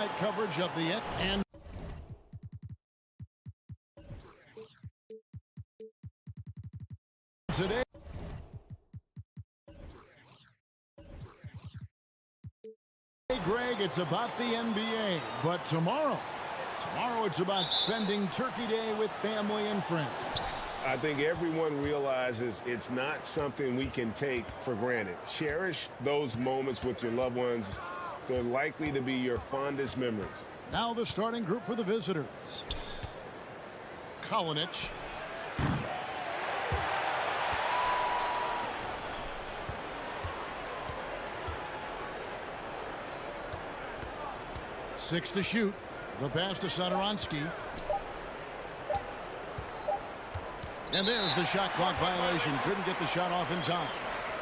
highlight coverage of the end. Today, Greg, it's about the NBA, but tomorrow it's about spending Turkey Day with family and friends. I think everyone realizes it's not something we can take for granted. Cherish those moments with your loved ones. They're likely to be your fondest memories. Now the starting group for the visitors. Kalinic. Six to shoot. The pass to Satoransky. And there's the shot clock violation. Couldn't get the shot off in time.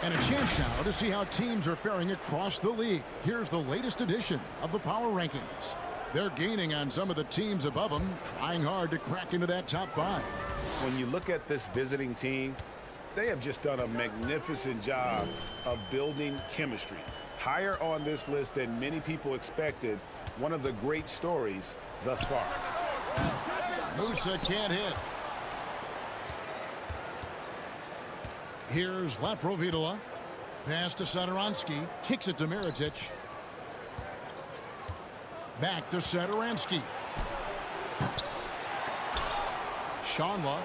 And a chance now to see how teams are faring across the league. Here's the latest edition of the Power Rankings. They're gaining on some of the teams above them, trying hard to crack into that top 5. When you look at this visiting team, they have just done a magnificent job of building chemistry. Higher on this list than many people expected. One of the great stories thus far. Musa can't hit. Here's Laprovitola. Pass to Satoransky. Kicks it to Mirotic. Back to Satoransky. Shanla.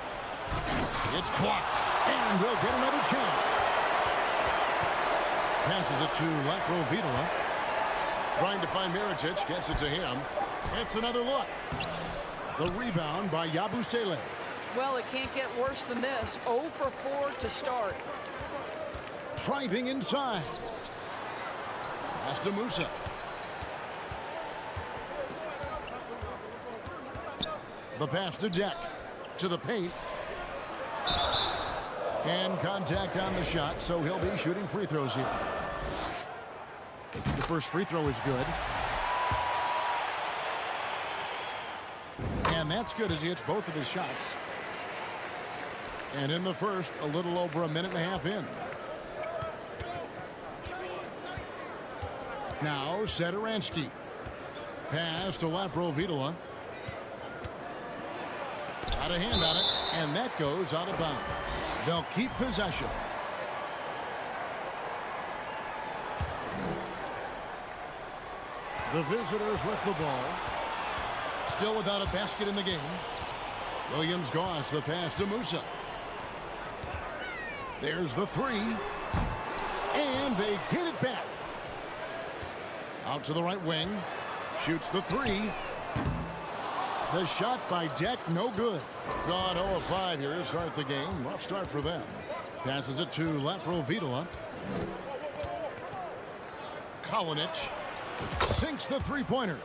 It's blocked. And they'll get another chance. Passes it to Laprovitola. Trying to find Mirotic. Gets it to him. It's another look. The rebound by Yabusele. Well, it can't get worse than this. 0 for 4 to start. Driving inside. Pass to Musa. The pass to Deck. To the paint. And contact on the shot, so he'll be shooting free throws here. The first free throw is good. And that's good as he hits both of his shots. And in the first, a little over a minute and a half in. Now, Satoransky. Pass to Laprovitola. Got a hand on it, and that goes out of bounds. They'll keep possession. The visitors with the ball. Still without a basket in the game. Williams-Goss, the pass to Musa. There's the three. And they get it back. Out to the right wing. Shoots the three. The shot by Deck, no good. Gone 0 of 5 here to start the game. Rough start for them. Passes it to Laprovitola. Kalinic sinks the three-pointer.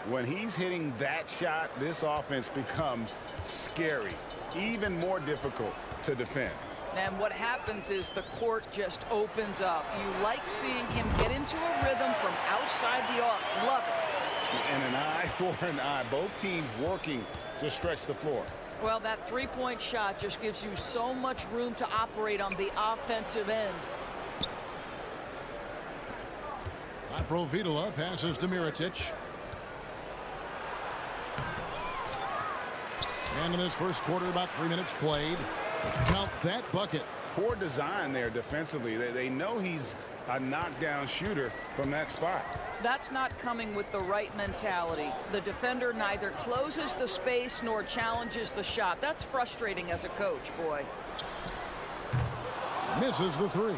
When he's hitting that shot, this offense becomes scary, even more difficult to defend. And what happens is the court just opens up. You like seeing him get into a rhythm from outside the arc. Love it. And an eye for an eye. Both teams working to stretch the floor. Well, that three-point shot just gives you so much room to operate on the offensive end. Laprovitola passes to Mirotic. And in this first quarter, about 3 minutes played. Count that bucket. Poor design there defensively. They know he's a knockdown shooter from that spot. That's not coming with the right mentality. The defender neither closes the space nor challenges the shot. That's frustrating as a coach, boy. Misses the three.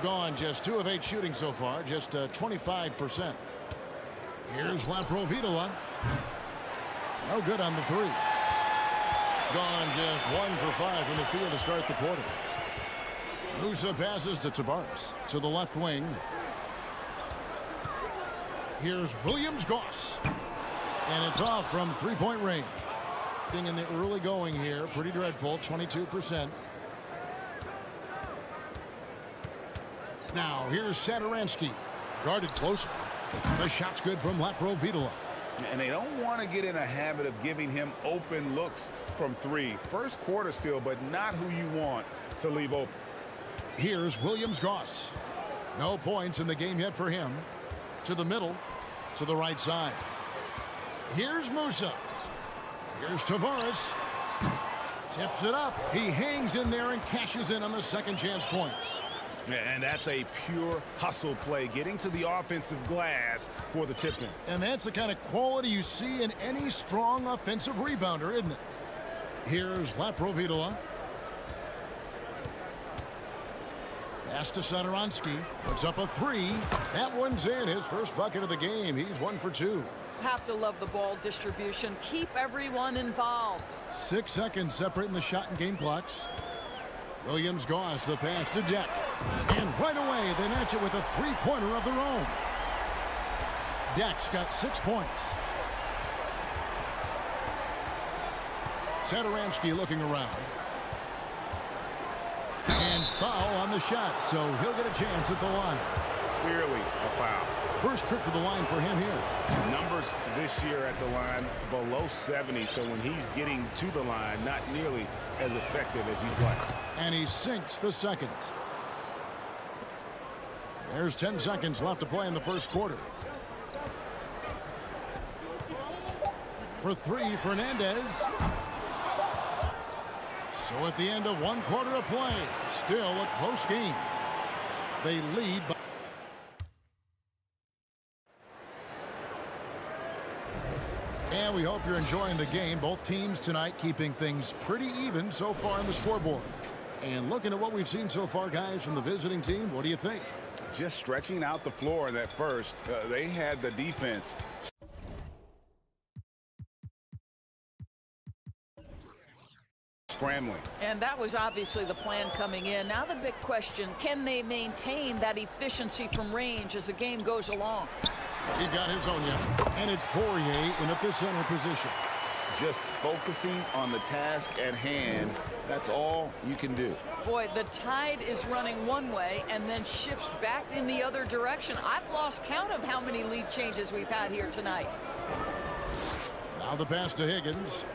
Gone just 2 of 8 shooting so far, just 25%. Here's Laprovitola. No good on the three. Gone just 1 for 5 from the field to start the quarter. Musa passes to Tavares to the left wing. Here's Williams-Goss. And it's off from three-point range. In the early going here, pretty dreadful, 22%. Now, here's Satoransky. Guarded closer. The shot's good from Laprovitola. And they don't want to get in a habit of giving him open looks from three. First quarter still, but not who you want to leave open. Here's Williams-Goss. No points in the game yet for him. To the middle. to the right side. Here's Musa. Here's Tavares. Tips it up. He hangs in there and cashes in on the second chance points. And that's a pure hustle play, getting to the offensive glass for the tip-in. And that's the kind of quality you see in any strong offensive rebounder, isn't it? Here's Laprovitola. Pass to Satoransky. Puts up a three. That one's in. His first bucket of the game. He's 1 for 2. Have to love the ball distribution. Keep everyone involved. 6 seconds separating the shot and game clocks. Williams Goss the pass to Deck. And right away they match it with a three-pointer of their own. Deck's got 6 points. Satoransky looking around. And foul on the shot, so he'll get a chance at the line. Clearly a foul. First trip to the line for him here. Numbers this year at the line below 70, so when he's getting to the line, not nearly as effective as he'd like. And he sinks the second. There's 10 seconds left to play in the first quarter. For three, Fernandez. So at the end of 1 quarter of play, still a close game. They lead by... And we hope you're enjoying the game. Both teams tonight keeping things pretty even so far on the scoreboard. And looking at what we've seen so far, guys, from the visiting team, what do you think? Just stretching out the floor in that first. They had the defense scrambling. And that was obviously the plan coming in. Now the big question, can they maintain that efficiency from range as the game goes along? He got his own, yeah. And it's Poirier in at the center position. Just focusing on the task at hand. That's all you can do. Boy, the tide is running one way and then shifts back in the other direction. I've lost count of how many lead changes we've had here tonight. Now the pass to Higgins.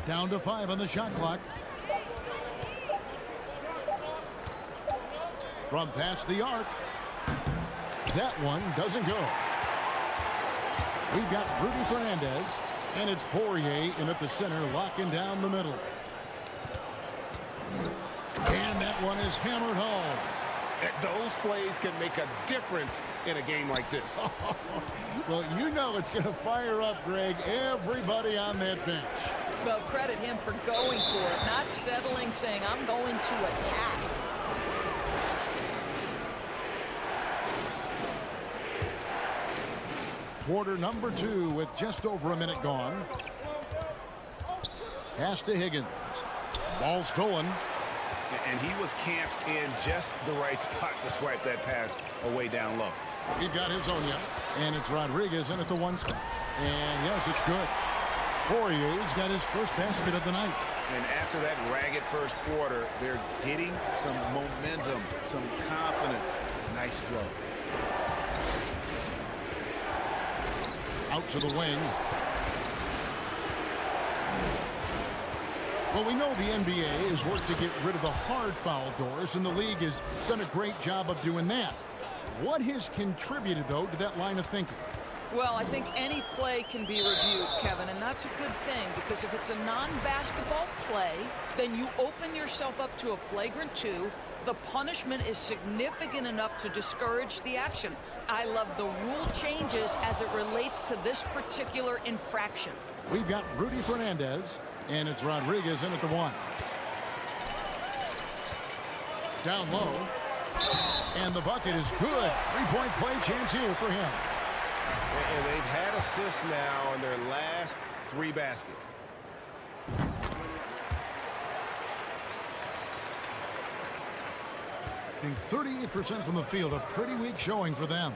Down to 5 on the shot clock. From past the arc. That one doesn't go. We've got Rudy Fernandez, and it's Poirier in at the center, locking down the middle. And that one is hammered home. Those plays can make a difference in a game like this. Well, you know it's going to fire up, Greg, everybody on that bench. Well, credit him for going for it, not settling, saying, I'm going to attack. Quarter number 2 with just over a minute gone. Pass to Higgins. Ball stolen. And he was camped in just the right spot to swipe that pass away down low. He's got his own, yeah. And it's Rodriguez in at the 1 spot. And yes, it's good. Poirier's got his first basket of the night. And after that ragged first quarter, they're hitting some momentum, some confidence. Nice flow. Out to the wing. Well, we know the NBA has worked to get rid of the hard foul doors, and the league has done a great job of doing that. What has contributed, though, to that line of thinking? Well, I think any play can be reviewed, Kevin, and that's a good thing because if it's a non-basketball play, then you open yourself up to a flagrant 2. The punishment is significant enough to discourage the action. I love the rule changes as it relates to this particular infraction. We've got Rudy Fernandez, and it's Rodriguez in at the 1. Down low. And the bucket is good. 3-point play chance here for him. And they've had assists now in their last 3 baskets. 38% from the field, a pretty weak showing for them.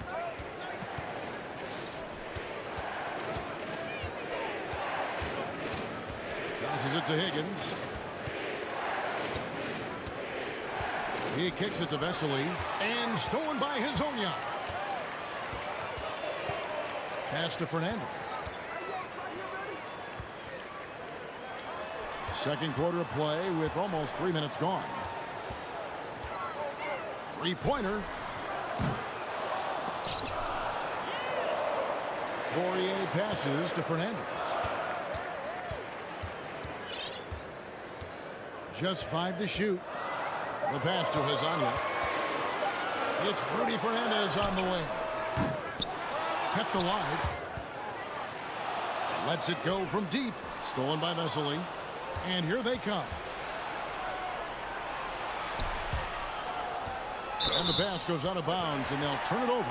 Passes it to Higgins. He kicks it to Vesely, and stolen by Hezonja. Pass to Fernandez. Second quarter of play with almost 3 minutes gone. Poirier passes to Fernandez. Just 5 to shoot. The pass to Hezonja. It's Rudy Fernandez on the wing. Kept alive. Lets it go from deep. Stolen by Vesely. And here they come. And the pass goes out of bounds, and they'll turn it over.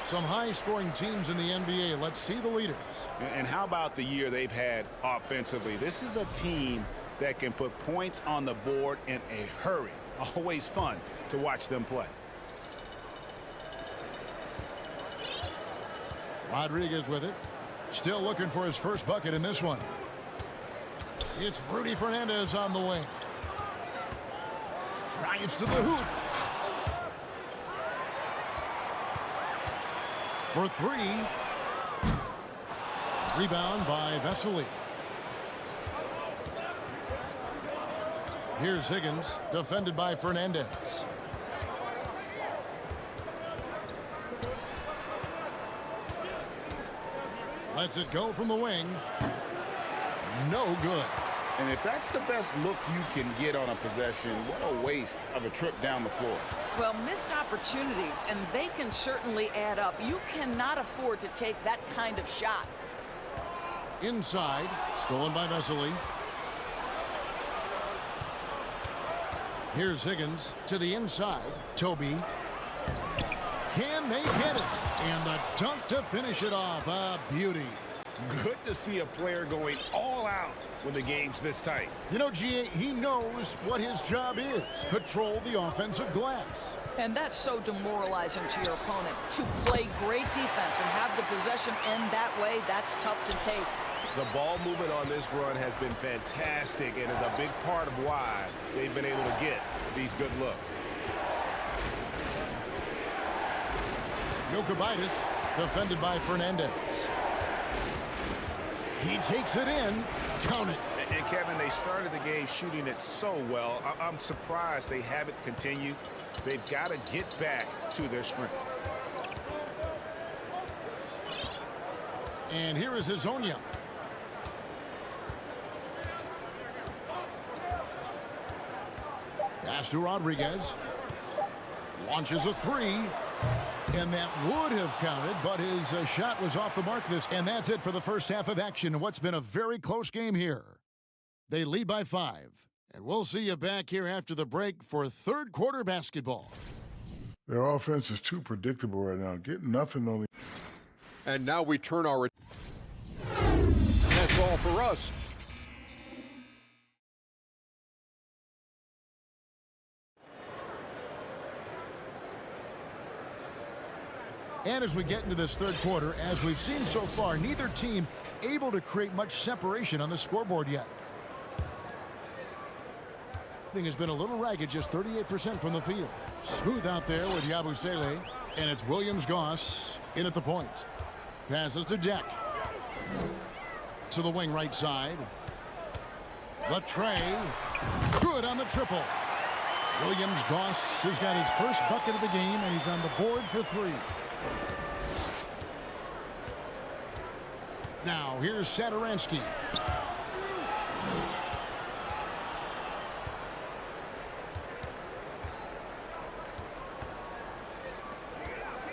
Some high-scoring teams in the NBA. Let's see the leaders. And how about the year they've had offensively? This is a team that can put points on the board in a hurry. Always fun to watch them play. Rodriguez with it. Still looking for his first bucket in this one. It's Rudy Fernandez on the wing. Drives to the hoop. For 3. Rebound by Vesely. Here's Higgins, defended by Fernandez. Lets it go from the wing. No good. And if that's the best look you can get on a possession, what a waste of a trip down the floor. Well, missed opportunities, and they can certainly add up. You cannot afford to take that kind of shot. Inside, stolen by Vesely. Here's Higgins to the inside. Toby. Can they get it? And the dunk to finish it off. A beauty. Good to see a player going all out when the game's this tight. You know, GA, he knows what his job is. Patrol the offensive glass. And that's so demoralizing to your opponent. To play great defense and have the possession end that way, that's tough to take. The ball movement on this run has been fantastic and is a big part of why they've been able to get these good looks. Jokubaitis, defended by Fernandez. He takes it in. Count it. And Kevin, they started the game shooting it so well. I'm surprised they haven't continued. They've got to get back to their strength. And here is Hezonja. Pass to Rodriguez. Launches a 3. And that would have counted, but his shot was off the mark. And that's it for the first half of action in what's been a very close game here. They lead by 5. And we'll see you back here after the break for third quarter basketball. Their offense is too predictable right now. Getting nothing on the... And now we turn our... That's all for us. And as we get into this third quarter, as we've seen so far, neither team able to create much separation on the scoreboard yet. Has been a little ragged, just 38% from the field. Smooth out there with Yabusele, and it's Williams-Goss in at the point. Passes to Deck. To the wing right side. Latre. Good on the triple. Williams-Goss has got his first bucket of the game, and he's on the board for 3. Now, here's Satoransky.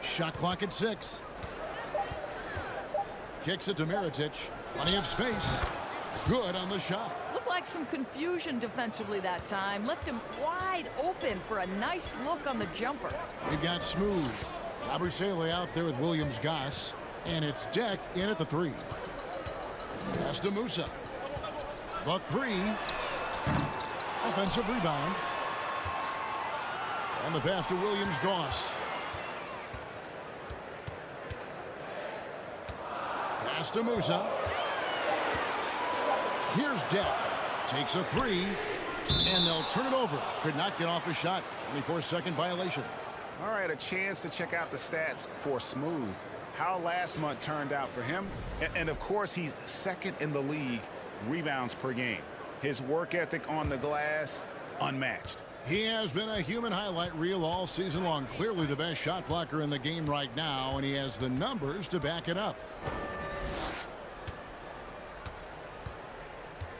Shot clock at 6. Kicks it to Mirotic. Plenty of space. Good on the shot. Looked like some confusion defensively that time. Left him wide open for a nice look on the jumper. We've got Smooth. Yabusele out there with Williams-Goss. And it's Deck in at the 3. Pass to Musa. The 3. Offensive rebound. And the pass to Williams-Goss. Pass to Musa. Here's Deck. Takes a 3. And they'll turn it over. Could not get off a shot. 24-second violation. All right, a chance to check out the stats for Smooth. How last month turned out for him. And of course, he's second in the league rebounds per game. His work ethic on the glass, unmatched. He has been a human highlight reel all season long. Clearly the best shot blocker in the game right now, and he has the numbers to back it up.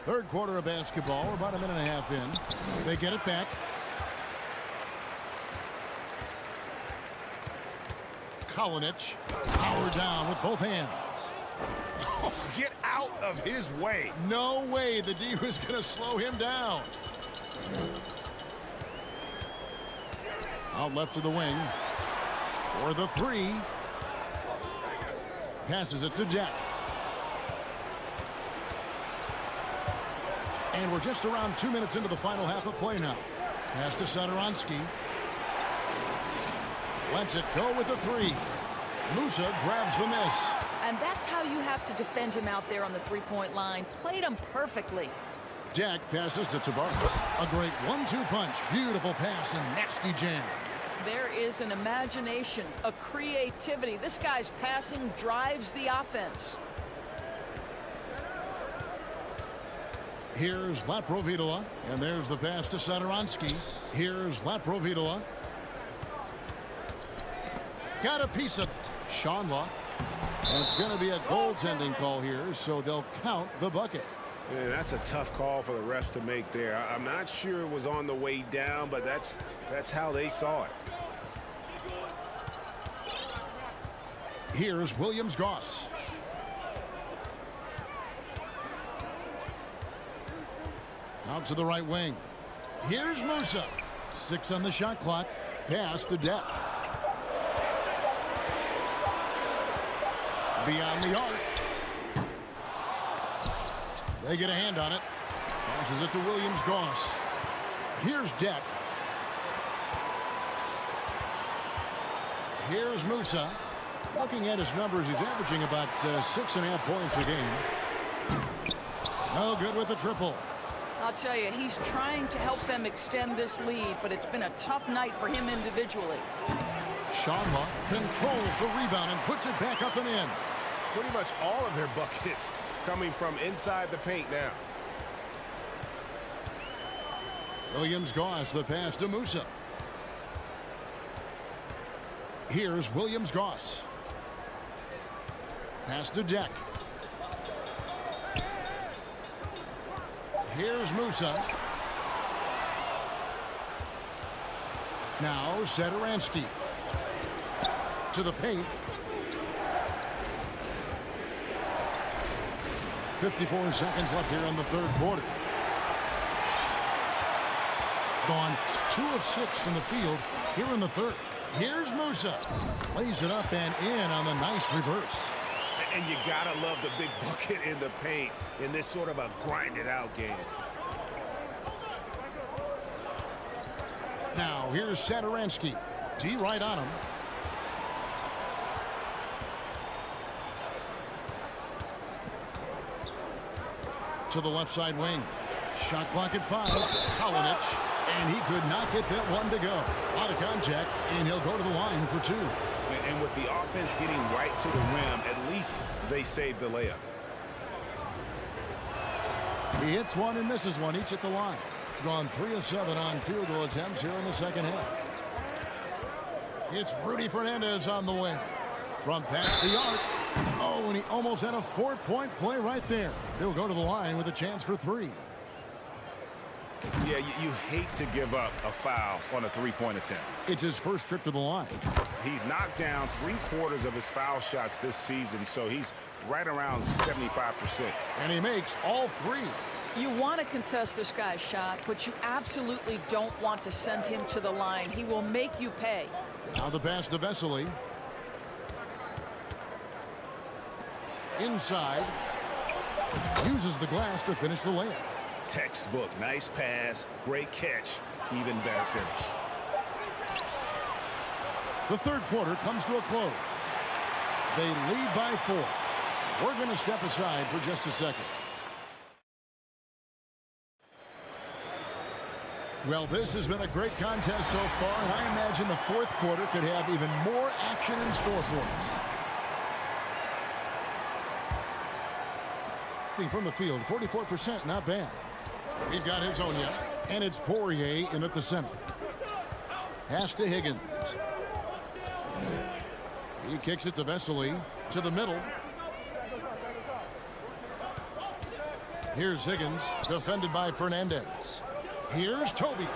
Third quarter of basketball, about a minute and a half in. They get it back. Kalinic, powered down with both hands. Get out of his way. No way the D was going to slow him down. Out left to the wing. For the three. Passes it to Jack. And we're just around 2 minutes into the final half of play now. Pass to Satoransky. Lets it go with the three. Musa grabs the miss. And that's how you have to defend him out there on the three-point line. Played him perfectly. Jack passes to Tavares. A great 1-2 punch. Beautiful pass and nasty jam. There is an imagination, a creativity. This guy's passing drives the offense. Here's Laprovitola, and there's the pass to Satoransky. Here's Laprovitola. Got a piece of it. Sean. And it's going to be a goaltending call here, so they'll count the bucket. Yeah, that's a tough call for the refs to make there. I'm not sure it was on the way down, but that's how they saw it. Here's Williams-Goss. Out to the right wing. Here's Musa. 6 on the shot clock. Pass to Depp. Beyond the arc. They get a hand on it. Passes it to Williams-Goss. Here's Deck. Here's Musa. Looking at his numbers, he's averaging about 6.5 points a game. No good with the triple. I'll tell you, he's trying to help them extend this lead, but it's been a tough night for him individually. Shanla controls the rebound and puts it back up and in. Pretty much all of their buckets coming from inside the paint now. Williams-Goss, the pass to Musa. Here's Williams-Goss. Pass to Deck. Here's Musa. Now Satoransky. To the paint. 54 seconds left here in the third quarter. Gone 2 of 6 from the field here in the third. Here's Musa. Lays it up and in on the nice reverse. And you gotta love the big bucket in the paint in this sort of a grinded-out game. Now here's Satoransky. D right on him. To the left side wing. Shot clock at 5. Kalinic. And he could not get that one to go. Out of contact, and he'll go to the line for 2. And with the offense getting right to the rim, at least they saved the layup. He hits one and misses one, each at the line. Gone 3 of 7 on field goal attempts here in the second half. It's Rudy Fernandez on the wing. From past the arc. Oh, and he almost had a 4-point play right there. He'll go to the line with a chance for 3. Yeah, you hate to give up a foul on a three-point attempt. It's his first trip to the line. He's knocked down 3/4 of his foul shots this season, so he's right around 75%. And he makes all 3. You want to contest this guy's shot, but you absolutely don't want to send him to the line. He will make you pay. Now the pass to Vesely. Inside. Uses the glass to finish the layup. Textbook, nice pass, great catch, even better finish. The third quarter comes to a close. They lead by 4. We're going to step aside for just a second. Well, this has been a great contest so far, and I imagine the fourth quarter could have even more action in store for us. From the field, 44%, not bad. We've got his own yet. And it's Poirier in at the center. Pass to Higgins. He kicks it to Vesely to the middle. Here's Higgins, defended by Fernandez. Here's Toby.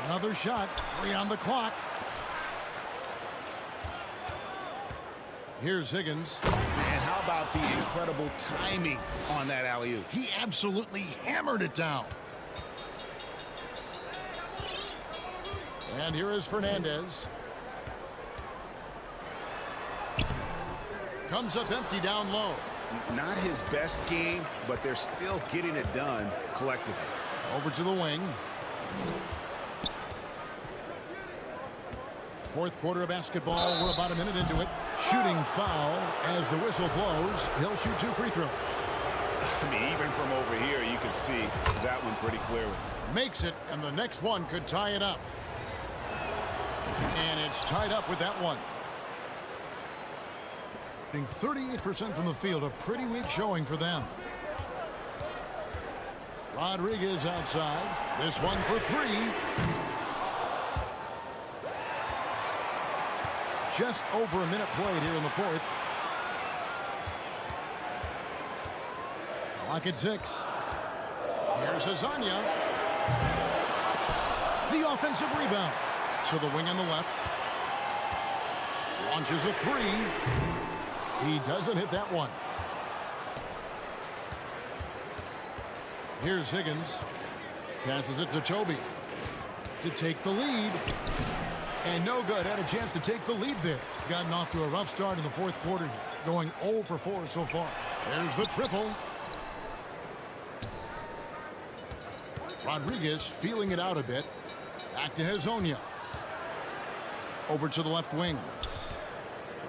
Another shot, 3 on the clock. Here's Higgins. And how about the incredible timing on that alley-oop? He absolutely hammered it down. And here is Fernandez. Comes up empty down low. Not his best game, but they're still getting it done collectively. Over to the wing. Fourth quarter of basketball. We're about a minute into it. Shooting foul as the whistle blows. He'll shoot 2 free throws. I mean, even from over here, you can see that one pretty clearly. Makes it, and the next one could tie it up. And it's tied up with that one. 38% from the field, a pretty weak showing for them. Rodriguez outside. This one for 3. Just over a minute played here in the fourth. Clock at 6. Here's Azania. The offensive rebound. To the wing on the left. Launches a 3. He doesn't hit that one. Here's Higgins. Passes it to Toby to take the lead. And no good. Had a chance to take the lead there. Gotten off to a rough start in the fourth quarter. Going 0 for 4 so far. There's the triple. Rodriguez feeling it out a bit. Back to Hezonja. Over to the left wing.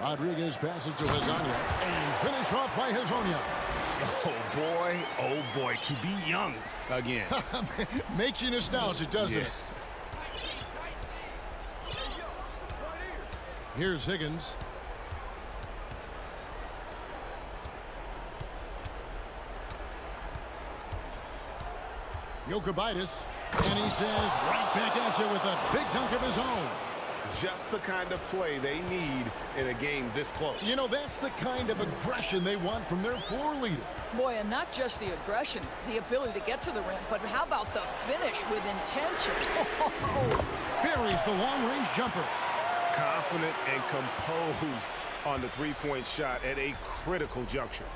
Rodriguez passes to Hezonja. And finish off by Hezonja. Oh boy, to be young again. Makes you nostalgic, doesn't it? Here's Higgins. Jokubaitis. And he says, right back at you with a big dunk of his own. Just the kind of play they need in a game this close. You know, that's the kind of aggression they want from their floor leader. Boy, and not just the aggression, the ability to get to the rim, but how about the finish with intention? Buries the long-range jumper. Confident and composed on the three-point shot at a critical juncture.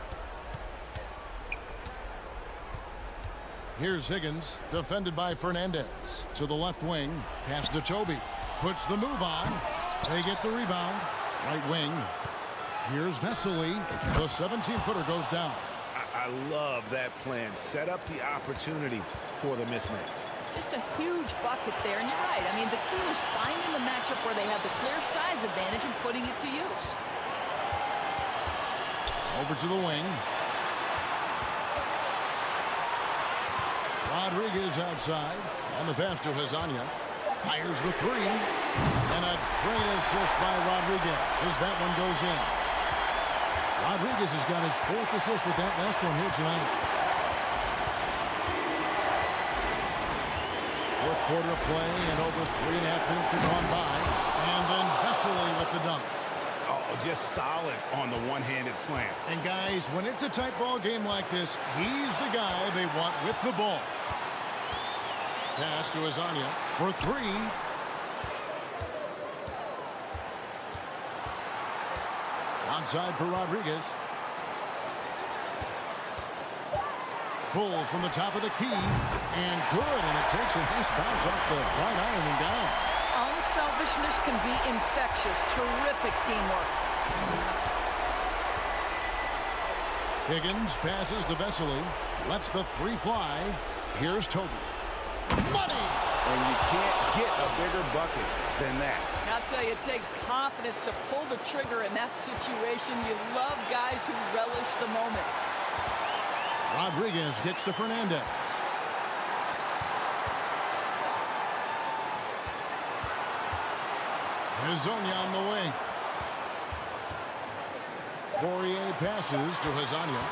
Here's Higgins, defended by Fernandez. To the left wing, pass to Toby. Puts the move on. They get the rebound. Right wing. Here's Vesely. The 17-footer goes down. I love that plan. Set up the opportunity for the mismatch. Just a huge bucket there, and you're right. I mean, the key was finding the matchup where they have the clear size advantage and putting it to use. Over to the wing. Rodriguez outside. On the pass to Hezonja. Fires the 3. And a great assist by Rodriguez as that one goes in. Rodriguez has got his 4th assist with that last one here tonight. Fourth quarter of play and over 3.5 minutes have gone by. And then Vesely with the dunk. Oh, just solid on the one-handed slam. And guys, when it's a tight ball game like this, he's the guy they want with the ball. Pass to Azania for 3. Outside for Rodriguez. Pulls from the top of the key. And good. And it takes a nice bounce off the right iron and down. Unselfishness can be infectious. Terrific teamwork. Higgins passes to Vesely. Lets the 3 fly. Here's Toby. Money! And you can't get a bigger bucket than that. I'll tell you, it takes confidence to pull the trigger in that situation. You love guys who relish the moment. Rodriguez gets to Fernandez. Hezonja on the wing. Poirier passes to Hezonja.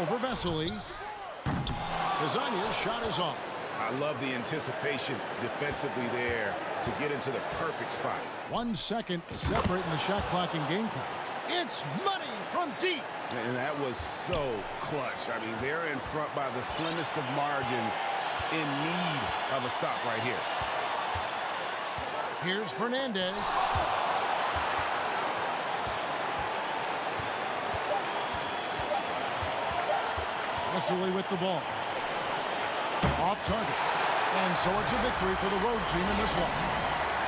Over Vesely. Lasagna's shot is off. I love the anticipation defensively there to get into the perfect spot. 1 second separating the shot clock and game clock. It's money from deep. And that was so clutch. I mean, they're in front by the slimmest of margins, in need of a stop right here. Here's Fernandez. Wesley with the ball. Off target. And so it's a victory for the road team in this one.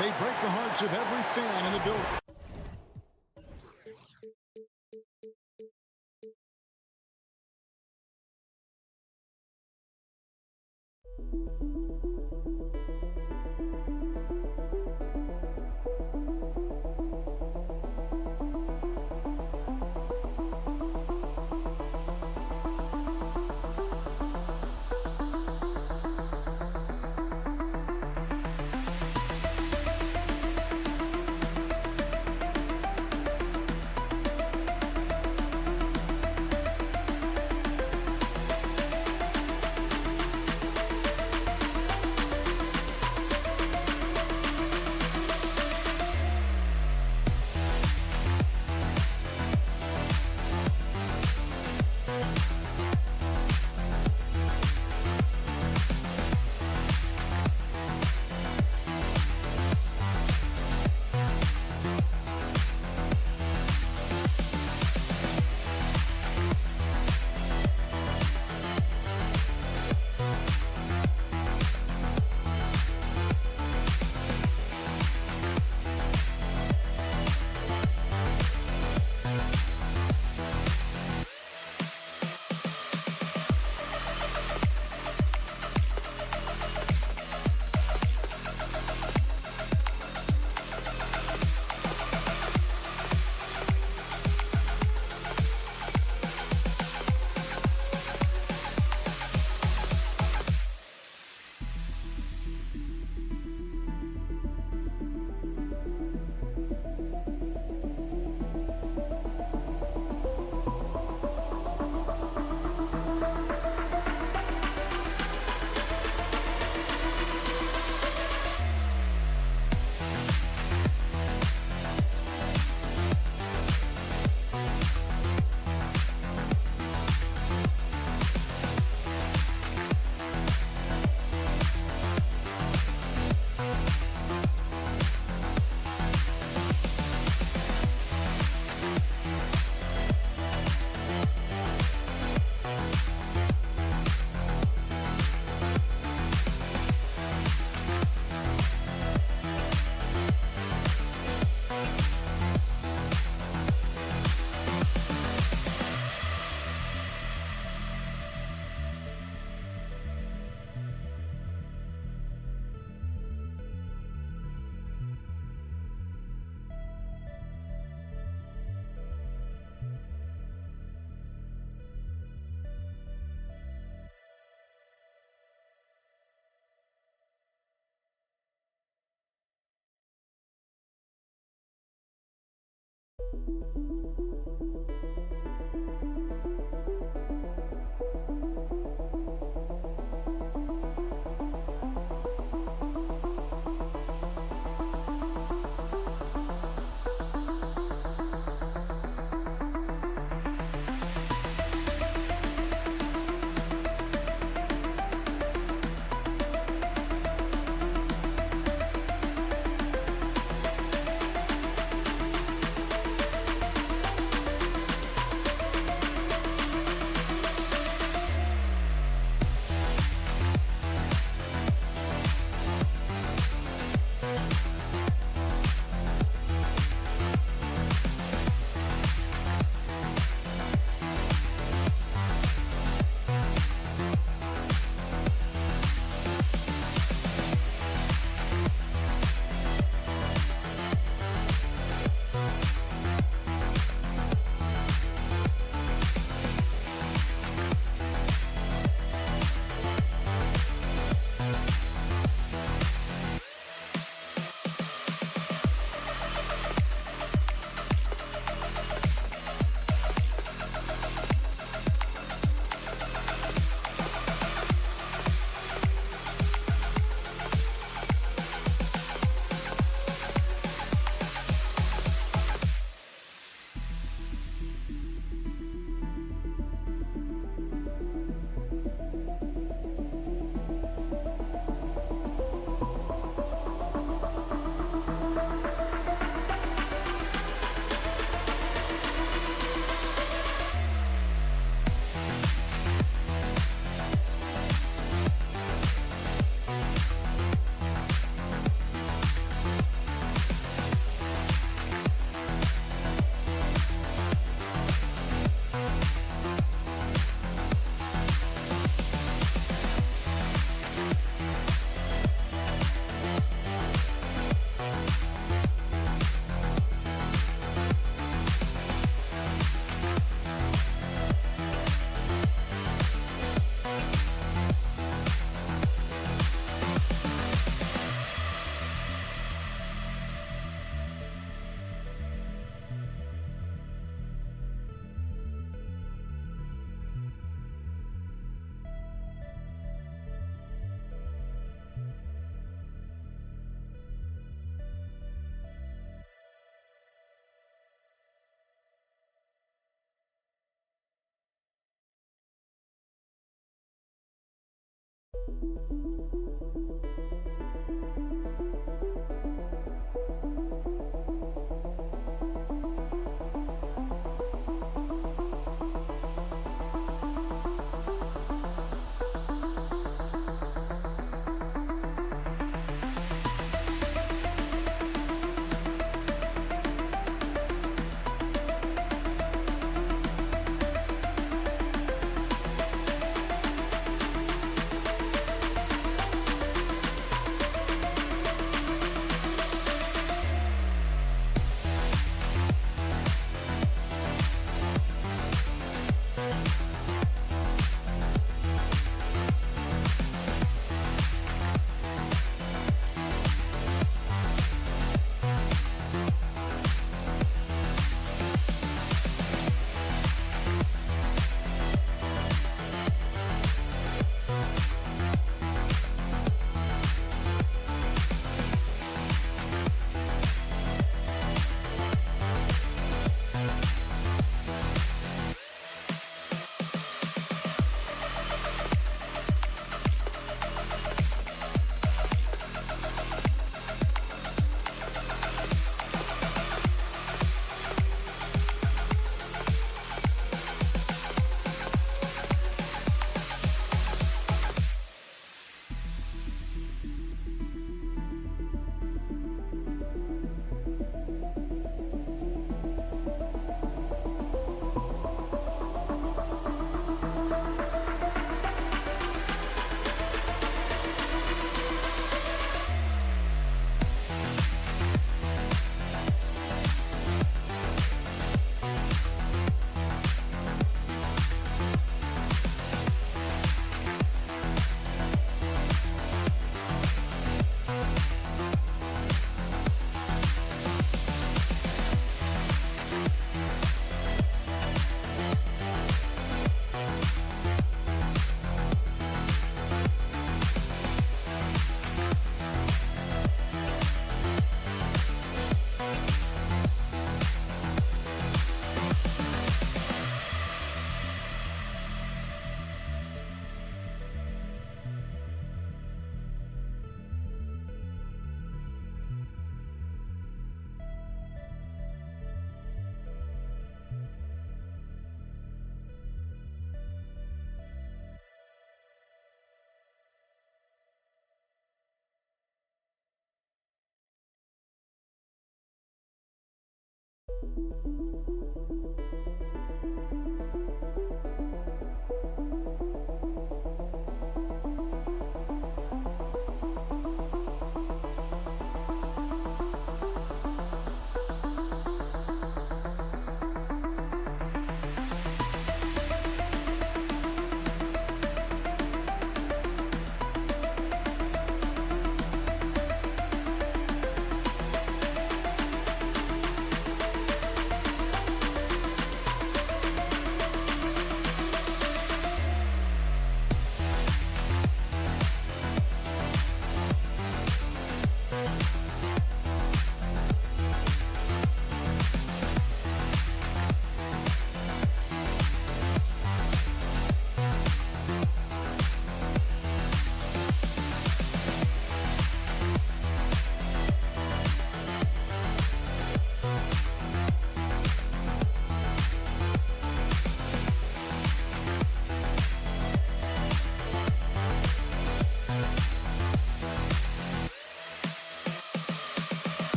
They break the hearts of every fan in the building.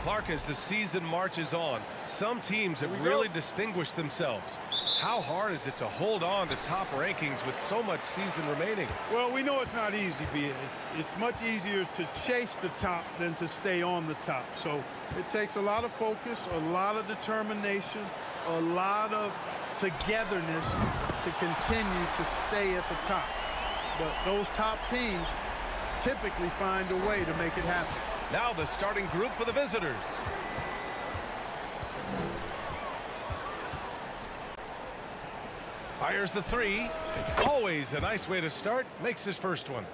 Clark, as the season marches on, some teams have really distinguished themselves. How hard is it to hold on to top rankings with so much season remaining? Well, we know it's not easy, B.A. It's much easier to chase the top than to stay on the top. So it takes a lot of focus, a lot of determination, a lot of togetherness to continue to stay at the top. but those top teams typically find a way to make it happen. Now the starting group for the visitors. Fires the three. Always a nice way to start. Makes his first one.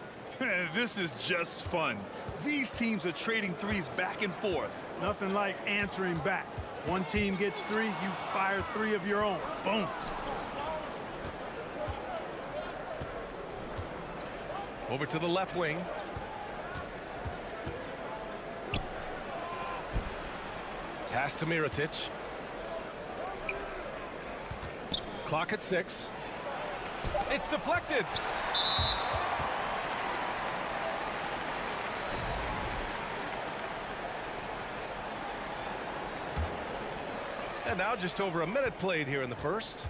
This is just fun. These teams are trading threes back and forth. Nothing like answering back. One team gets three, you fire three of your own. Boom. Over to the left wing. Pass to Mirotic. Clock at 6. It's deflected. And now just over a minute played here in the first.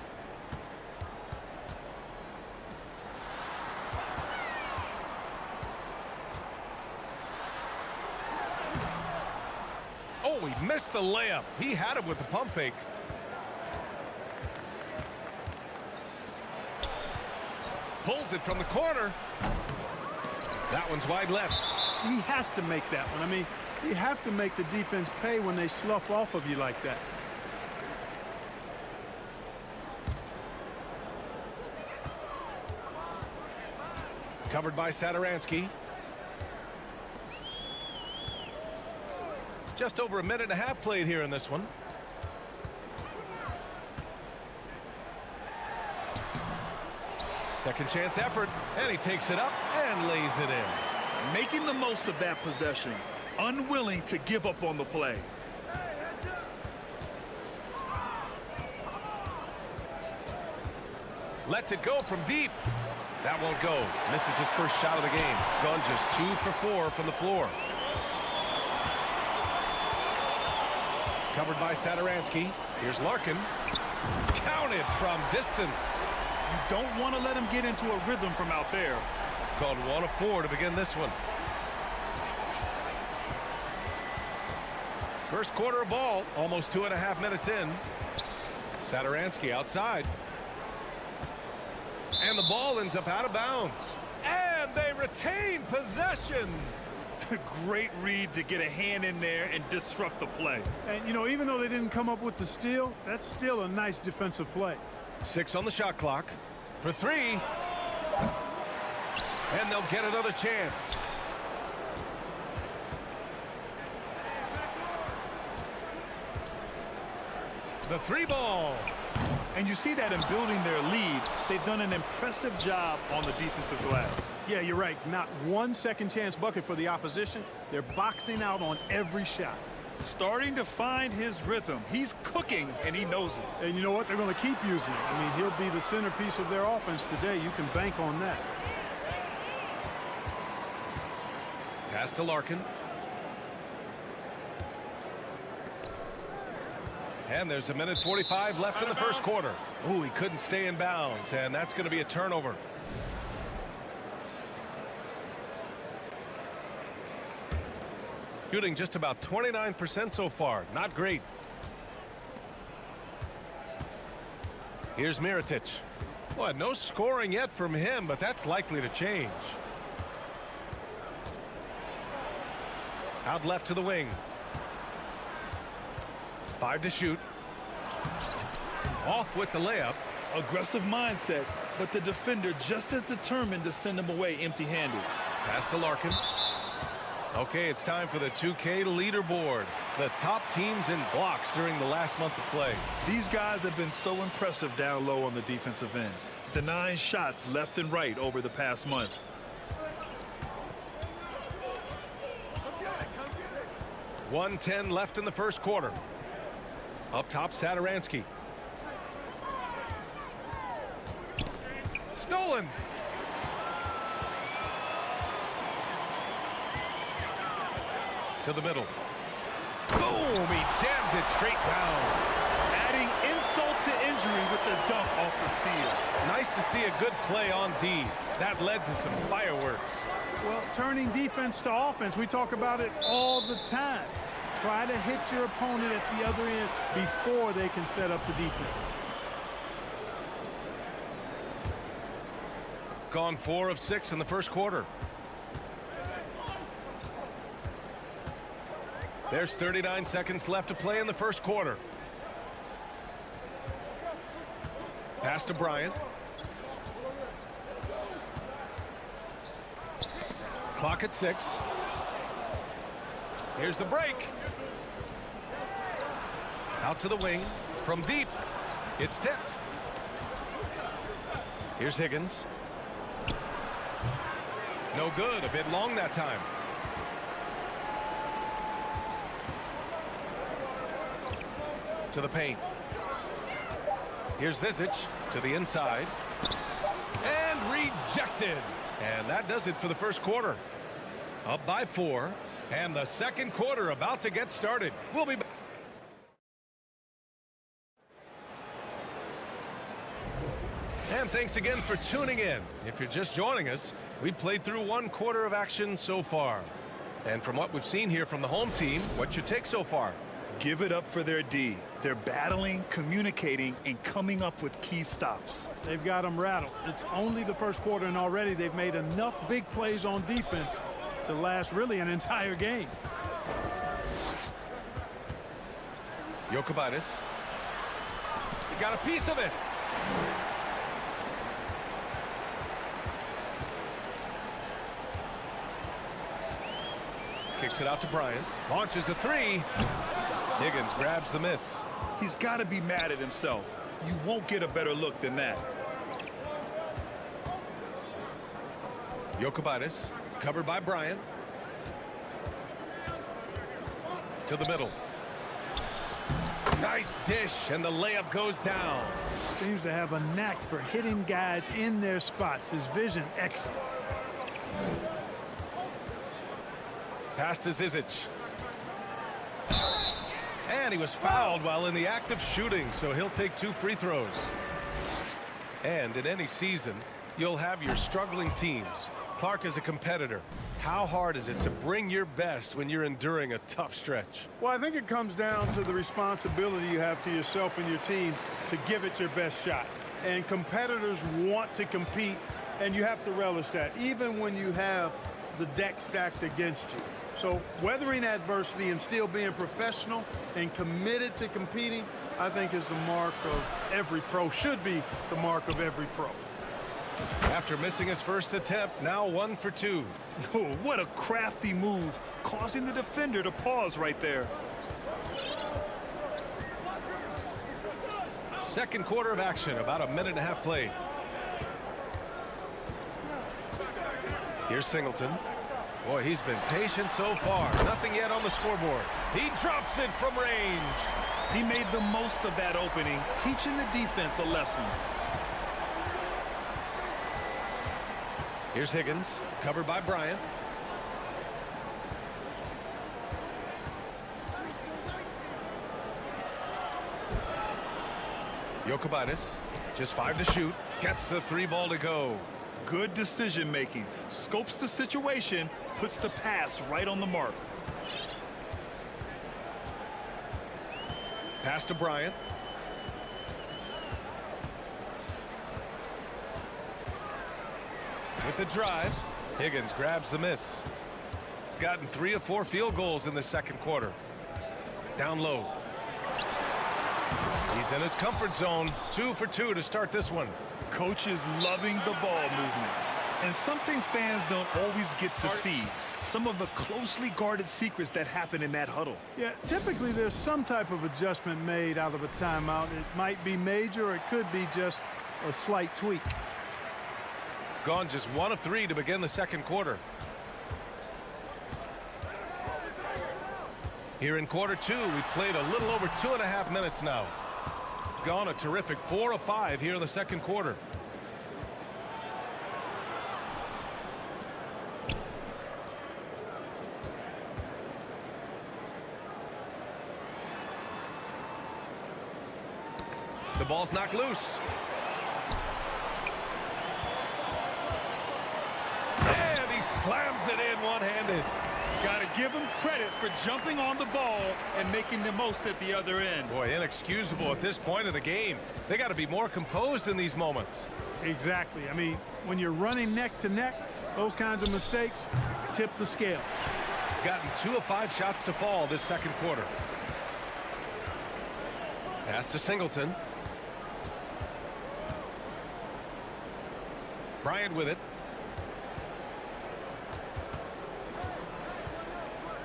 Oh, he missed the layup. He had him with the pump fake. Pulls it from the corner. That one's wide left. He has to make that one. I mean, you have to make the defense pay when they slough off of you like that. Covered by Satoransky. Just over a minute and a half played here in this one. Second chance effort, and he takes it up and lays it in. Making the most of that possession. Unwilling to give up on the play. Lets it go from deep. That won't go. Misses his first shot of the game. Gone just 2 for 4 from the floor. Covered by Satoransky. Here's Larkin. Counted from distance. You don't want to let him get into a rhythm from out there. Called 1 of 4 to begin this one. First quarter of ball, almost 2.5 minutes in. Satoransky outside. And the ball ends up out of bounds. And they retain possession. Great read to get a hand in there and disrupt the play. And, you know, even though they didn't come up with the steal, that's still a nice defensive play. 6 on the shot clock. For 3. And they'll get another chance. The 3 ball. And you see that in building their lead, they've done an impressive job on the defensive glass. Yeah, you're right. Not one second chance bucket for the opposition. They're boxing out on every shot. Starting to find his rhythm. He's cooking, and he knows it. And you know what? They're going to keep using it. I mean, he'll be the centerpiece of their offense today. You can bank on that. Pass to Larkin. And there's 1:45 left in the first quarter. Ooh, he couldn't stay in bounds, and that's going to be a turnover. Shooting just about 29% so far. Not great. Here's Mirotic. Well, no scoring yet from him, but that's likely to change. Out left to the wing. 5 to shoot. Off with the layup. Aggressive mindset, but the defender just as determined to send him away empty-handed. Pass to Larkin. Okay, it's time for the 2K leaderboard. The top teams in blocks during the last month of play. These guys have been so impressive down low on the defensive end, denying shots left and right over the past month. .110 left in the first quarter. Up top, Satoransky. Stolen. To the middle. Boom! He jams it straight down. Adding insult to injury with the dunk off the steal. Nice to see a good play on D. That led to some fireworks. Well, turning defense to offense, we talk about it all the time. Try to hit your opponent at the other end before they can set up the defense. Gone 4 of 6 in the first quarter. There's 39 seconds left to play in the first quarter. Pass to Bryant. Clock at 6. Here's the break. Out to the wing. From deep. It's tipped. Here's Higgins. No good. A bit long that time. To the paint. Here's Zizic to the inside. And rejected. And that does it for the first quarter. Up by 4. And the second quarter about to get started. We'll be back. And thanks again for tuning in. If you're just joining us, we played through 1 quarter of action so far. And from what we've seen here from the home team, what's your take so far? Give it up for their D. They're battling, communicating, and coming up with key stops. They've got them rattled. It's only the first quarter, and already they've made enough big plays on defense to last really an entire game. Jokubaitis. He got a piece of it. Kicks it out to Bryant. Launches a 3. Higgins grabs the miss. He's got to be mad at himself. You won't get a better look than that. Jokubaitis covered by Bryant. To the middle. Nice dish, and the layup goes down. Seems to have a knack for hitting guys in their spots. His vision excellent. Pass to Zizic. And he was fouled while in the act of shooting, so he'll take 2 free throws. And in any season, you'll have your struggling teams. Clark is a competitor. How hard is it to bring your best when you're enduring a tough stretch? Well, I think it comes down to the responsibility you have to yourself and your team to give it your best shot. And competitors want to compete, and you have to relish that, even when you have the deck stacked against you. So weathering adversity and still being professional and committed to competing, I think is the mark of every pro, should be the mark of every pro. After missing his first attempt, now 1 for 2. Oh, what a crafty move, causing the defender to pause right there. Second quarter of action, about a minute and a half played. Here's Singleton. Boy, he's been patient so far. Nothing yet on the scoreboard. He drops it from range. He made the most of that opening, teaching the defense a lesson. Here's Higgins, covered by Bryant. Jokubaitis, just 5 to shoot. Gets the 3 ball to go. Good decision making. Scopes the situation, puts the pass right on the mark. Pass to Bryant. With the drive, Higgins grabs the miss. Gotten 3 of 4 field goals in the second quarter. Down low. He's in his comfort zone. 2 for 2 to start this one. Coach is loving the ball movement. And something fans don't always get to see. Some of the closely guarded secrets that happen in that huddle. Yeah, typically there's some type of adjustment made out of a timeout. It might be major, or it could be just a slight tweak. Gone just 1 of 3 to begin the second quarter. Here in quarter 2, we played a little over 2.5 minutes now. Gone a terrific 4 of 5 here in the second quarter. The ball's knocked loose. And he slams it in one-handed. Got to give him credit for jumping on the ball and making the most at the other end. Boy, inexcusable at this point of the game. They got to be more composed in these moments. Exactly. I mean, when you're running neck to neck, those kinds of mistakes tip the scale. Gotten 2 of 5 shots to fall this second quarter. Pass to Singleton. Bryant with it.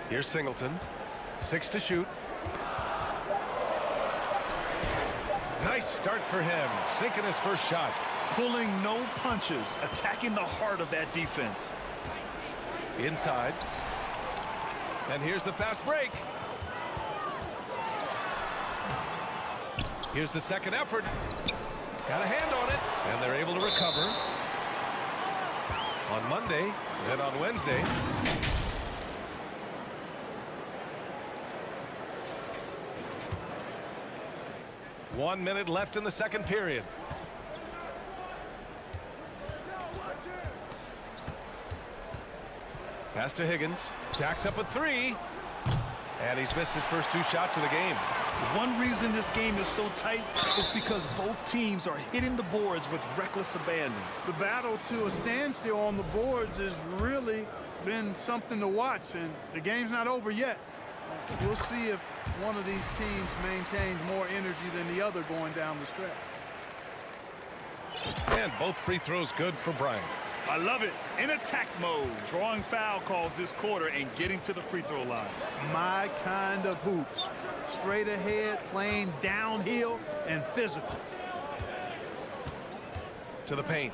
Here's Singleton. 6 to shoot. Nice start for him. Sinking his first shot. Pulling no punches, attacking the heart of that defense. Inside. And here's the fast break. Here's the second effort. Got a hand on it. And they're able to recover. On Monday, then on Wednesday. 1 minute left in the second period. Pass to Higgins. Jacks up a 3. And he's missed his first 2 shots of the game. One reason this game is so tight is because both teams are hitting the boards with reckless abandon. The battle to a standstill on the boards has really been something to watch, and the game's not over yet. We'll see if one of these teams maintains more energy than the other going down the stretch. And both free throws good for Bryant. I love it. In attack mode, drawing foul calls this quarter and getting to the free throw line. My kind of hoops. Straight ahead, playing downhill, and physical. To the paint.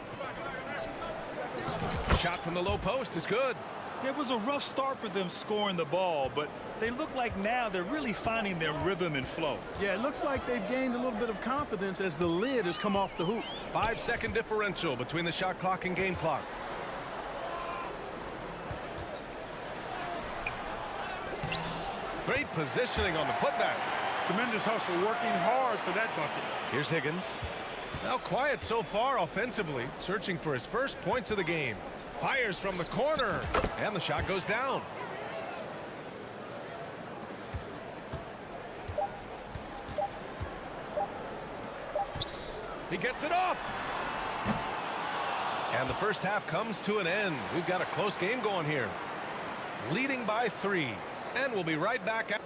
Shot from the low post is good. It was a rough start for them scoring the ball, but they look like now they're really finding their rhythm and flow. Yeah, it looks like they've gained a little bit of confidence as the lid has come off the hoop. 5-second differential between the shot clock and game clock. Great positioning on the putback. Tremendous hustle, working hard for that bucket. Here's Higgins. Now quiet so far offensively, searching for his first points of the game. Fires from the corner, and the shot goes down. He gets it off. And the first half comes to an end. We've got a close game going here. Leading by 3. And we'll be right back.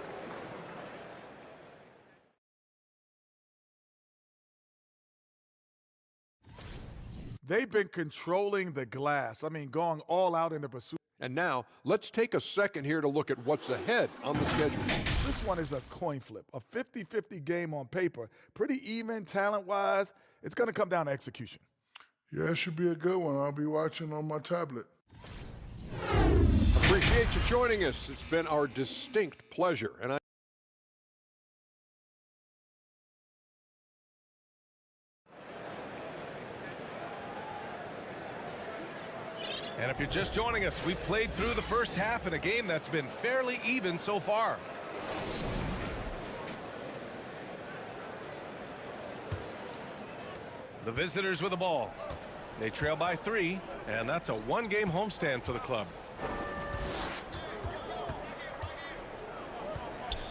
They've been controlling the glass. I mean, going all out in the pursuit. And now, let's take a second here to look at what's ahead on the schedule. This one is a coin flip, a 50-50 game on paper. Pretty even talent-wise. It's going to come down to execution. Yeah, it should be a good one. I'll be watching on my tablet. Appreciate you joining us. It's been our distinct pleasure. And if you're just joining us, we've played through the first half in a game that's been fairly even so far. The visitors with the ball. They trail by 3, and that's a 1-game homestand for the club.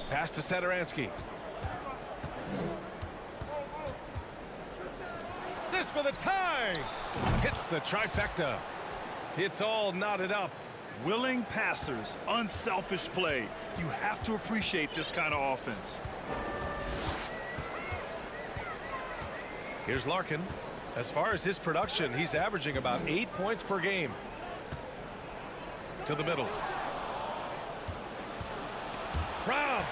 Pass to Satoransky. This for the tie. Hits the trifecta. It's all knotted up. Willing passers, unselfish play. You have to appreciate this kind of offense. Here's Larkin. As far as his production, he's averaging about 8 points per game. To the middle. Rob.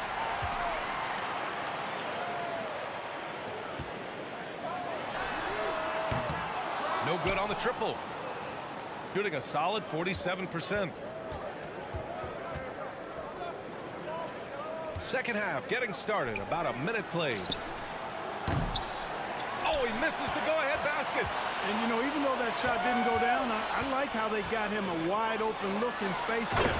No good on the triple. Shooting a solid 47%. Second half getting started. About a minute played. Oh, he misses the go-ahead basket. And, you know, even though that shot didn't go down, I like how they got him a wide-open look in space there.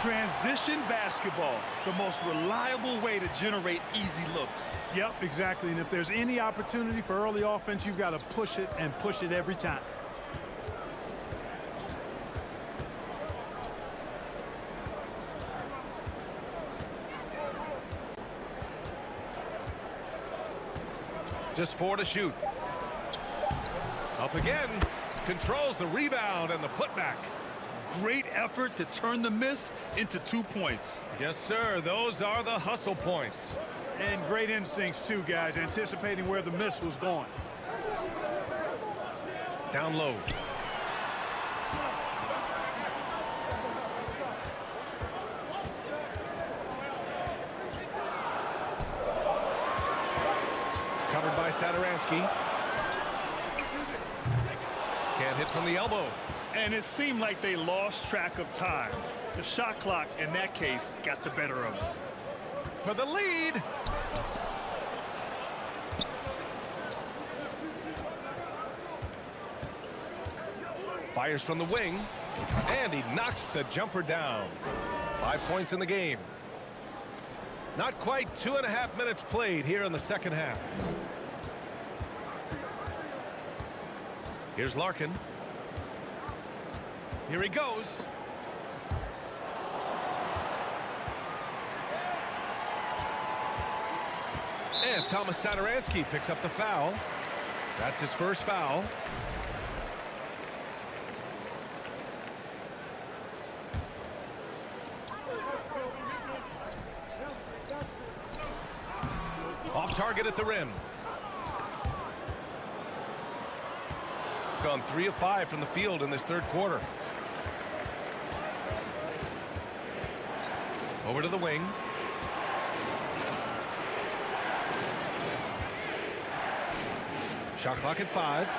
Transition basketball, the most reliable way to generate easy looks. Yep, exactly. And if there's any opportunity for early offense, you've got to push it and push it every time. Just 4 to shoot. Up again. Controls the rebound and the putback. Great effort to turn the miss into 2 points. Yes, sir. Those are the hustle points. And great instincts, too, guys, anticipating where the miss was going. Down low. Covered by Satoransky. Can't hit from the elbow. And it seemed like they lost track of time. The shot clock, in that case, got the better of them. For the lead. Fires from the wing. And he knocks the jumper down. 5 points in the game. Not quite 2.5 minutes played here in the second half. Here's Larkin. Here he goes. And Thomas Satoransky picks up the foul. That's his first foul. Off target at the rim. Gone 3 of 5 from the field in this third quarter. Over to the wing. Shot clock at 5.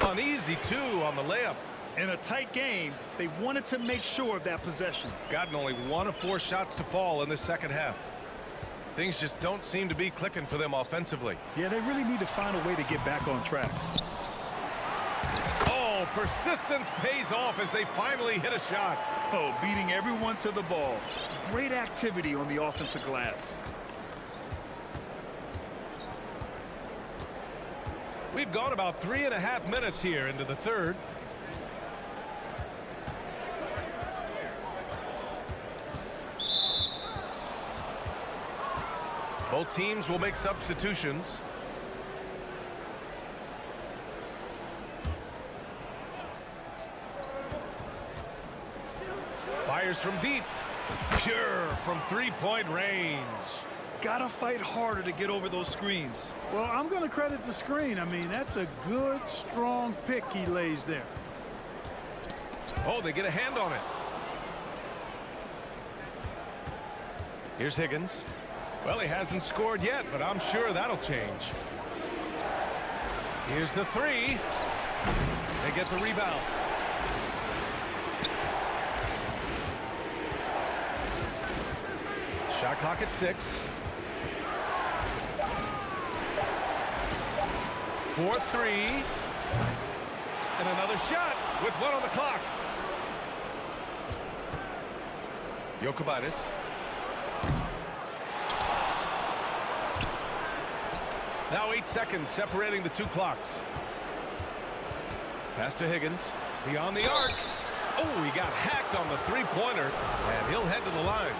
Uneasy 2 on the layup. In a tight game, they wanted to make sure of that possession. Gotten only 1 of 4 shots to fall in this second half. Things just don't seem to be clicking for them offensively. Yeah, they really need to find a way to get back on track. Oh, persistence pays off as they finally hit a shot. Oh, beating everyone to the ball. Great activity on the offensive glass. We've gone about 3.5 minutes here into the third. Both teams will make substitutions. Fires from deep. Pure from three-point range. Gotta fight harder to get over those screens. Well, I'm going to credit the screen. I mean, that's a good, strong pick he lays there. Oh, they get a hand on it. Here's Higgins. Well, he hasn't scored yet, but I'm sure that'll change. Here's the 3. They get the rebound. Shot clock at 6. 4-3. And another shot with 1 on the clock. Jokubaitis. Now 8 seconds separating the 2 clocks. Pass to Higgins. Beyond the arc. Oh, he got hacked on the three-pointer, and he'll head to the line.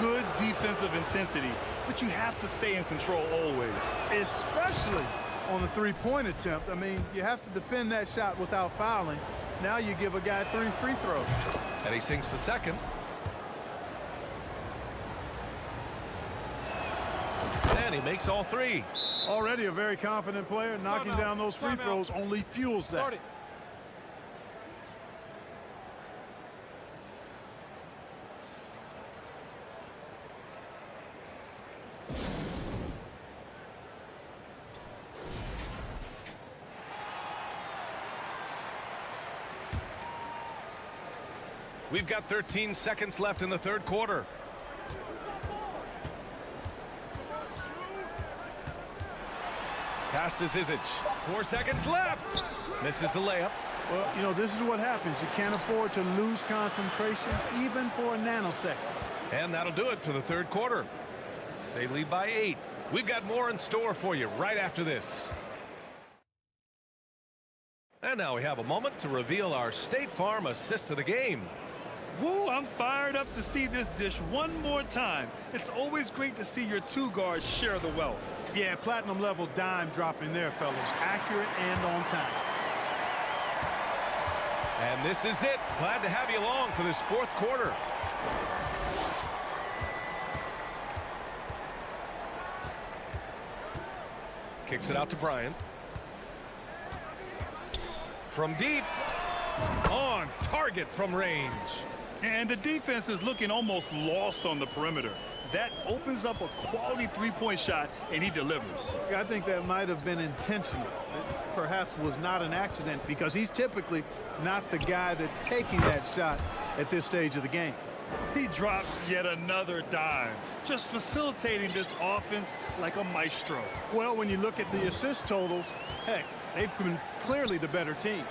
Good defensive intensity, but you have to stay in control always. Especially on the three-point attempt. I mean, you have to defend that shot without fouling. Now you give a guy 3 free throws. And he sinks the second. And he makes all 3. Already a very confident player. Knocking down those free throws only fuels that. We've got 13 seconds left in the third quarter. Pass to Skijesss. 4 seconds left. Misses the layup. Well, you know, this is what happens. You can't afford to lose concentration even for a nanosecond. And that'll do it for the third quarter. They lead by 8. We've got more in store for you right after this. And now we have a moment to reveal our State Farm assist of the game. Woo, I'm fired up to see this dish one more time. It's always great to see your two guards share the wealth. Yeah, platinum level dime dropping there, fellas. Accurate and on time. And this is it. Glad to have you along for this fourth quarter. Kicks it out to Bryant. From deep. On target from range. And the defense is looking almost lost on the perimeter. That opens up a quality three-point shot, and he delivers. I think that might have been intentional. It perhaps was not an accident because he's typically not the guy that's taking that shot at this stage of the game. He drops yet another dime, just facilitating this offense like a maestro. Well, when you look at the assist totals, heck, they've been clearly the better team.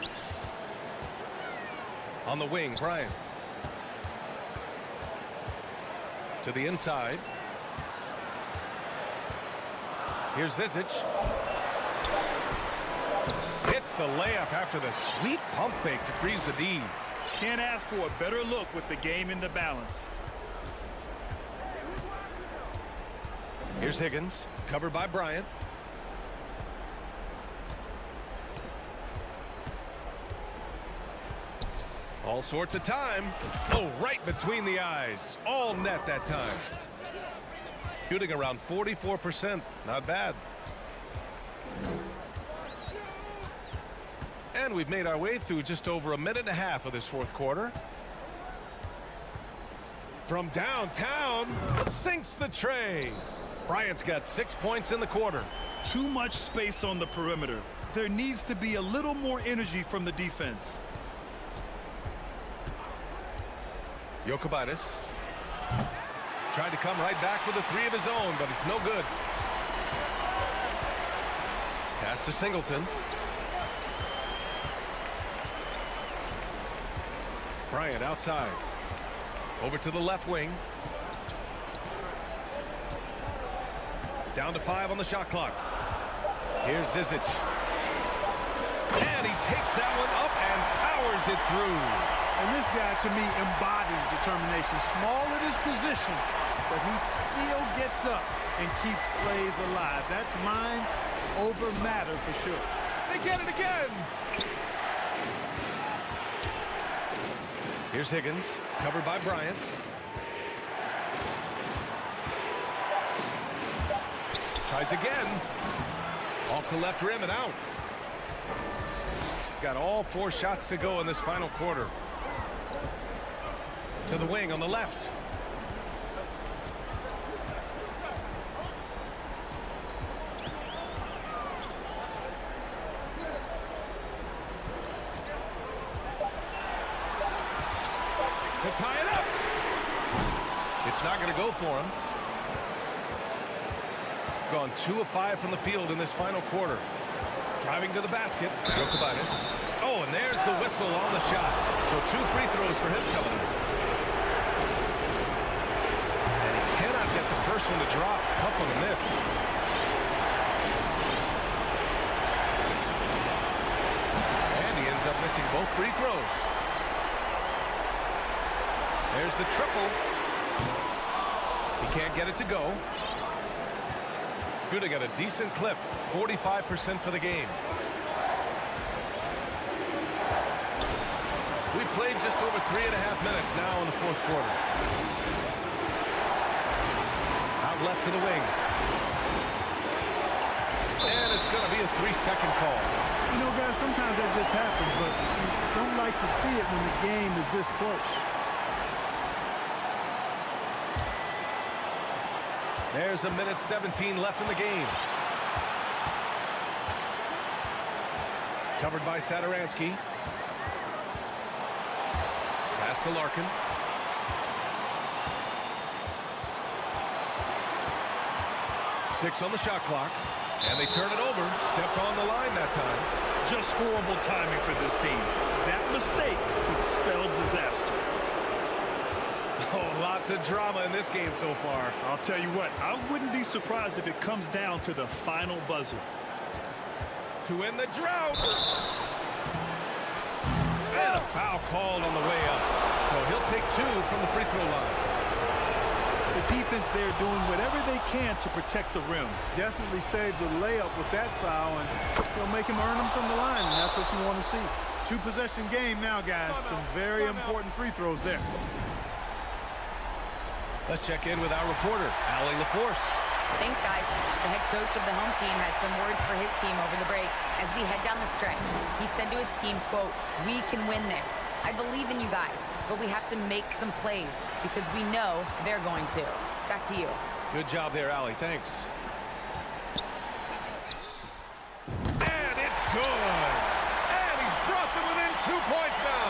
On the wing, Bryant. To the inside. Here's Zizic. Hits the layup after the sweet pump fake to freeze the D. Can't ask for a better look with the game in the balance. Here's Higgins, covered by Bryant. All sorts of time. Oh, right between the eyes. All net that time. Shooting around 44%. Not bad. And we've made our way through just over a minute and a half of this fourth quarter. From downtown, sinks the tray. Bryant's got 6 points in the quarter. Too much space on the perimeter. There needs to be a little more energy from the defense. Skijesss tried to come right back with a three of his own, but it's no good. Pass to Singleton. Bryant outside. Over to the left wing. Down to 5 on the shot clock. Here's Zizic. And he takes that one up and powers it through. And this guy, to me, embodies determination. Small at his position, but he still gets up and keeps plays alive. That's mind over matter for sure. They get it again. Here's Higgins, covered by Bryant. Tries again. Off the left rim and out. Got all 4 shots to go in this final quarter. To the wing on the left. To tie it up. It's not going to go for him. Gone 2 of 5 from the field in this final quarter. Driving to the basket. Skijesss. Oh, and there's the whistle on the shot. So 2 free throws for him coming up. And he cannot get the first one to drop. Tough one to miss. And he ends up missing both free throws. There's the triple. He can't get it to go. Good, got a decent clip. 45% for the game. We've played just over 3.5 minutes now in the fourth quarter. Out left to the wing. And it's going to be a 3-second call. You know, guys, sometimes that just happens, but you don't like to see it when the game is this close. There's a minute 17 left in the game. Covered by Sadaransky. Pass to Larkin. Six on the shot clock. And they turn it over. Stepped on the line that time. Just horrible timing for this team. That mistake could spell disaster. Oh, lots of drama in this game so far. I'll tell you what, I wouldn't be surprised if it comes down to the final buzzer. To end the drought. And a foul called on the way up. So he'll take 2 from the free throw line. The defense there doing whatever they can to protect the rim. Definitely saved the layup with that foul, and he'll make him earn them from the line, and that's what you want to see. 2-possession game now, guys. Some very important free throws there. Let's check in with our reporter, Allie LaForce. Thanks, guys. The head coach of the home team had some words for his team over the break. As we head down the stretch, he said to his team, quote, "We can win this. I believe in you guys, but we have to make some plays because we know they're going to." Back to you. Good job there, Allie. Thanks. And it's good. And he's brought them within 2 points now.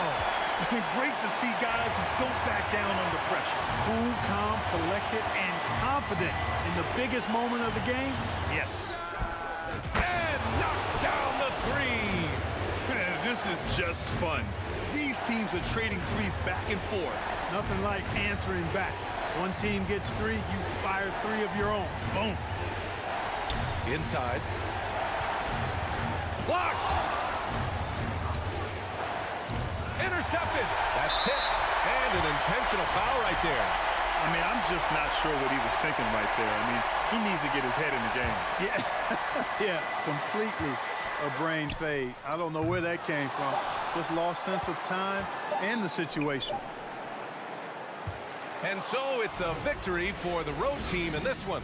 Great to see guys who don't back down under pressure. Cool, calm, collected, and confident in the biggest moment of the game. Yes. And knocks down the 3. This is just fun. These teams are trading threes back and forth. Nothing like answering back. One team gets 3, you fire 3 of your own. Boom. Inside. Blocked. Intercepted. That's tipped. And an intentional foul right there. I mean, I'm just not sure what he was thinking right there. I mean, he needs to get his head in the game. Yeah, yeah, completely a brain fade. I don't know where that came from. Just lost sense of time and the situation. And so it's a victory for the road team in this one.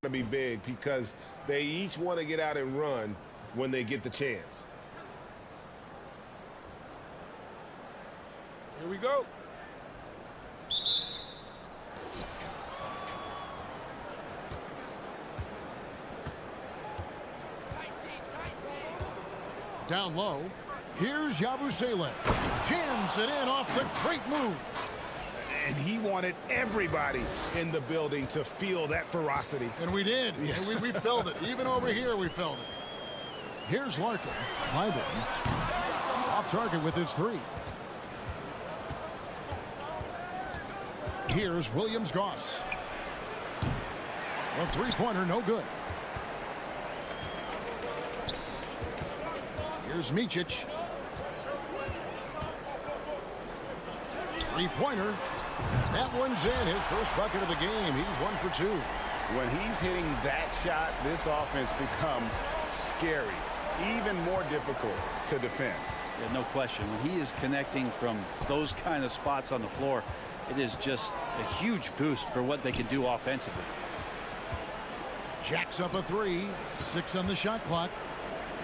To be big because they each want to get out and run when they get the chance. Here we go. Down low. Here's Yabusele. Jams it in off the great move. And he wanted everybody in the building to feel that ferocity. And we did. Yeah. And we felt it. Even over here, we felt it. Here's Larkin. Clyburn. Off target with his three. Here's Williams-Goss. A three-pointer, no good. Here's Micic. Three-pointer. That one's in. His first bucket of the game. He's 1 for 2. When he's hitting that shot, this offense becomes scary, even more difficult to defend. Yeah, no question. When he is connecting from those kind of spots on the floor, it is just a huge boost for what they can do offensively. Jacks up a three. 6 on the shot clock.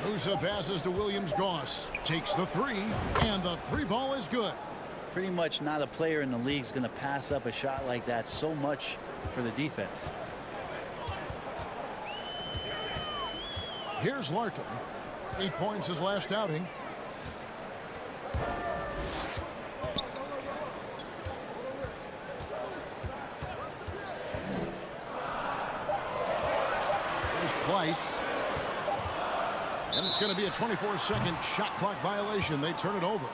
Musa passes to Williams-Goss. Takes the three, and the three ball is good. Pretty much not a player in the league is going to pass up a shot like that so much for the defense. Here's Larkin. 8 points his last outing. Here's Pleiss. And it's going to be a 24-second shot clock violation. They turn it over.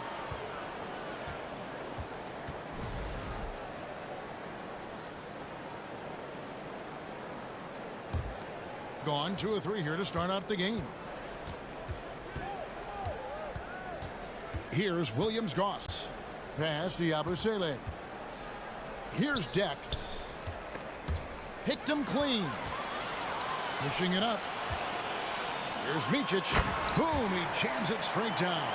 Gone 2 of 3 here to start out the game. Here's Williams-Goss. Pass to Yabusele. Here's Deck. Picked him clean. Pushing it up. Here's Micic. Boom, he jams it straight down.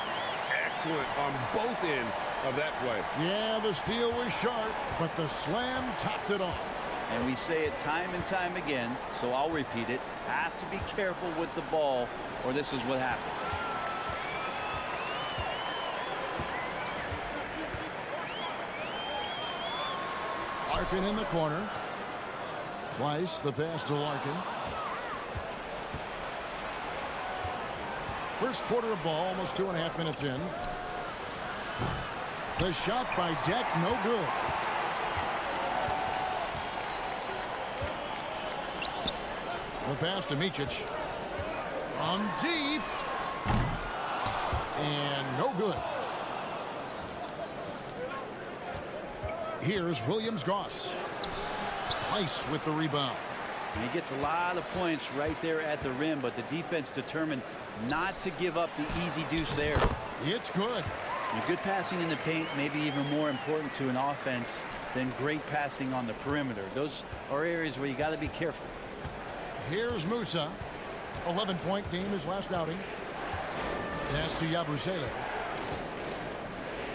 Excellent on both ends of that play. Yeah, the steal was sharp, but the slam topped it off. And we say it time and time again, so I'll repeat it. Have to be careful with the ball, or this is what happens. Larkin in the corner. Pleiss, the pass to Larkin. First quarter of ball, almost 2.5 minutes in. The shot by Deck, no good. The pass to Micic. On deep. And no good. Here's Williams-Goss. Pleiss with the rebound. And he gets a lot of points right there at the rim, but the defense determined not to give up the easy deuce there. It's good. And good passing in the paint may be even more important to an offense than great passing on the perimeter. Those are areas where you got to be careful. Here's Musa. 11-point game his last outing. Pass to Yabusele.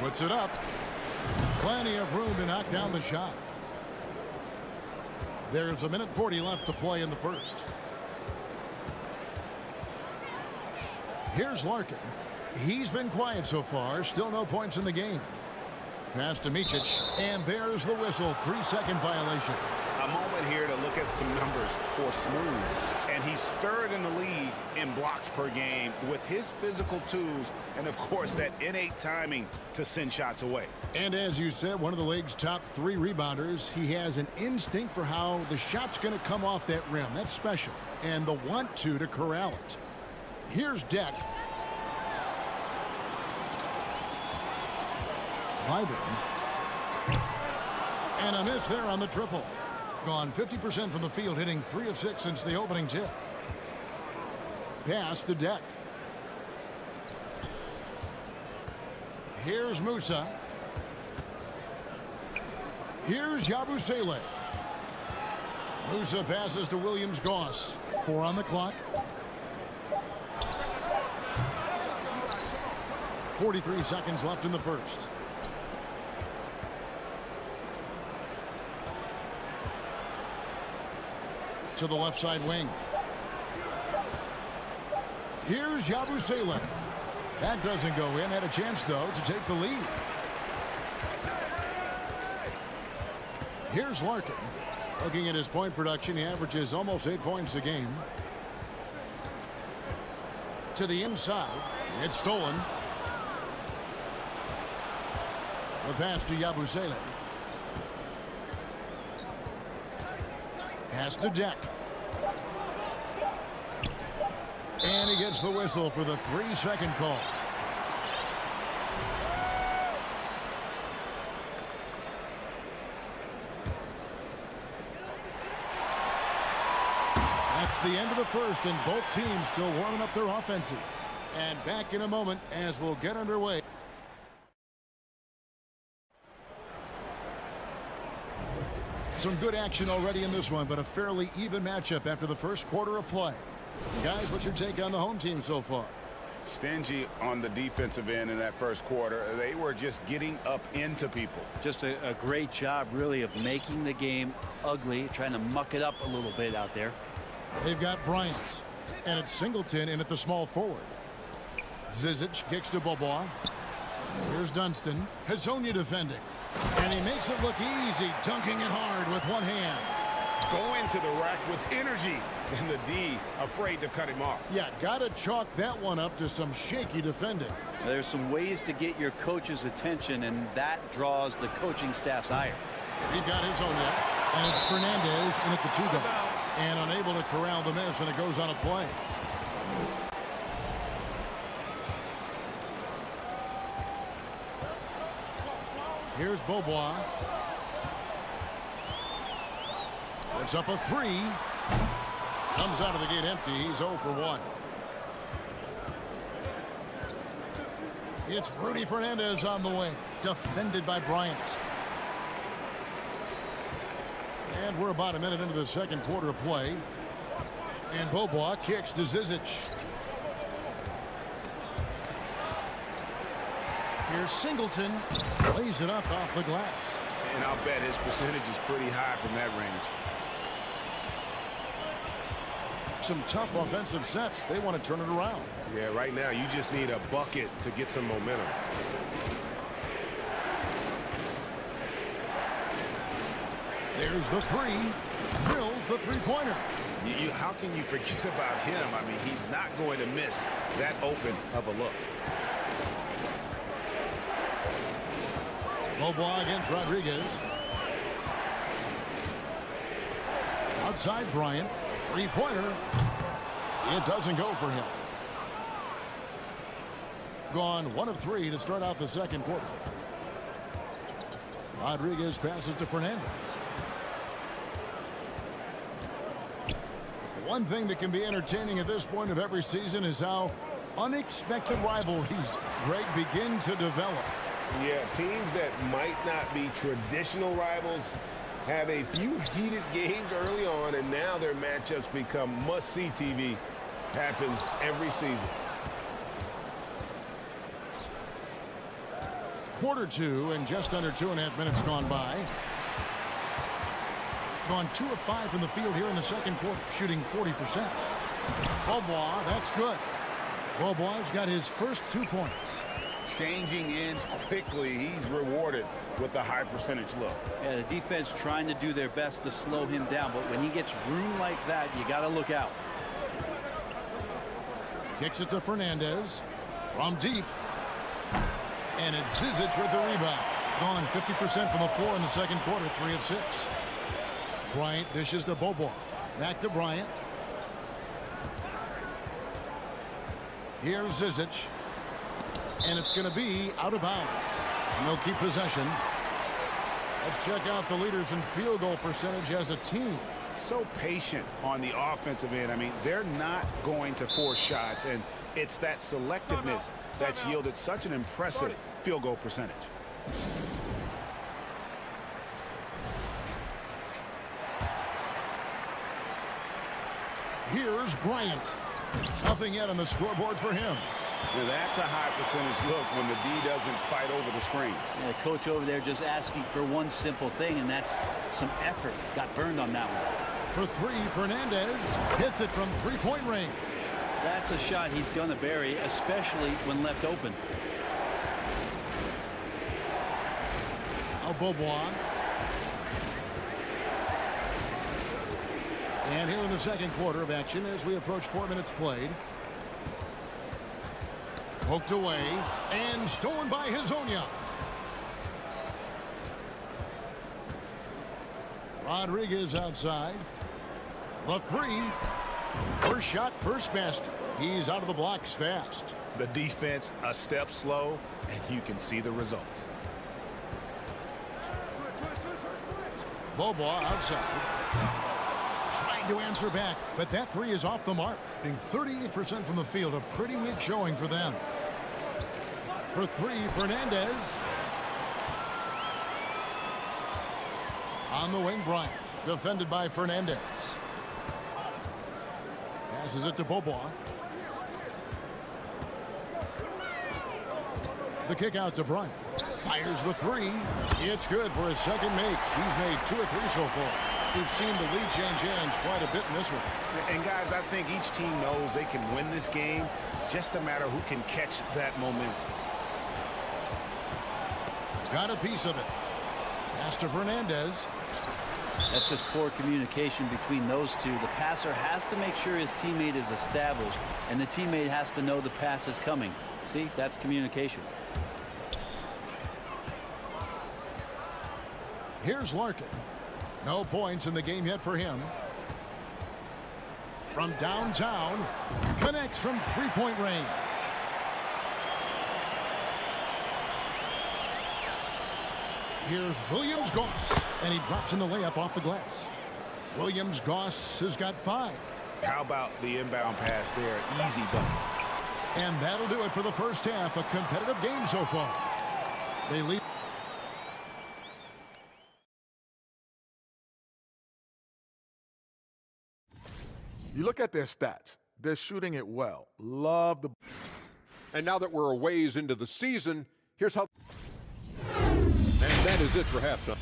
Puts it up. Plenty of room to knock down the shot. There's 1:40 left to play in the first. Here's Larkin. He's been quiet so far. Still no points in the game. Pass to Micic. And there's the whistle. 3-second violation. A moment here to look at some numbers for Smooth. And he's third in the league in blocks per game with his physical tools and, of course, that innate timing to send shots away. And as you said, one of the league's top 3 rebounders. He has an instinct for how the shot's going to come off that rim. That's special. And the want-to corral it. Here's Deck. Clyburn. And a miss there on the triple. Gone 50% from the field, hitting 3 of 6 since the opening tip. Pass to Deck. Here's Musa. Here's Yabusele. Musa passes to Williams-Goss. 4 on the clock. 43 seconds left in the first. To the left side wing. Here's Yabusele. That doesn't go in. Had a chance, though, to take the lead. Here's Larkin. Looking at his point production, he averages almost 8 points a game. To the inside. It's stolen. The pass to Yabusele. Pass to Deck. And he gets the whistle for the 3-second call. That's the end of the first, and both teams still warming up their offenses. And back in a moment as we'll get underway. Some good action already in this one, but a fairly even matchup after the first quarter of play. Guys, what's your take on the home team so far? Stingy on the defensive end in that first quarter. They were just getting up into people. Just a great job, really, of making the game ugly, trying to muck it up a little bit out there. They've got Bryant, and it's Singleton in at the small forward. Zizic kicks to Bobois. Here's Dunston. Hazonia defending. And he makes it look easy, dunking it hard with one hand. Going to the rack with energy, and the D afraid to cut him off. Yeah, got to chalk that one up to some shaky defending. There's some ways to get your coach's attention, and that draws the coaching staff's ire. He got his own net, and it's Fernandez in at the 2-goal. And unable to corral the miss, and it goes on a play. Here's Bobois. It's up a 3. Comes out of the gate empty. He's 0 for 1. It's Rudy Fernandez on the wing. Defended by Bryant. And we're about a minute into the second quarter of play. And Bobois kicks to Zizic. Here's Singleton. Lays it up off the glass. And I'll bet his percentage is pretty high from that range. Some tough offensive sets. They want to turn it around. Yeah, right now you just need a bucket to get some momentum. There's the 3. Drills the 3-pointer. How can you forget about him? I mean, he's not going to miss that open of a look. Bobois against Rodriguez. Outside Bryant. 3-pointer. It doesn't go for him. Gone 1 of 3 to start out the second quarter. Rodriguez passes to Fernandez. One thing that can be entertaining at this point of every season is how unexpected rivalries begin to develop. Yeah, teams that might not be traditional rivals have a few heated games early on, and now their matchups become must-see TV. Happens every season. Quarter 2 and just under 2.5 minutes gone by. Gone 2 of 5 from the field here in the second quarter, shooting 40%. Bobois, that's good. Bobois got his first 2 points. Changing ends quickly. He's rewarded with a high percentage look. Yeah, the defense trying to do their best to slow him down, but when he gets room like that, you got to look out. Kicks it to Fernandez from deep. And it's Zizic with the rebound. Gone 50% from the floor in the second quarter, 3 of 6. Bryant dishes to Bobois. Back to Bryant. Here's Zizic. And it's going to be out of bounds. And they'll keep possession. Let's check out the leaders in field goal percentage as a team. So patient on the offensive end. I mean, they're not going to force shots, and it's that selectiveness that's yielded such an impressive field goal percentage. Here's Bryant. Nothing yet on the scoreboard for him. Now that's a high percentage look when the D doesn't fight over the screen. Yeah, the coach over there just asking for one simple thing, and that's some effort. Got burned on that one. For three, Fernandez hits it from three-point range. That's a shot he's going to bury, especially when left open. Bobois. And here in the second quarter of action as we approach 4 minutes played. Poked away and stolen by Hezonja. Rodriguez outside. The three. First shot, first basket. He's out of the blocks fast. The defense a step slow, and you can see the result. Bobois outside. Trying to answer back, but that three is off the mark. Hitting 38% from the field, a pretty weak showing for them. For three, Fernandez. On the wing, Bryant. Defended by Fernandez. Passes it to Bobois. The kick out to Bryant. Fires the three. It's good for his second make. He's made 2 or 3 so far. We've seen the lead change hands quite a bit in this one. And guys, I think each team knows they can win this game. Just a matter who can catch that momentum. Got a piece of it. Pass to Fernandez. That's just poor communication between those two. The passer has to make sure his teammate is established, and the teammate has to know the pass is coming. See, that's communication. Here's Larkin. No points in the game yet for him. From downtown, connects from three-point range. Here's Williams-Goss, and he drops in the layup off the glass. Williams-Goss has got 5. How about the inbound pass there? Easy bucket. And that'll do it for the first half. A competitive game so far. They lead. You look at their stats. They're shooting it well. Love the... And now that we're a ways into the season, here's how... And that is it for halftime.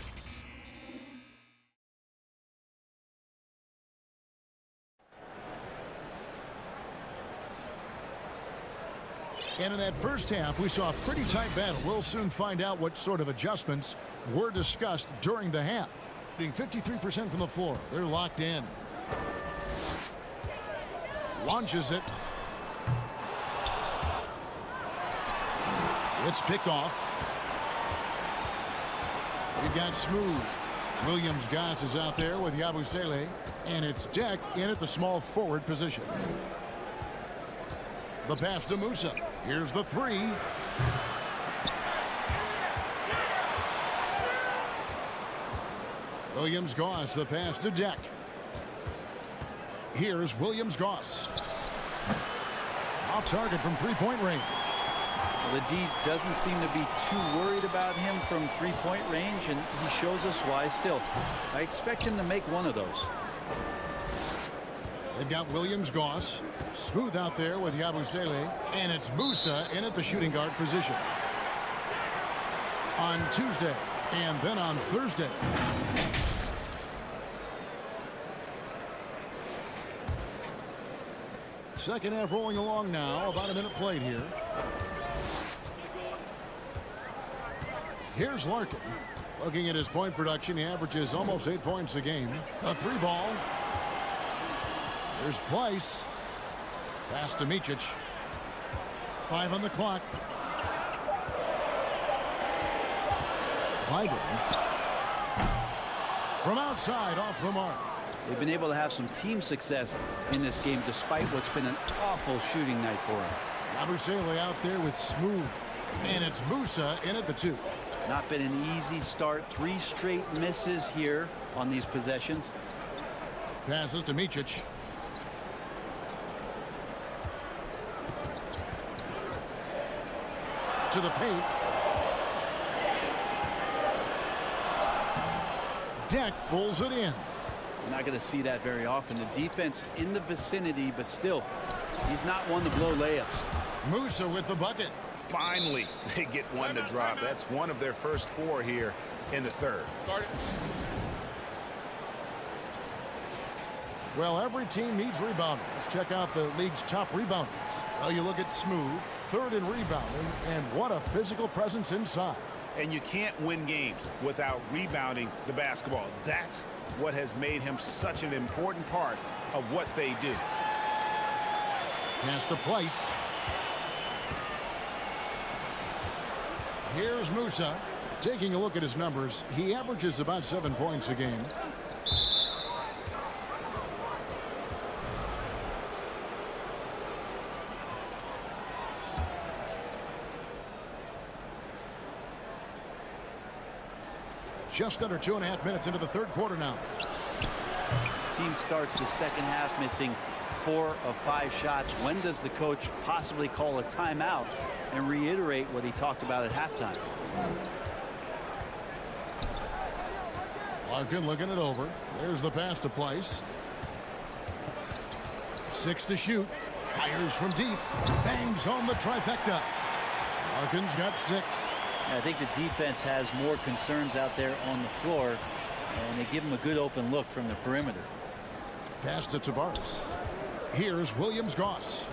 And in that first half, we saw a pretty tight battle. We'll soon find out what sort of adjustments were discussed during the half. Being 53% from the floor. They're locked in. Launches it. It's picked off. We've got Smooth. Williams-Goss is out there with Yabusele. And it's Deck in at the small forward position. The pass to Musa. Here's the three. Williams-Goss, the pass to Deck. Here's Williams-Goss. Off target from three-point range. Well, the D doesn't seem to be too worried about him from three-point range, and he shows us why still. I expect him to make one of those. They've got Williams-Goss. Smooth out there with Yabusele. And it's Musa in at the shooting guard position. On Tuesday and then on Thursday. Second half rolling along now. About a minute played here. Here's Larkin. Looking at his point production, he averages almost 8 points a game. A three ball. There's Pleiss. Pass to Micic. 5 on the clock. Clyburn. From outside, off the mark. They've been able to have some team success in this game despite what's been an awful shooting night for him. Yabusele out there with Smooth. And it's Musa in at the 2. Not been an easy start. 3 straight misses here on these possessions. Passes to Micic. To the paint. Deck pulls it in. You're not going to see that very often. The defense in the vicinity, but still, he's not one to blow layups. Musa with the bucket. Finally, they get one to drop. That's one of their first 4 here in the third. Well, every team needs rebounding. Let's check out the league's top rebounders. Well, you look at Smooth, 3rd in rebounding, and what a physical presence inside. And you can't win games without rebounding the basketball. That's what has made him such an important part of what they do. Pass to Place. Here's Musa. Taking a look at his numbers, he averages about 7 points a game. Just under 2.5 minutes into the third quarter now. Team starts the second half missing 4 of 5 shots. When does the coach possibly call a timeout and reiterate what he talked about at halftime? Larkin looking it over. There's the pass to Place. 6 to shoot. Fires from deep. Bangs home the trifecta. Larkin's got 6. I think the defense has more concerns out there on the floor, and they give him a good open look from the perimeter. Pass to Tavares. Here's Williams-Goss.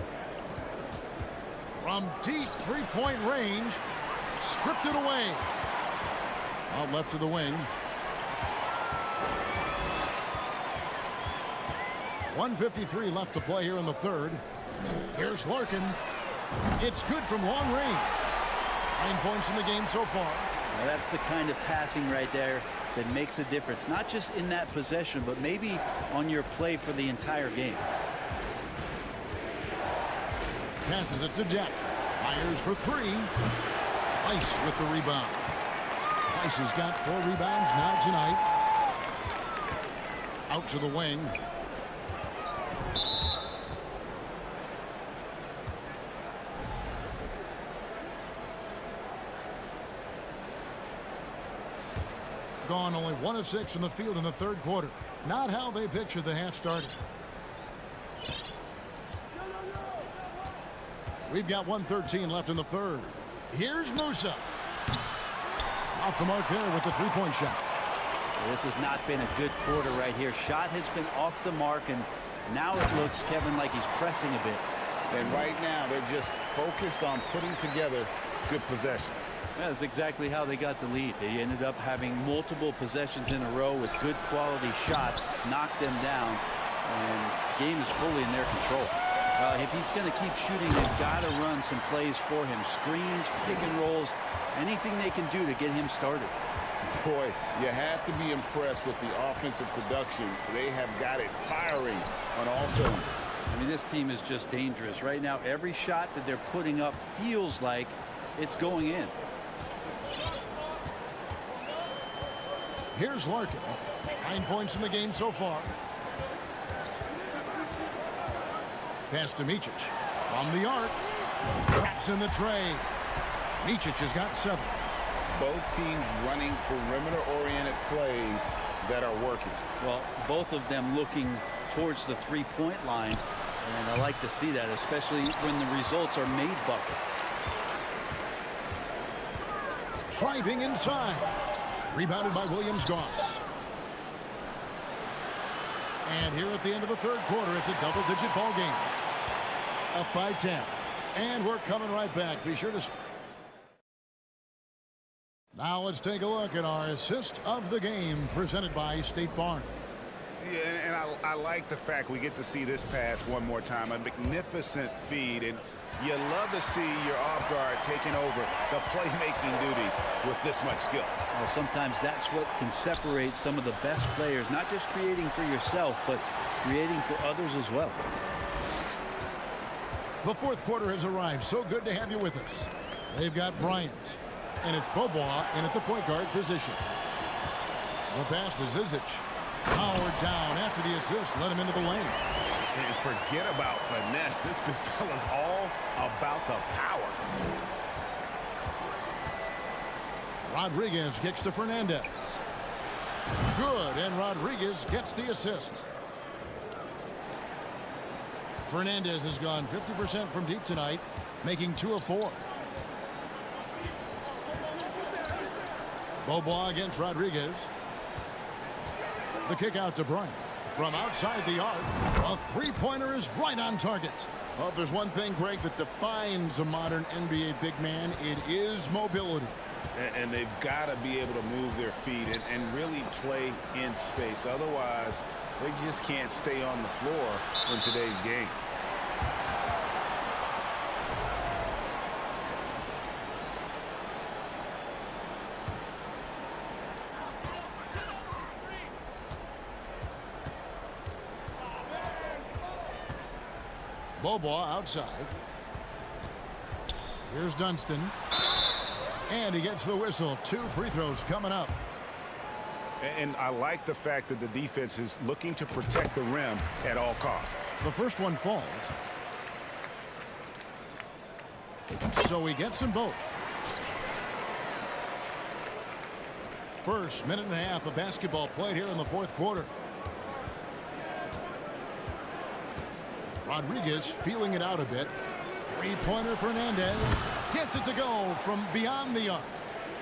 From deep 3-point range. Stripped it away. Out left to the wing. 1:53 left to play here in the third. Here's Larkin. It's good from long range. 9 points in the game so far. Now that's the kind of passing right there that makes a difference, not just in that possession, but maybe on your play for the entire game. Passes it to Deck. Fires for 3. Price with the rebound. Price has got 4 rebounds now tonight. Out to the wing. Gone only 1 of 6 from the field in the third quarter. Not how they pictured the half started. We've got 1:13 left in the third. Here's Musa. Off the mark there with the 3-point shot. This has not been a good quarter right here. Shot has been off the mark, and now it looks, Kevin, like he's pressing a bit. And right now they're just focused on putting together good possessions. Yeah, that's exactly how they got the lead. They ended up having multiple possessions in a row with good quality shots, knocked them down, and the game is fully in their control. If he's going to keep shooting, they've got to run some plays for him. Screens, pick and rolls, anything they can do to get him started. Boy, you have to be impressed with the offensive production. They have got it firing on all cylinders. I mean, this team is just dangerous. Right now, every shot that they're putting up feels like it's going in. Here's Larkin. 9 points in the game so far. Pass to Micic. From the arc. Traps in the tray. Micic has got 7. Both teams running perimeter-oriented plays that are working. Well, both of them looking towards the 3-point line, and I like to see that, especially when the results are made buckets. Driving inside. Rebounded by Williams-Goss. And here at the end of the third quarter, it's a double-digit ball game. Up by 10. And we're coming right back. Be sure to... Now let's take a look at our assist of the game presented by State Farm. Yeah, and I like the fact we get to see this pass one more time. A magnificent feed, and you love to see your off guard taking over the playmaking duties with this much skill. Well, sometimes that's what can separate some of the best players, not just creating for yourself, but creating for others as well. The fourth quarter has arrived. So good to have you with us. They've got Bryant. And it's Bobois in at the point guard position. The pass to Zizic. Powered down after the assist. Let him into the lane. And forget about finesse. This big fella's all about the power. Rodriguez kicks to Fernandez. Good, and Rodriguez gets the assist. Fernandez has gone 50% from deep tonight, making 2 of 4. Bobois against Rodriguez. The kick out to Bryant. From outside the arc, a three-pointer is right on target. Well, if there's one thing, Greg, that defines a modern NBA big man, it is mobility. And they've got to be able to move their feet and really play in space. Otherwise, they just can't stay on the floor in today's game. Bobois outside. Here's Dunston. And he gets the whistle. 2 free throws coming up. And I like the fact that the defense is looking to protect the rim at all costs. The first one falls. So he gets them both. First minute and a half of basketball played here in the fourth quarter. Rodriguez feeling it out a bit. Three-pointer Fernandez gets it to go from beyond the arc.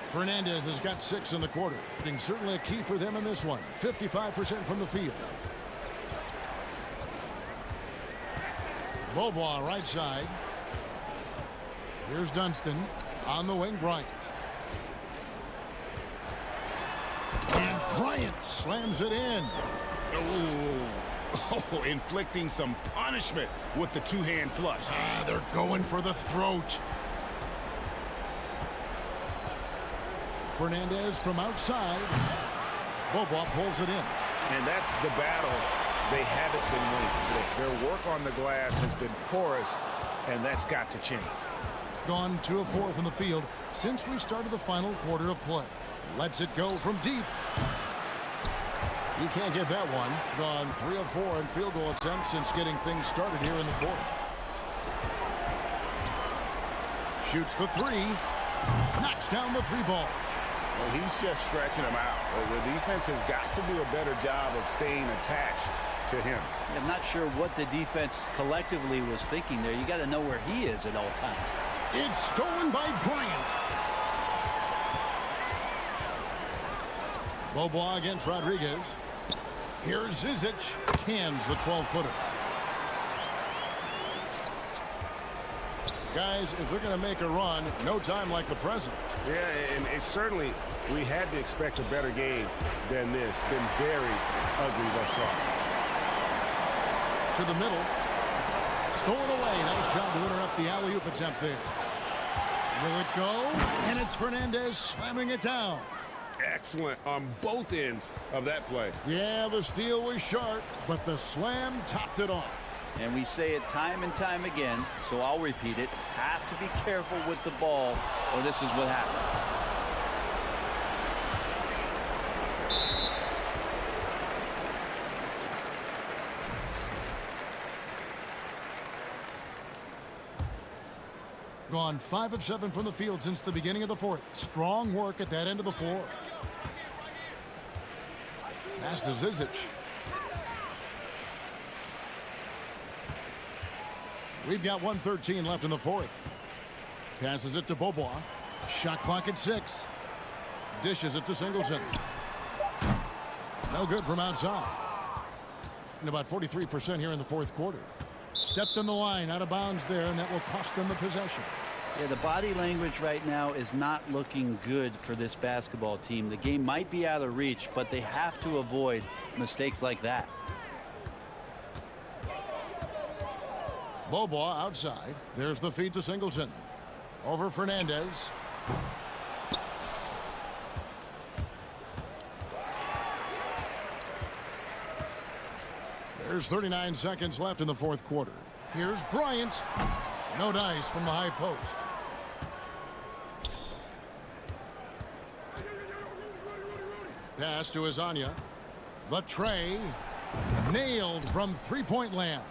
Fernandez has got 6 in the quarter. Being certainly a key for them in this one. 55% from the field. Bobois right side. Here's Dunston on the wing. Bryant. And Bryant slams it in. Oh, inflicting some punishment with the two-hand flush. They're going for the throat. Fernandez from outside. Bobois pulls it in. And that's the battle they haven't been winning. Their work on the glass has been porous, and that's got to change. Gone 2 of 4 from the field since we started the final quarter of play. Lets it go from deep. He can't get that one. Gone 3 of 4 in field goal attempts since getting things started here in the fourth. Shoots the 3. Knocks down the 3 ball. Well, he's just stretching him out. The defense has got to do a better job of staying attached to him. I'm not sure what the defense collectively was thinking there. You got to know where he is at all times. It's stolen by Bryant. Bobois against Rodriguez. Here's Zizic. Cans the 12-footer. Guys, if they're going to make a run, no time like the present. Yeah, and it's certainly, we had to expect a better game than this. Been very ugly thus far. To the middle. Stolen away. Nice job to interrupt the alley-oop attempt there. Will it go? And it's Fernandez slamming it down. Excellent on both ends of that play. Yeah, the steal was sharp, but the slam topped it off. And we say it time and time again, so I'll repeat it. Have to be careful with the ball, or this is what happens. Gone 5 of 7 from the field since the beginning of the fourth. Strong work at that end of the floor. Pass to Zizic. We've got 1:13 left in the fourth. Passes it to Bobois. Shot clock at 6. Dishes it to Singleton. No good from outside. And about 43% here in the fourth quarter. Stepped in the line, out of bounds there, and that will cost them the possession. Yeah, the body language right now is not looking good for this basketball team. The game might be out of reach, but they have to avoid mistakes like that. Bobois outside. There's the feed to Singleton. Over Fernandez. There's 39 seconds left in the fourth quarter. Here's Bryant. No dice from the high post. Pass to Azania. The tray. Nailed from three-point land.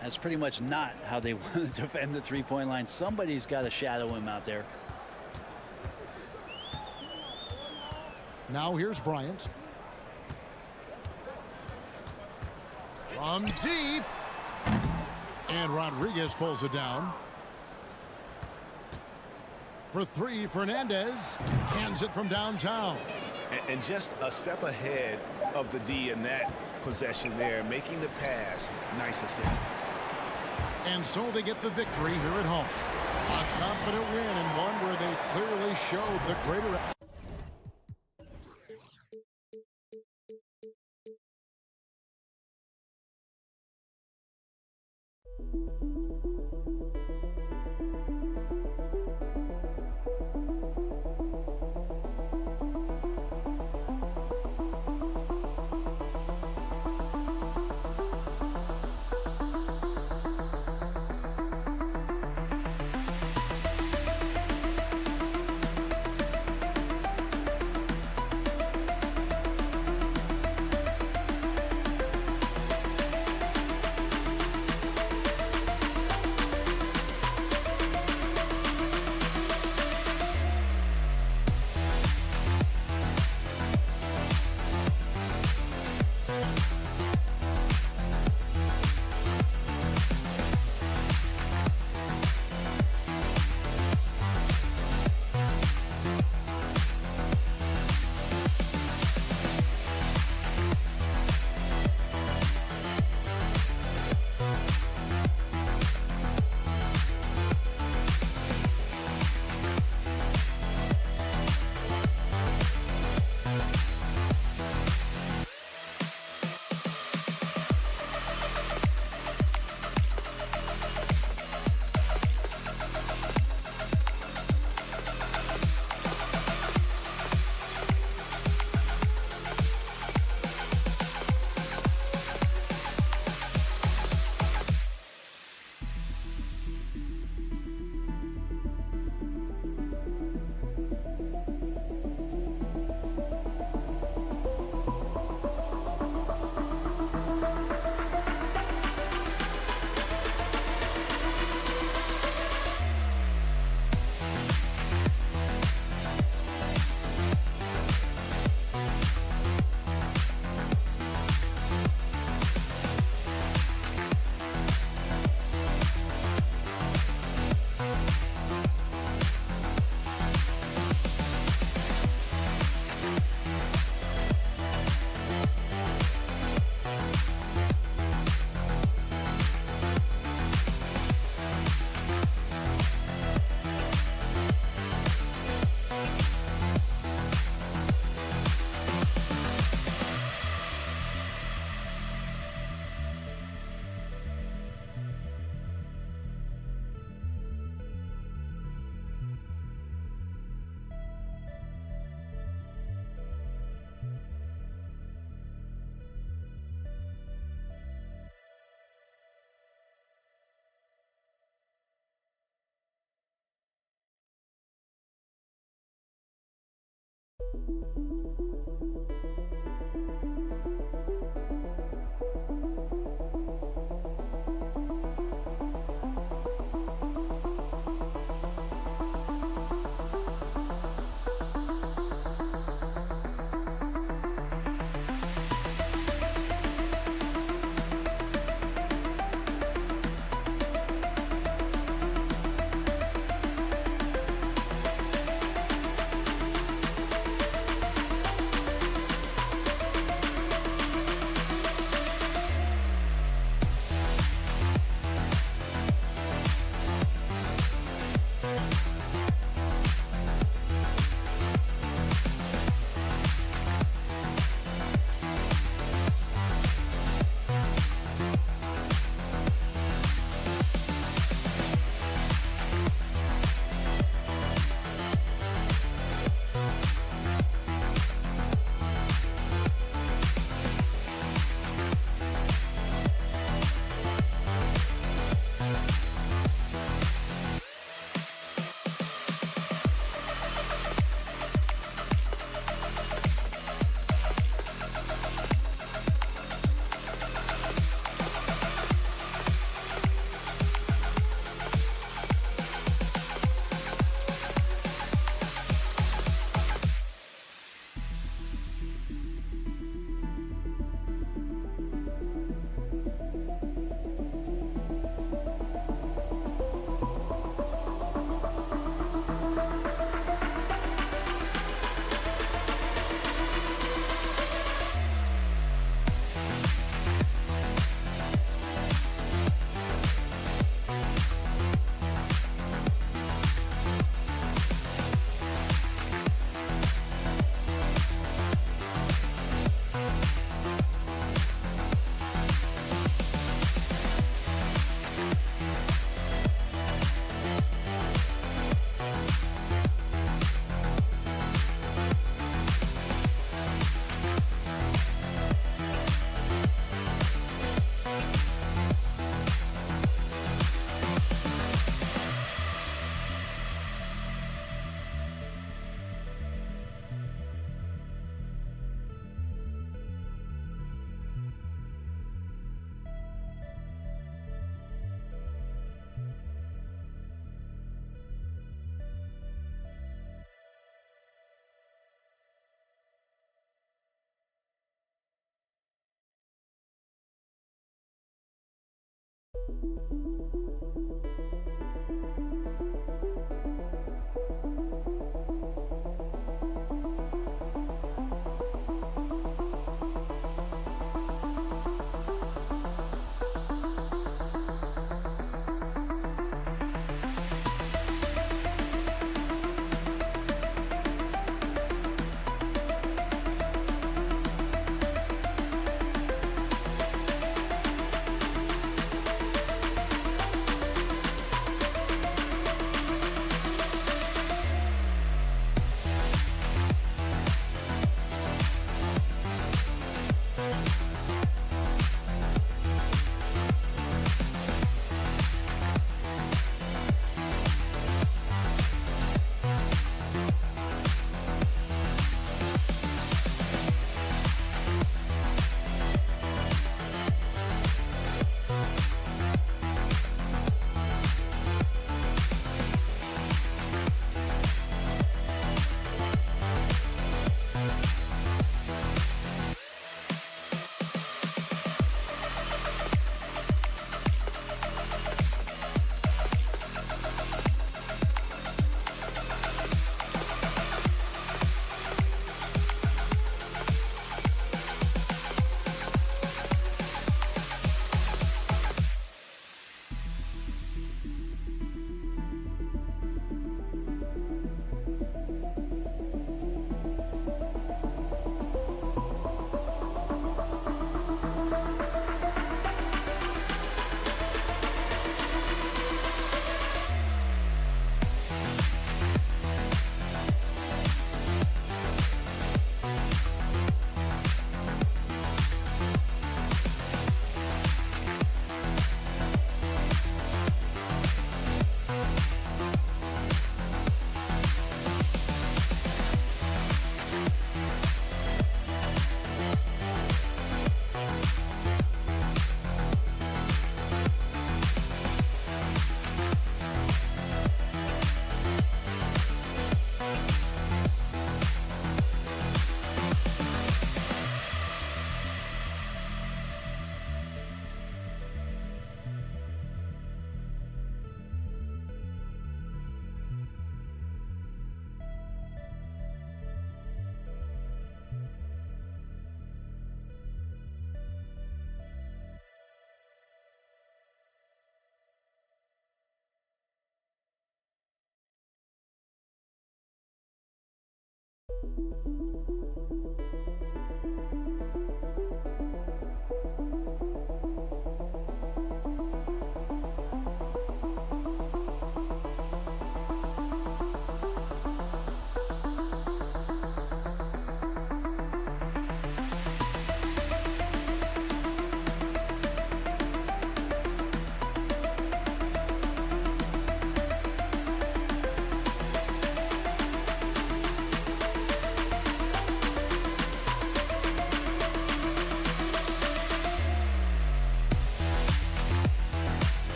That's pretty much not how they want to defend the three-point line. Somebody's got to shadow him out there. Now here's Bryant. From deep. And Rodriguez pulls it down. For three, Fernandez hands it from downtown. And just a step ahead of the D in that possession there, making the pass. Nice assist. And so they get the victory here at home. A confident win and one where they clearly showed the greater...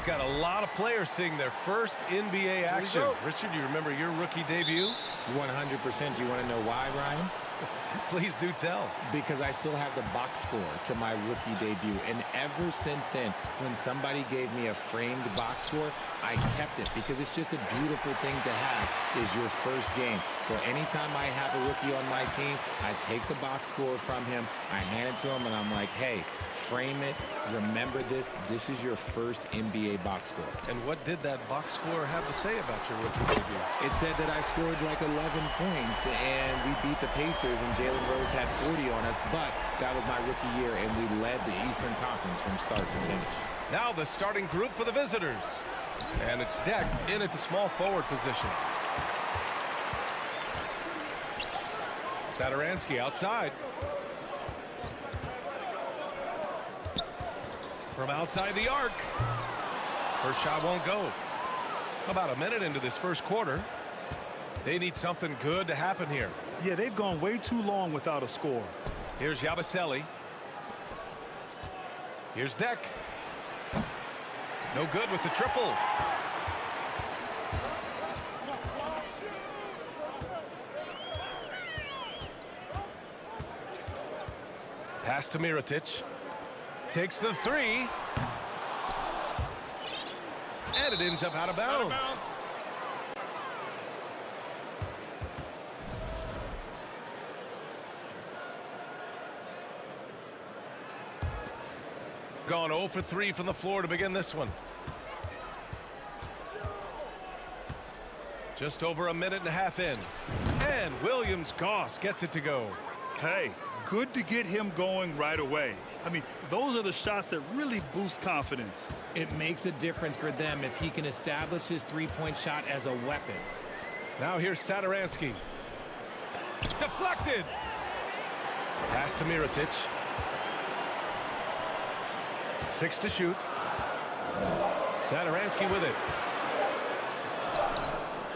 we've got a lot of players seeing their first NBA action. Richard, you remember your rookie debut? 100%. You want to know why, Ryan? Please do tell. Because I still have the box score to my rookie debut. And ever since then, when somebody gave me a framed box score, I kept it because it's just a beautiful thing to have is your first game. So anytime I have a rookie on my team, I take the box score from him, I hand it to him, and I'm like, hey, frame it. Remember this. This is your first NBA box score. And what did that box score have to say about your rookie debut? It said that I scored like 11 points, and we beat the Pacers, and Jalen Rose had 40 on us, but that was my rookie year, and we led the Eastern Conference from start to finish. Now the starting group for the visitors. And it's Deck in at the small forward position. Satoransky outside. From outside the arc. First shot won't go. About a minute into this first quarter. They need something good to happen here. Yeah, they've gone way too long without a score. Here's Yabusele. Here's Deck. No good with the triple. Pass to Mirotic. Takes the three. And it ends up out of bounds. Gone 0 for 3 from the floor to begin this one. Just over a minute and a half in. And Williams-Goss gets it to go. Hey, good to get him going right away. I mean, those are the shots that really boost confidence. It makes a difference for them if he can establish his three-point shot as a weapon. Now here's Satoransky. Deflected. Pass to Mirotic. 6 to shoot. Satoransky with it.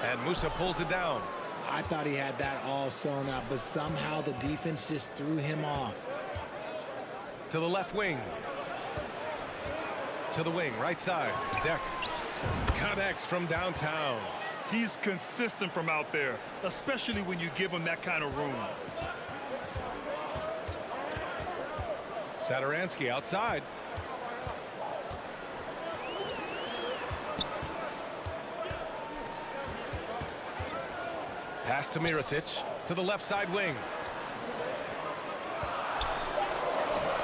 And Musa pulls it down. I thought he had that all sewn up, but somehow the defense just threw him off. To the left wing. To the wing, right side. Deck. Connects from downtown. He's consistent from out there, especially when you give him that kind of room. Satoransky outside. Pass to Mirotic. To the left side wing.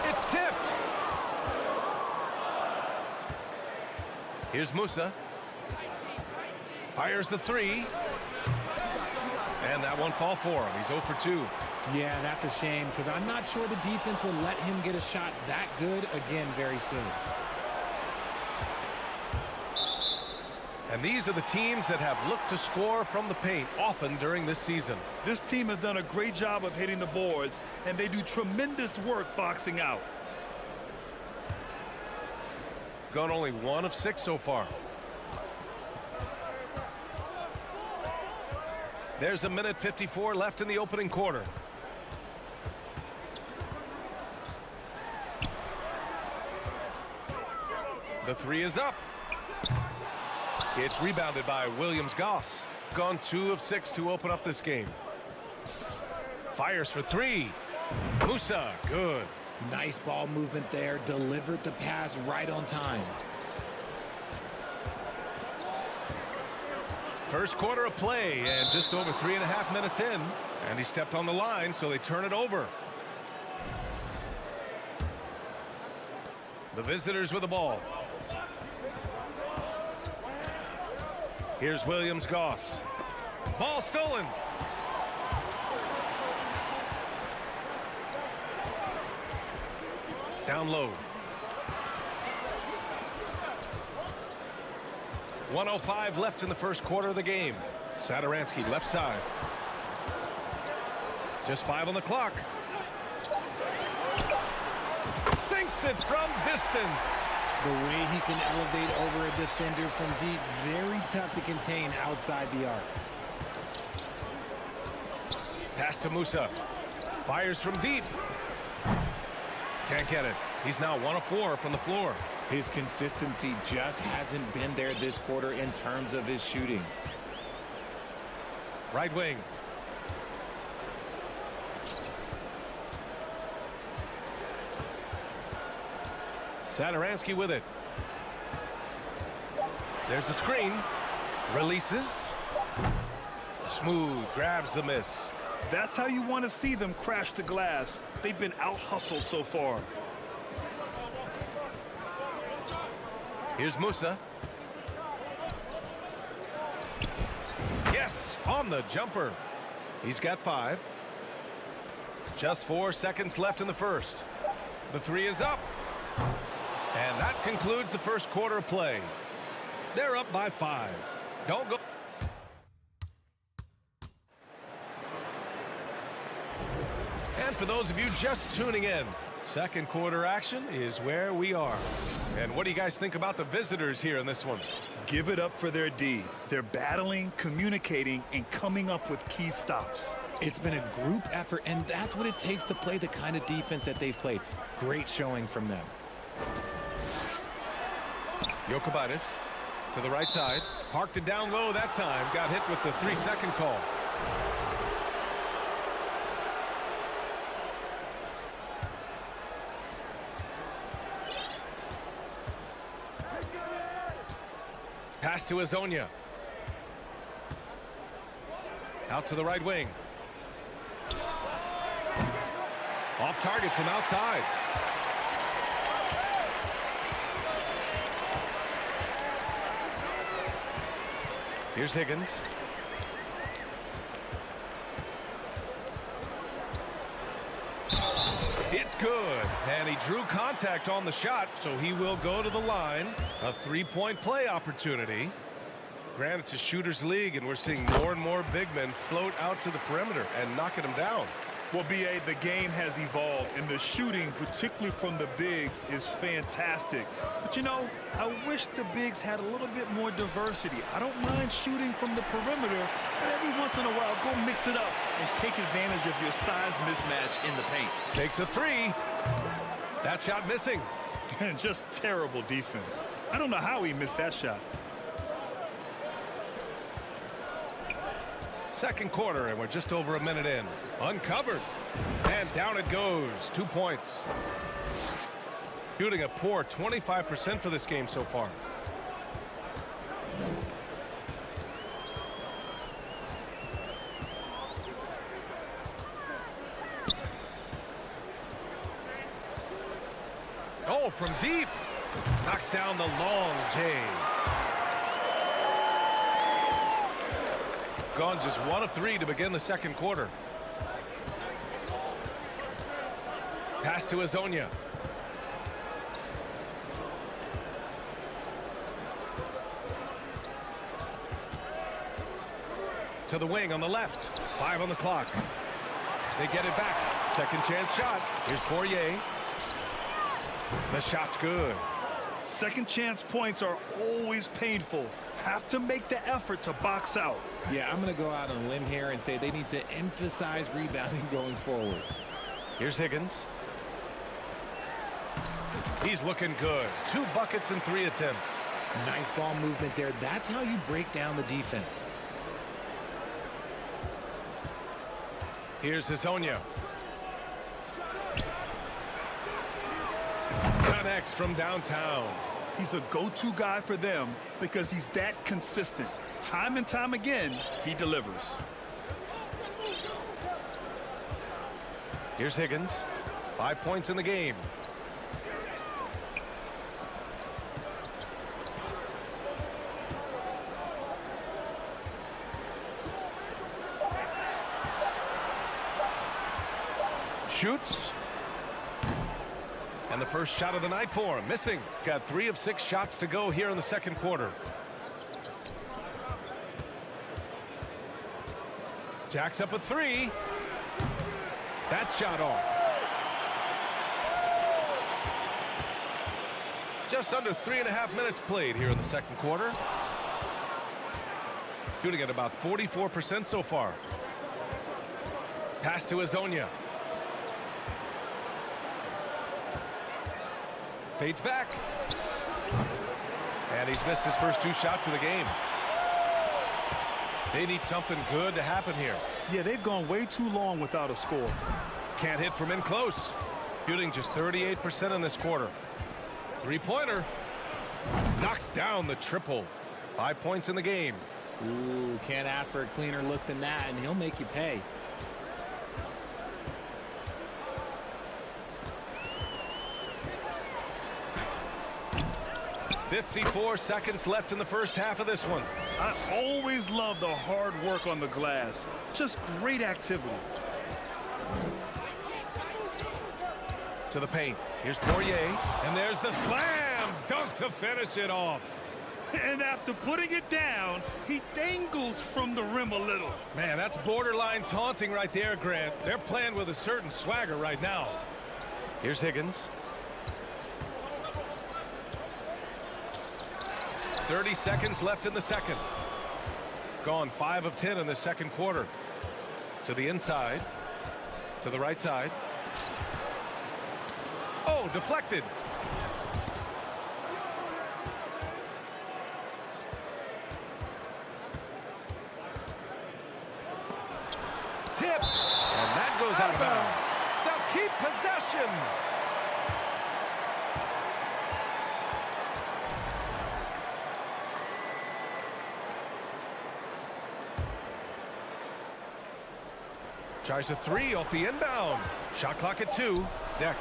It's tipped. Here's Musa. Fires the three. And that one fall for him. He's 0 for 2. Yeah, that's a shame because I'm not sure the defense will let him get a shot that good again very soon. And these are the teams that have looked to score from the paint often during this season. This team has done a great job of hitting the boards, and they do tremendous work boxing out. Gone only 1 of 6 so far. There's a minute 54 left in the opening quarter. The three is up. It's rebounded by Williams-Goss. Gone 2 of 6 to open up this game. Fires for 3. Musa, good. Nice ball movement there. Delivered the pass right on time. First quarter of play and just over 3.5 minutes in. And he stepped on the line, so they turn it over. The visitors with the ball. Here's Williams-Goss. Ball stolen. Down low. 1:05 left in the first quarter of the game. Satoransky left side. Just 5 on the clock. Sinks it from distance. The way he can elevate over a defender from deep, very tough to contain outside the arc. Pass to Musa. Fires from deep. Can't get it. He's now 1 of 4 from the floor. His consistency just hasn't been there this quarter in terms of his shooting. Right wing. Satoransky with it. There's a screen. Releases. Smooth. Grabs the miss. That's how you want to see them crash the glass. They've been out-hustled so far. Here's Musa. Yes, on the jumper. He's got 5. Just 4 seconds left in the first. The 3 is up. And that concludes the first quarter of play. They're up by 5. Don't go. And for those of you just tuning in, second quarter action is where we are. And what do you guys think about the visitors here in this one? Give it up for their D. They're battling, communicating, and coming up with key stops. It's been a group effort, and that's what it takes to play the kind of defense that they've played. Great showing from them. Jokubaitis to the right side. Parked it down low that time. Got hit with the 3-second call. Pass to Azonia. Out to the right wing. Off target from outside. Here's Higgins. It's good. And he drew contact on the shot, so he will go to the line. A 3-point play opportunity. Granted, it's a shooter's league, and we're seeing more and more big men float out to the perimeter and knocking them down. Well, B.A., the game has evolved, and the shooting, particularly from the bigs, is fantastic. But, you know, I wish the bigs had a little bit more diversity. I don't mind shooting from the perimeter, but every once in a while, go mix it up and take advantage of your size mismatch in the paint. Takes a 3. That shot missing. And just terrible defense. I don't know how he missed that shot. Second quarter, and we're just over a minute in. Uncovered. And down it goes. 2 points. Shooting a poor 25% for this game so far. Oh, from deep. Knocks down the long J. Gone just 1 of 3 to begin the second quarter. Pass to Azonia. To the wing on the left. 5 on the clock. They get it back. Second chance shot. Here's Poirier. The shot's good. Second chance points are always painful. Have to make the effort to box out. Yeah, I'm going to go out on a limb here and say they need to emphasize rebounding going forward. Here's Higgins. He's looking good. 2 buckets and 3 attempts. Nice ball movement there. That's how you break down the defense. Here's Azonia. Connects from downtown. He's a go-to guy for them because he's that consistent. Time and time again, he delivers. Here's Higgins. 5 points in the game. Shoots. And the first shot of the night for him. Missing. Got 3 of 6 shots to go here in the second quarter. Jacks up a 3. That shot off. Just under 3.5 minutes played here in the second quarter. Shooting at about 44% so far. Pass to Azonia. Fades back. And he's missed his first 2 shots of the game. They need something good to happen here. Yeah, they've gone way too long without a score. Can't hit from in close. Shooting just 38% in this quarter. 3-pointer. Knocks down the triple. 5 points in the game. Ooh, can't ask for a cleaner look than that, and he'll make you pay. 54 seconds left in the first half of this one. I always love the hard work on the glass. Just great activity. To the paint. Here's Poirier. And there's the slam dunk to finish it off. And after putting it down, he dangles from the rim a little. Man, that's borderline taunting right there, Grant. They're playing with a certain swagger right now. Here's Higgins. 30 seconds left in the second. Gone 5 of 10 in the second quarter. To the inside. To the right side. Oh, deflected. Tipped. And that goes out of bounds. They'll keep possession. Tries a 3 off the inbound. Shot clock at 2. Deck.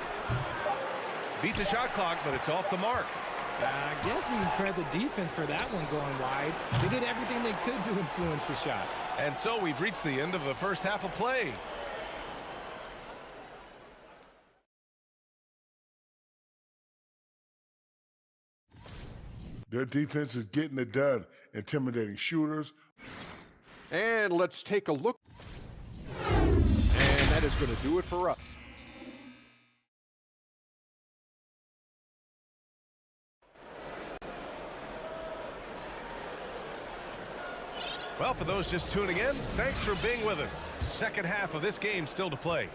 Beat the shot clock, but it's off the mark. I guess we can credit the defense for that one going wide. They did everything they could to influence the shot. And so we've reached the end of the first half of play. Their defense is getting it done, intimidating shooters. And let's take a look. And that is going to do it for us. Well, for those just tuning in, thanks for being with us. Second half of this game still to play.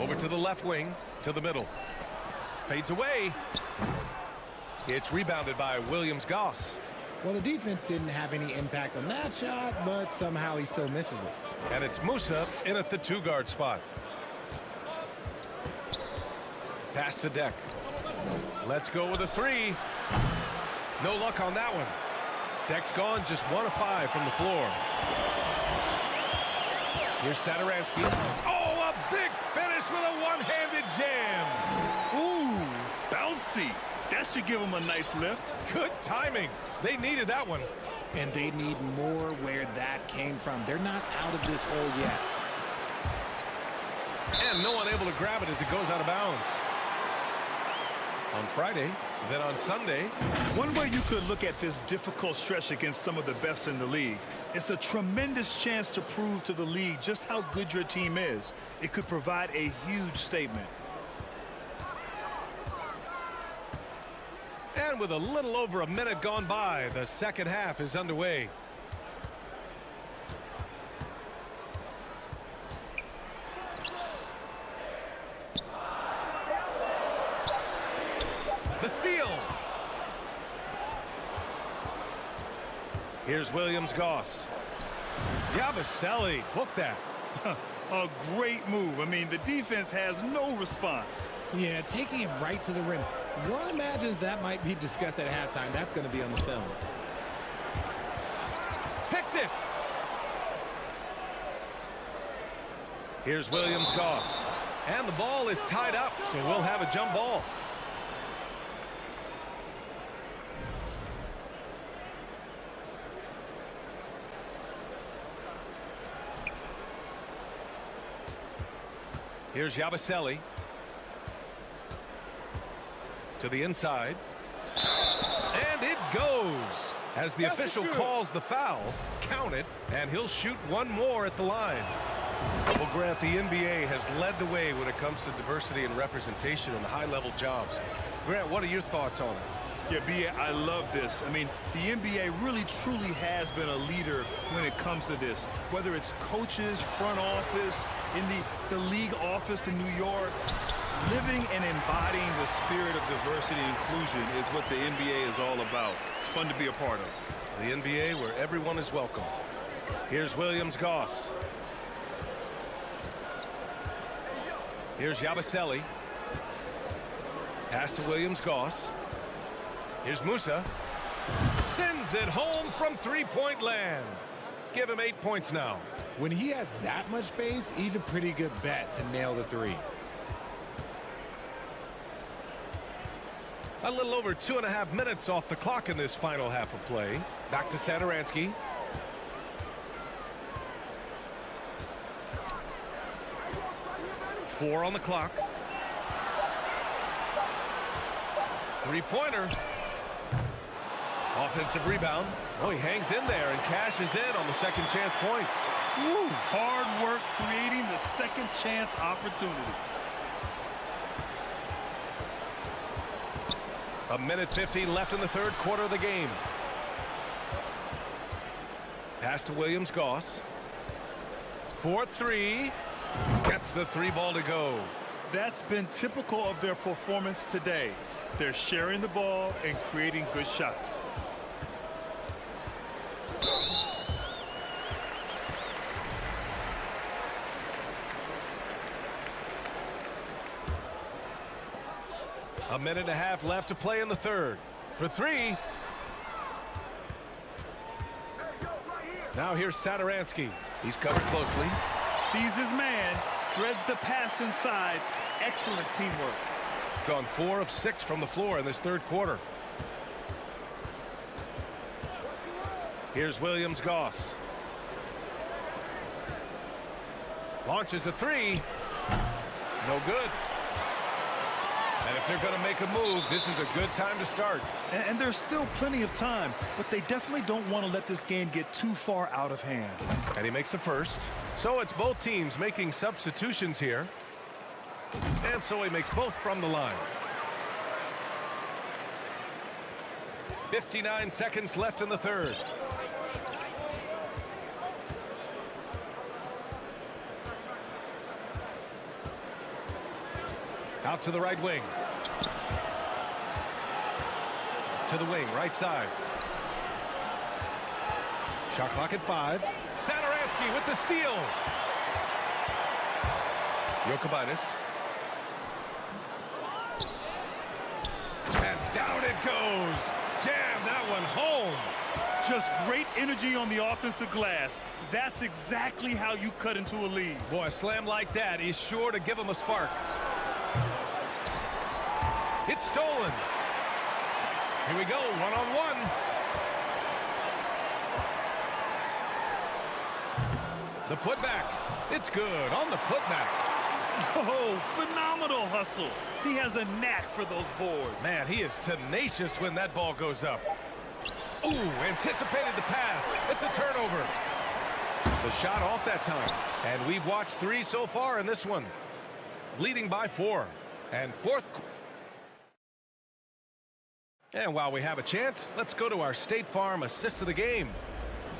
Over to the left wing, to the middle. Fades away. It's rebounded by Williams-Goss. Well, the defense didn't have any impact on that shot, but somehow he still misses it. And it's Musa in at the 2-guard spot. Pass to Deck. Let's go with a 3. No luck on that one. Deck's gone just 1 of 5 from the floor. Here's Satoransky. Oh, a big finish with a one-handed jam. Ooh, bouncy. That should give him a nice lift. Good timing. They needed that one. And they need more where that came from. They're not out of this hole yet. And no one able to grab it as it goes out of bounds. On Friday, then on Sunday. One way you could look at this difficult stretch against some of the best in the league, it's a tremendous chance to prove to the league just how good your team is. It could provide a huge statement. And with a little over a minute gone by, the second half is underway. The steal. Here's Williams-Goss. Yabusele, book that. A great move. I mean, the defense has no response. Yeah, taking it right to the rim. One imagines that might be discussed at halftime. That's going to be on the film. Picked it. Here's Williams-Goss. And the ball is tied up, so we'll have a jump ball. Here's Yabusele. To the inside. And it goes. As the official calls the foul, count it, and he'll shoot one more at the line. Well, Grant, the NBA has led the way when it comes to diversity and representation in the high-level jobs. Grant, what are your thoughts on it? Yeah, B.A., I love this. I mean, the NBA really truly has been a leader when it comes to this. Whether it's coaches, front office, in the league office in New York, living and embodying the spirit of diversity and inclusion is what the NBA is all about. It's fun to be a part of. The NBA where everyone is welcome. Here's Williams-Goss. Here's Yabusele. Pass to Williams-Goss. Here's Musa. Sends it home from three-point land. Give him 8 points now. When he has that much space, he's a pretty good bet to nail the three. A little over 2.5 minutes off the clock in this final half of play. Back to Satoransky. Four on the clock. Three-pointer. Offensive rebound. Oh, he hangs in there and cashes in on the second chance points. Woo, hard work creating the second chance opportunity. A minute 15 left in the third quarter of the game. Pass to Williams-Goss. 4-3. Gets the three ball to go. That's been typical of their performance today. They're sharing the ball and creating good shots. A minute and a half left to play in the third. For three. Now here's Satoransky. He's covered closely. Sees his man, threads the pass inside. Excellent teamwork. Gone 4 of 6 from the floor in this third quarter. Here's Williams-Goss. Launches a three. No good. And if they're going to make a move, this is a good time to start. And there's still plenty of time, but they definitely don't want to let this game get too far out of hand. And he makes the first. So it's both teams making substitutions here. And so he makes both from the line. 59 seconds left in the third. Out to the right wing. To the wing, right side. Shot clock at 5. Satoransky with the steal. Jokubaitis. And down it goes. Jam that one home. Just great energy on the offensive glass. That's exactly how you cut into a lead. Boy, a slam like that is sure to give him a spark. It's stolen. Here we go, one-on-one. The putback. It's good on the putback. Oh, phenomenal hustle. He has a knack for those boards. Man, he is tenacious when that ball goes up. Ooh, anticipated the pass. It's a turnover. The shot off that time. And we've watched 3 so far in this one. Leading by 4. And fourth. And while we have a chance, let's go to our State Farm assist of the game.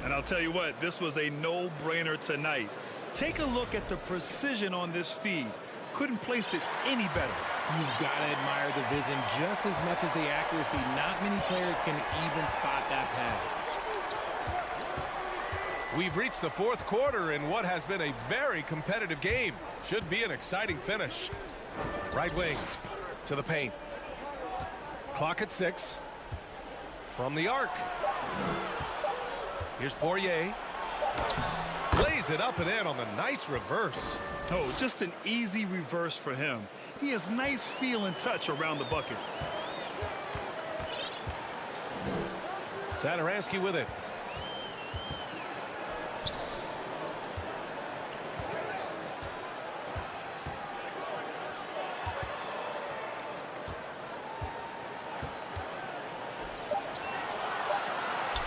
And I'll tell you what, this was a no-brainer tonight. Take a look at the precision on this feed. Couldn't place it any better. You've got to admire the vision just as much as the accuracy. Not many players can even spot that pass. We've reached the fourth quarter in what has been a very competitive game. Should be an exciting finish. Right wing to the paint. Clock at 6. From the arc. Here's Poirier. Lays it up and in on the nice reverse. Oh, just an easy reverse for him. He has nice feel and touch around the bucket. Satoransky with it.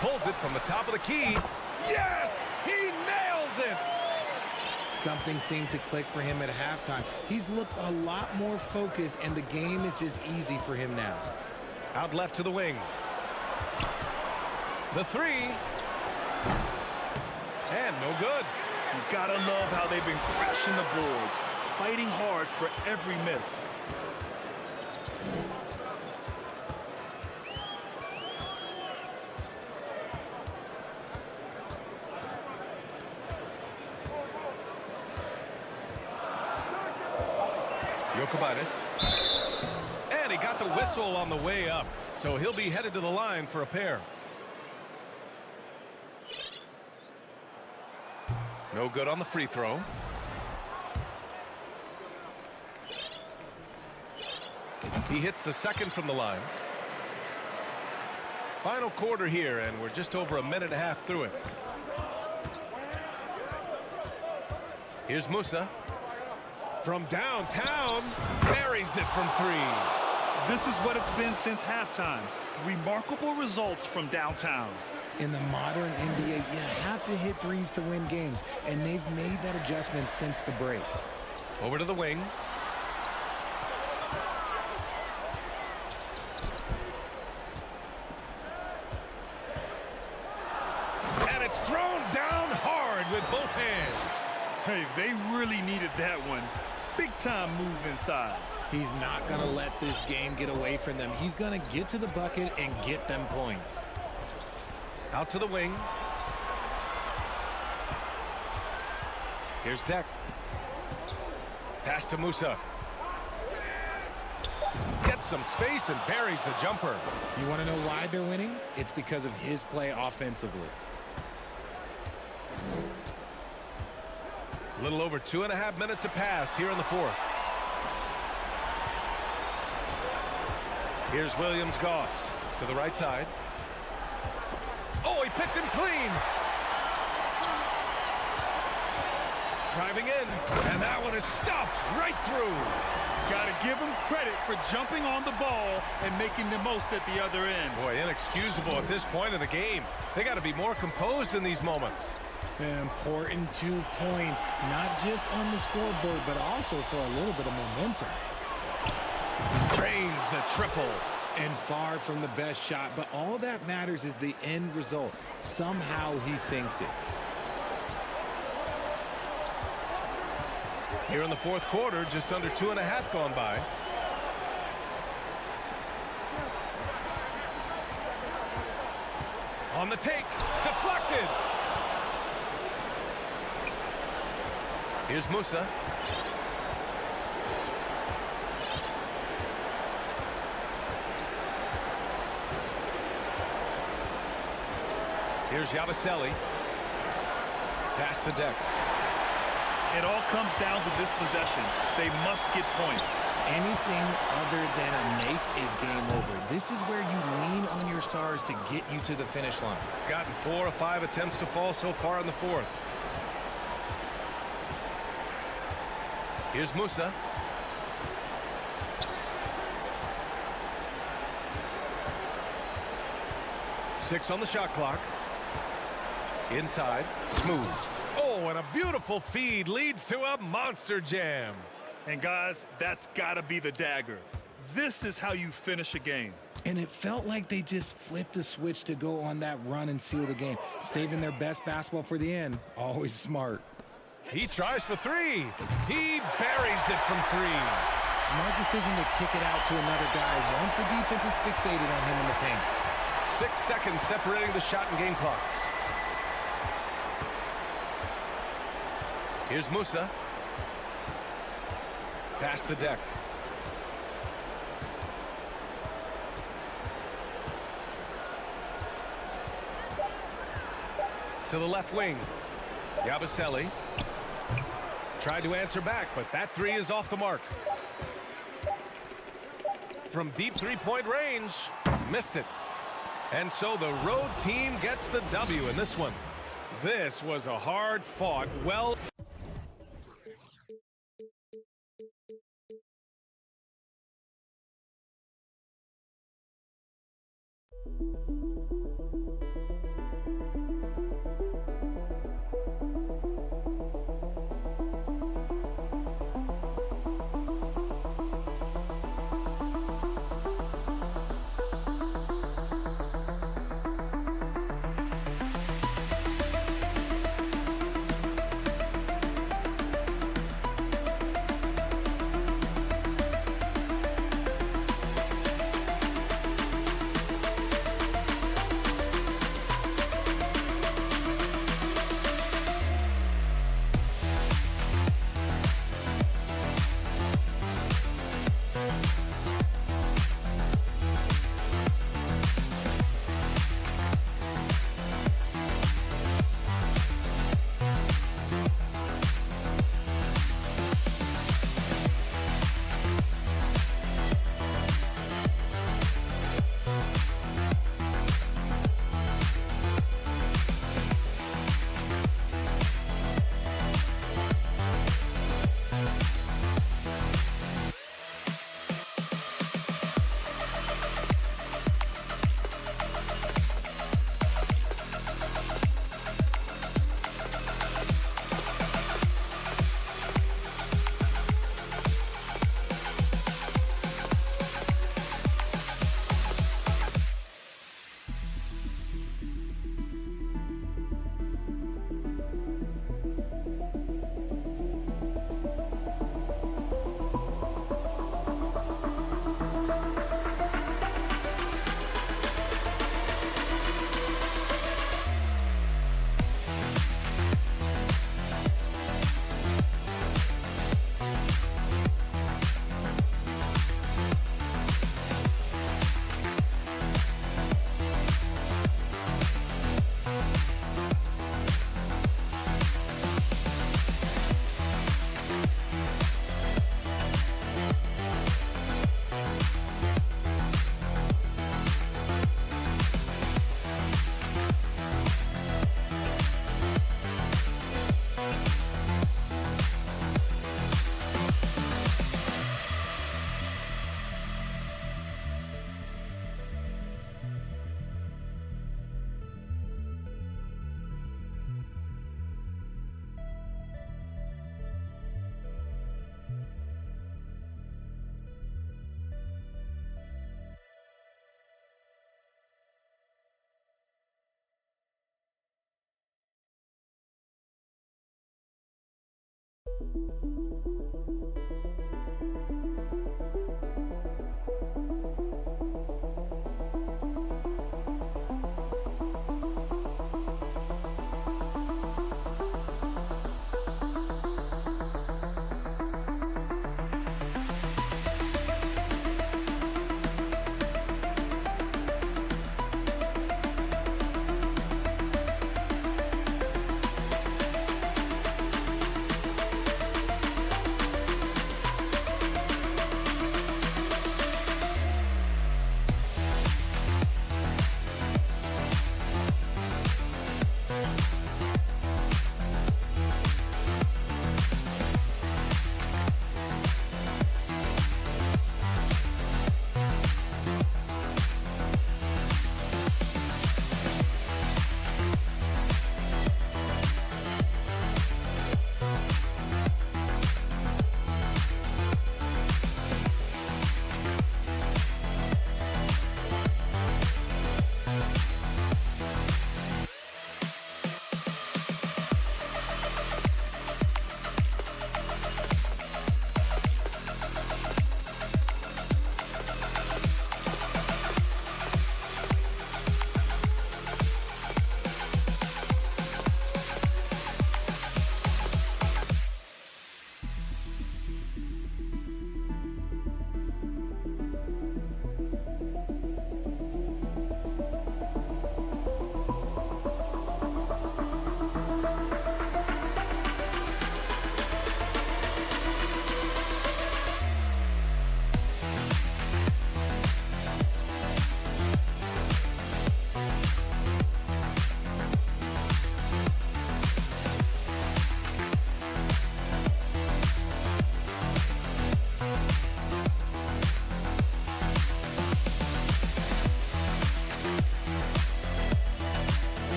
Pulls it from the top of the key. Yes! He nails it! Something seemed to click for him at halftime. He's looked a lot more focused, and the game is just easy for him now. Out left to the wing. The three. And no good. You gotta love how they've been crashing the boards, fighting hard for every miss. And he got the whistle on the way up, so he'll be headed to the line for a pair. No good on the free throw. He hits the second from the line. Final quarter here, and we're just over a minute and a half through it. Here's Musa. From downtown, buries it from three. This is what it's been since halftime. Remarkable results from downtown. In the modern NBA, you have to hit threes to win games, and they've made that adjustment since the break. Over to the wing. And it's thrown down hard with both hands. Hey, they really needed that one. Big time move inside. He's not going to let this game get away from them. He's going to get to the bucket and get them points. Out to the wing. Here's Deck. Pass to Musa. Gets some space and buries the jumper. You want to know why they're winning? It's because of his play offensively. A little over 2.5 minutes have passed here in the fourth. Here's Williams-Goss to the right side. Oh, he picked him clean. Driving in, and that one is stuffed right through. Got to give him credit for jumping on the ball and making the most at the other end. Boy, inexcusable at this point of the game. They got to be more composed in these moments. An important 2 points, not just on the scoreboard, but also for a little bit of momentum. Drains the triple. And far from the best shot, but all that matters is the end result. Somehow he sinks it. Here in the fourth quarter, just under 2.5 gone by. On the take, deflected. Here's Musa. Here's Yabusele. Pass to Deck. It all comes down to this possession. They must get points. Anything other than a make is game over. This is where you lean on your stars to get you to the finish line. Gotten 4 or 5 attempts to fall so far in the fourth. Here's Musa. Six on the shot clock. Inside, smooth. Oh, and a beautiful feed leads to a monster jam. And guys, that's got to be the dagger. This is how you finish a game. And it felt like they just flipped the switch to go on that run and seal the game, saving their best basketball for the end. Always smart. He tries for three. He buries it from three. Smart decision to kick it out to another guy once the defense is fixated on him in the paint. 6 seconds separating the shot and game clocks. Here's Musa. Pass to Deck. To the left wing. Yabusele. Tried to answer back, but that three is off the mark. From deep three-point range, missed it. And so the road team gets the W in this one. This was a hard-fought, well...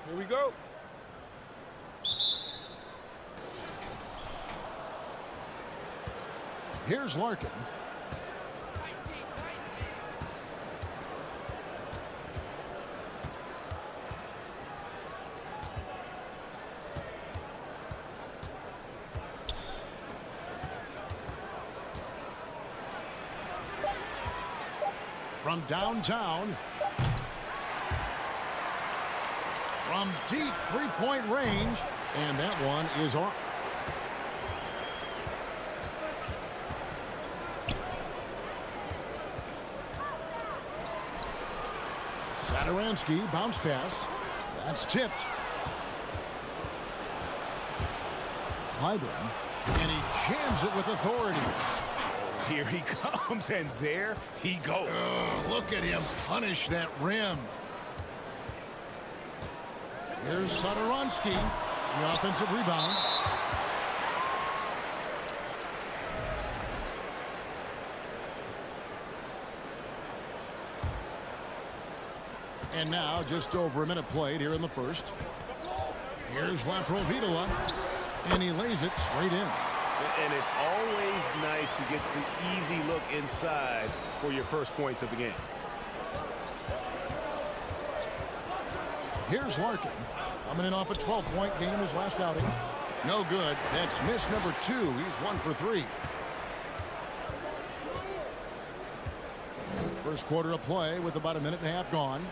Here we go. Here's Larkin. From downtown. From deep three-point range. And that one is off. Satoransky, bounce pass. That's tipped. Clyburn. And he jams it with authority. Here he comes, and there he goes. Look at him punish that rim. Here's Satoransky, the offensive rebound. And now just over a minute played here in the first. Here's Laprovitola, and he lays it straight in. And it's always nice to get the easy look inside for your first points of the game. Here's Larkin, coming in off a 12-point game his last outing. No good. That's miss number 2. He's 1 for 3. First quarter of play with about a minute and a half gone.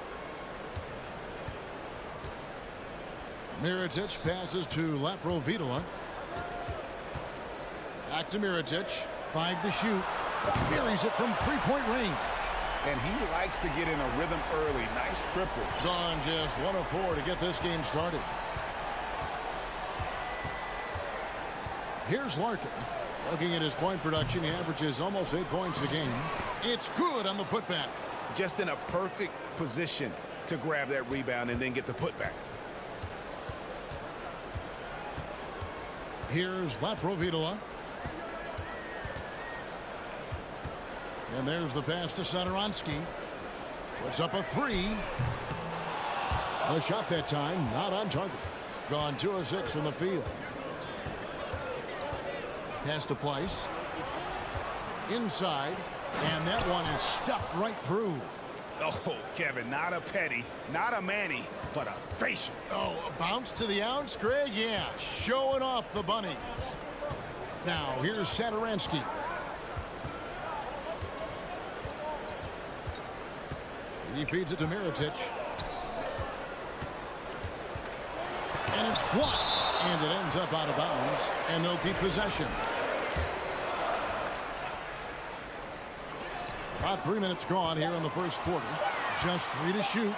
Mirotic passes to Laprovitola. Back to Mirotic. 5 to shoot. Buries it from three-point range. And he likes to get in a rhythm early. Nice triple. Gone just 1 of 4 to get this game started. Here's Larkin. Looking at his point production, he averages almost 8 points a game. It's good on the putback. Just in a perfect position to grab that rebound and then get the putback. Here's Laprovitola. And there's the pass to Satoransky. Puts up a three. A shot that time, not on target. Gone 2 of 6 from the field. Pass to Pleiss. Inside. And that one is stuffed right through. Oh, Kevin, not a petty, not a Manny, but a facial. Oh, a bounce to the outs, Greg? Yeah, showing off the bunnies. Now, here's Satoransky. He feeds it to Mirotic. And it's blocked. And it ends up out of bounds. And they'll keep possession. About 3 minutes gone here in the first quarter. Just 3 to shoot.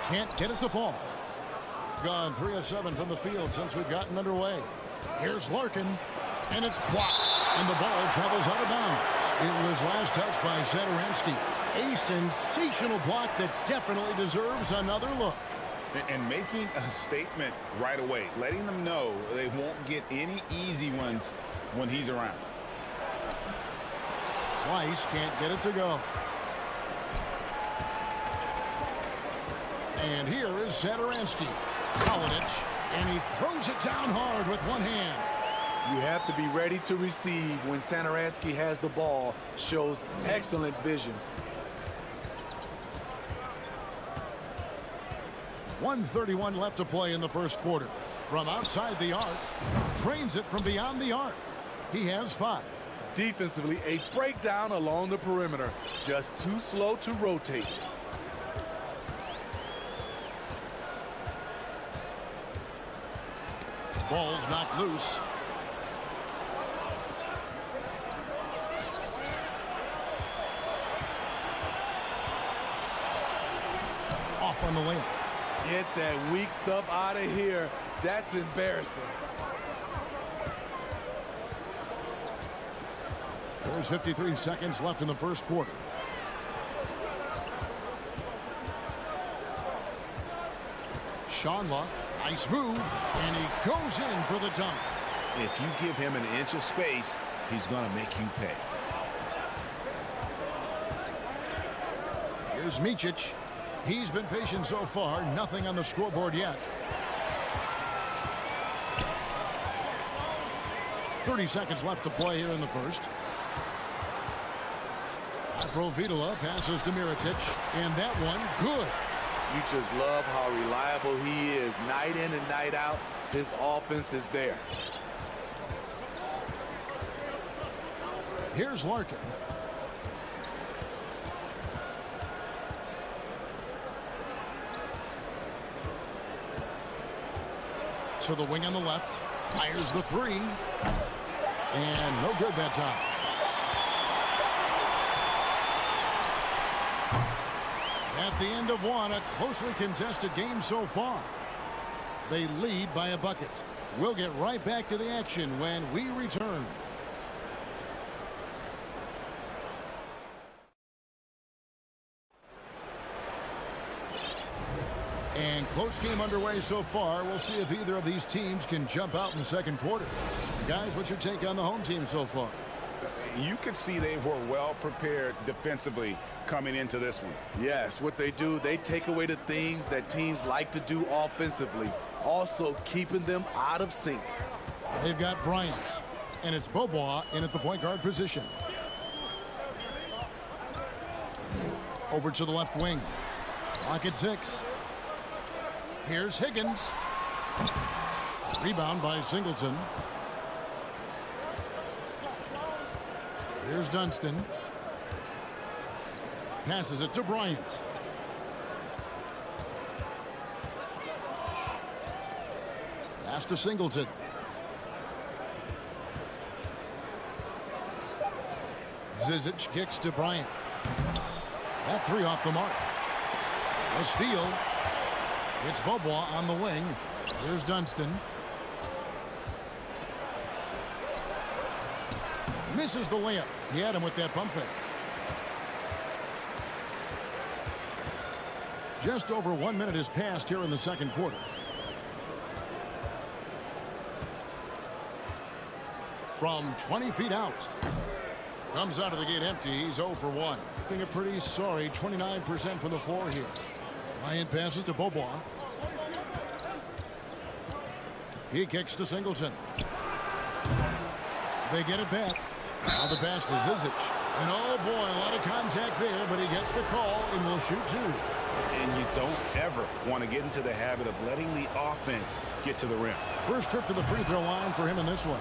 Can't get it to fall. Gone 3 of 7 from the field since we've gotten underway. Here's Larkin. And it's blocked. And the ball travels out of bounds. It was last touched by Satoransky. A sensational block that definitely deserves another look. And making a statement right away, letting them know they won't get any easy ones when he's around. Pleiss can't get it to go. And here is Satoransky. Kalinic, and he throws it down hard with one hand. You have to be ready to receive when Satoransky has the ball. Shows excellent vision. 1:31 left to play in the first quarter. From outside the arc, drains it from beyond the arc. He has 5. Defensively, a breakdown along the perimeter. Just too slow to rotate. Ball's knocked loose. Off on the lane. Get that weak stuff out of here. That's embarrassing. There's 53 seconds left in the first quarter. Shanla, nice move, and he goes in for the dunk. If you give him an inch of space, he's going to make you pay. Here's Micic. He's been patient so far. Nothing on the scoreboard yet. 30 seconds left to play here in the first. Laprovitola passes to Mirotic, and that one good. You just love how reliable he is night in and night out. His offense is there. Here's Larkin. To the wing on the left. Fires the three. And no good that time. At the end of one, a closely contested game so far. They lead by a bucket. We'll get right back to the action when we return. And close game underway so far. We'll see if either of these teams can jump out in the second quarter. Guys, what's your take on the home team so far? You could see they were well prepared defensively coming into this one. Yes, what they do, they take away the things that teams like to do offensively. Also keeping them out of sync. They've got Bryant, and it's Bobois in at the point guard position. Over to the left wing. Clock at 6. Here's Higgins. Rebound by Singleton. Here's Dunston. Passes it to Bryant. Pass to Singleton. Zizic kicks to Bryant. That three off the mark. A steal. It's Bobois on the wing. Here's Dunston. Misses the layup. He had him with that pump fake. Just over 1 minute has passed here in the second quarter. From 20 feet out. Comes out of the gate empty. He's 0 for 1. Being a pretty sorry 29% from the floor here. Bryant passes to Beaubois. He kicks to Singleton. They get it back. Now the pass to Zizic. And oh boy, a lot of contact there, but he gets the call and will shoot 2. And you don't ever want to get into the habit of letting the offense get to the rim. First trip to the free throw line for him in this one.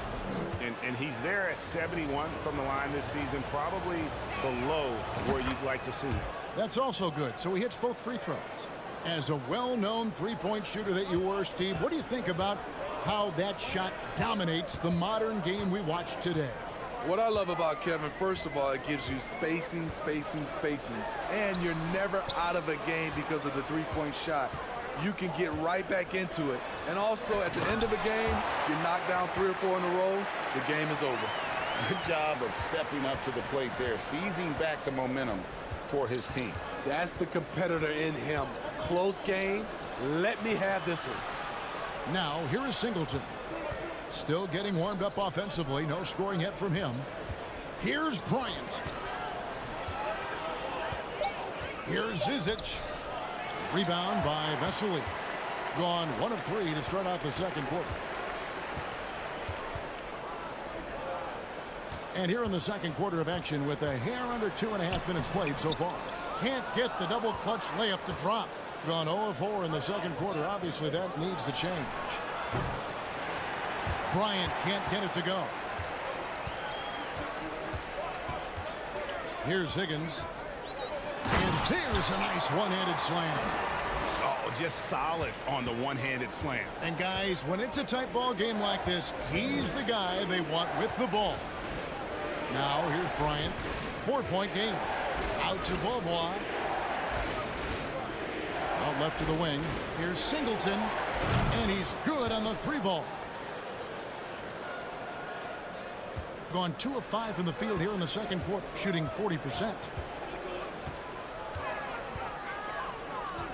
And he's there at 71 from the line this season, probably below where you'd like to see. That's also good. So he hits both free throws. As a well-known three-point shooter that you were, Steve, what do you think about how that shot dominates the modern game we watch today? What I love about Kevin, first of all, it gives you spacing. And you're never out of a game because of the three-point shot. You can get right back into it. And also, at the end of a game, you knock down 3 or 4 in a row, the game is over. Good job of stepping up to the plate there, seizing back the momentum for his team. That's the competitor in him. Close game. Let me have this one. Now, here is Singleton. Still getting warmed up offensively. No scoring yet from him. Here's Bryant. Here's Zizic. Rebound by Vesely. Gone 1 of 3 to start out the second quarter. And here in the second quarter of action with a hair under 2.5 minutes played so far. Can't get the double clutch layup to drop. Gone 0 of 4 in the second quarter. Obviously that needs to change. Bryant can't get it to go. Here's Higgins. And there's a nice one-handed slam. Oh, just solid on the one-handed slam. And guys, when it's a tight ball game like this, he's the guy they want with the ball. Now here's Bryant. 4-point game. Out to Beaubois. Out left to the wing. Here's Singleton. And he's good on the 3-ball. Gone 2 of 5 from the field here in the second quarter, shooting 40%.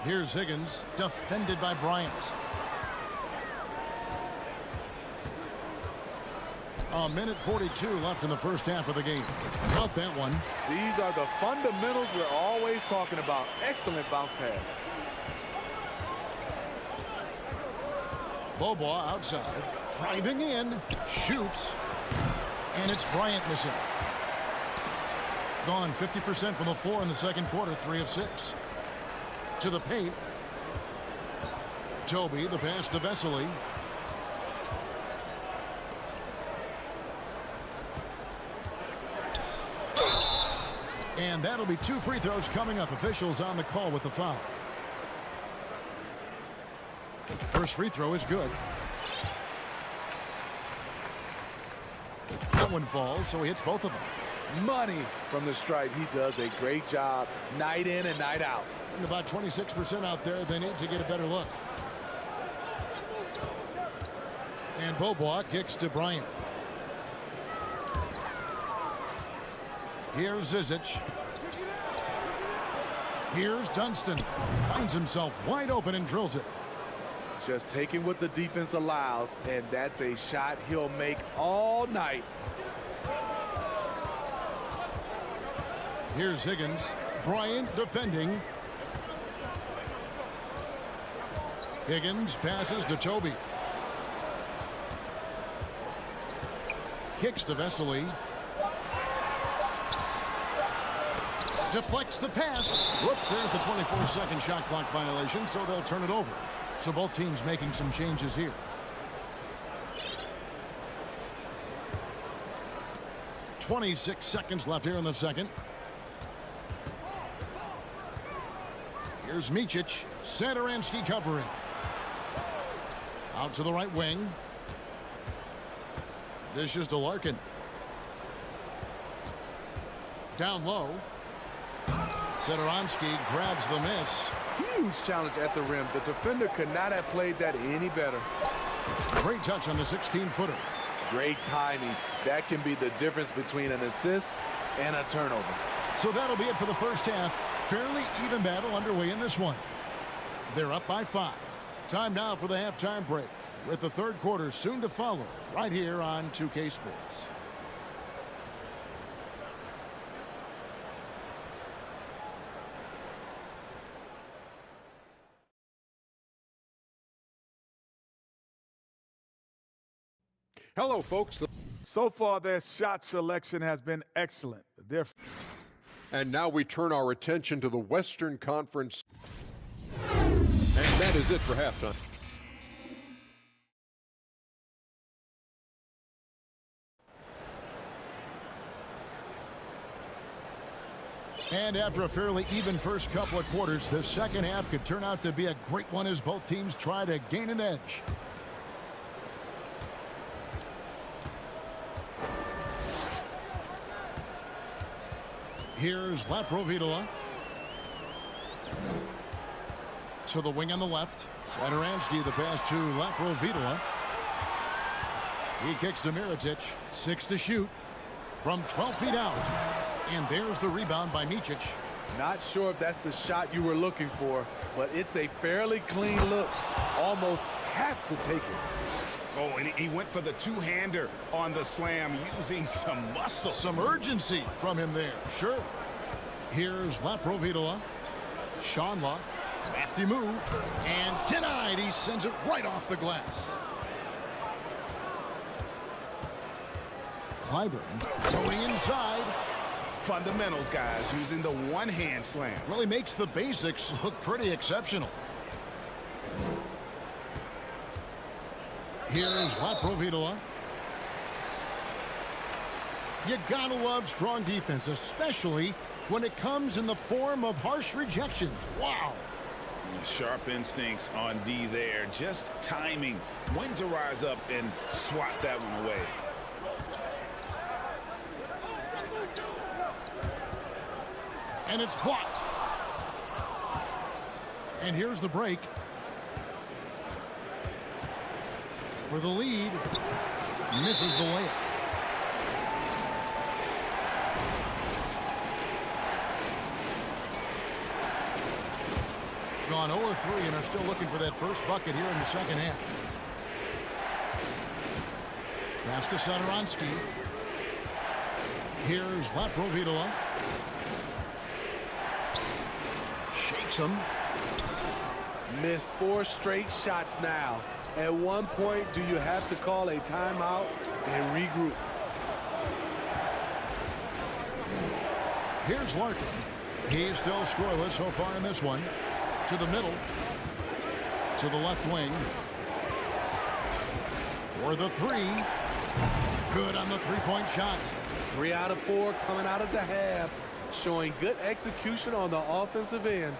Here's Higgins, defended by Bryant. A minute 42 left in the first half of the game. Got that one. These are the fundamentals we're always talking about. Excellent bounce pass. Beaubois outside, driving in, shoots. And it's Bryant missing. Gone 50% from the floor in the second quarter, 3 of 6. To the paint. Toby, the pass to Vesely. And that'll be 2 free throws coming up. Officials on the call with the foul. First free throw is good. That one falls, so he hits both of them. Money from the stripe. He does a great job night in and night out. And about 26% out there. They need to get a better look. And Beaubois kicks to Bryant. Here's Zizic. Here's Dunston. Finds himself wide open and drills it. Just taking what the defense allows, and that's a shot he'll make all night. Here's Higgins. Bryant defending. Higgins passes to Toby. Kicks to Vesely. Deflects the pass. Whoops, there's the 24-second shot clock violation, so they'll turn it over. So both teams making some changes here. 26 seconds left here in the second. Here's Micic. Satoransky covering. Out to the right wing. Dishes to Larkin. Down low. Satoransky grabs the miss. Huge challenge at the rim. The defender could not have played that any better. Great touch on the 16-footer. Great timing. That can be the difference between an assist and a turnover. So that'll be it for the first half. Fairly even battle underway in this one. They're up by 5. Time now for the halftime break, with the third quarter soon to follow right here on 2K Sports. Hello, folks. So far, their shot selection has been excellent. And now we turn our attention to the Western Conference. And that is it for halftime. And after a fairly even first couple of quarters, the second half could turn out to be a great one as both teams try to gain an edge. Here's Laprovitola. To the wing on the left. Satoransky, the pass to Laprovitola. He kicks to Mirotic. 6 to shoot from 12 feet out. And there's the rebound by Micic. Not sure if that's the shot you were looking for, but it's a fairly clean look. Almost have to take it. Oh, and he went for the two-hander on the slam, using some muscle. Some urgency from him there, sure. Here's Laprovitola. Schonla, crafty move, and denied. He sends it right off the glass. Clyburn going inside. Fundamentals, guys, using the one-hand slam. Really makes the basics look pretty exceptional. Here's Laprovitola. You gotta love strong defense, especially when it comes in the form of harsh rejections. Wow. Sharp instincts on D there. Just timing when to rise up and swat that one away. And it's blocked. And here's the break. For the lead, misses the layup. Gone 0-3 and are still looking for that first bucket here in the second half. Pass to Satoransky. Here's Laprovitola. Shakes him. Missed 4 straight shots now. At one point, do you have to call a timeout and regroup? Here's Larkin. He's still scoreless so far in this one. To the middle. To the left wing. For the 3. Good on the three-point shot. 3 out of 4 coming out of the half. Showing good execution on the offensive end.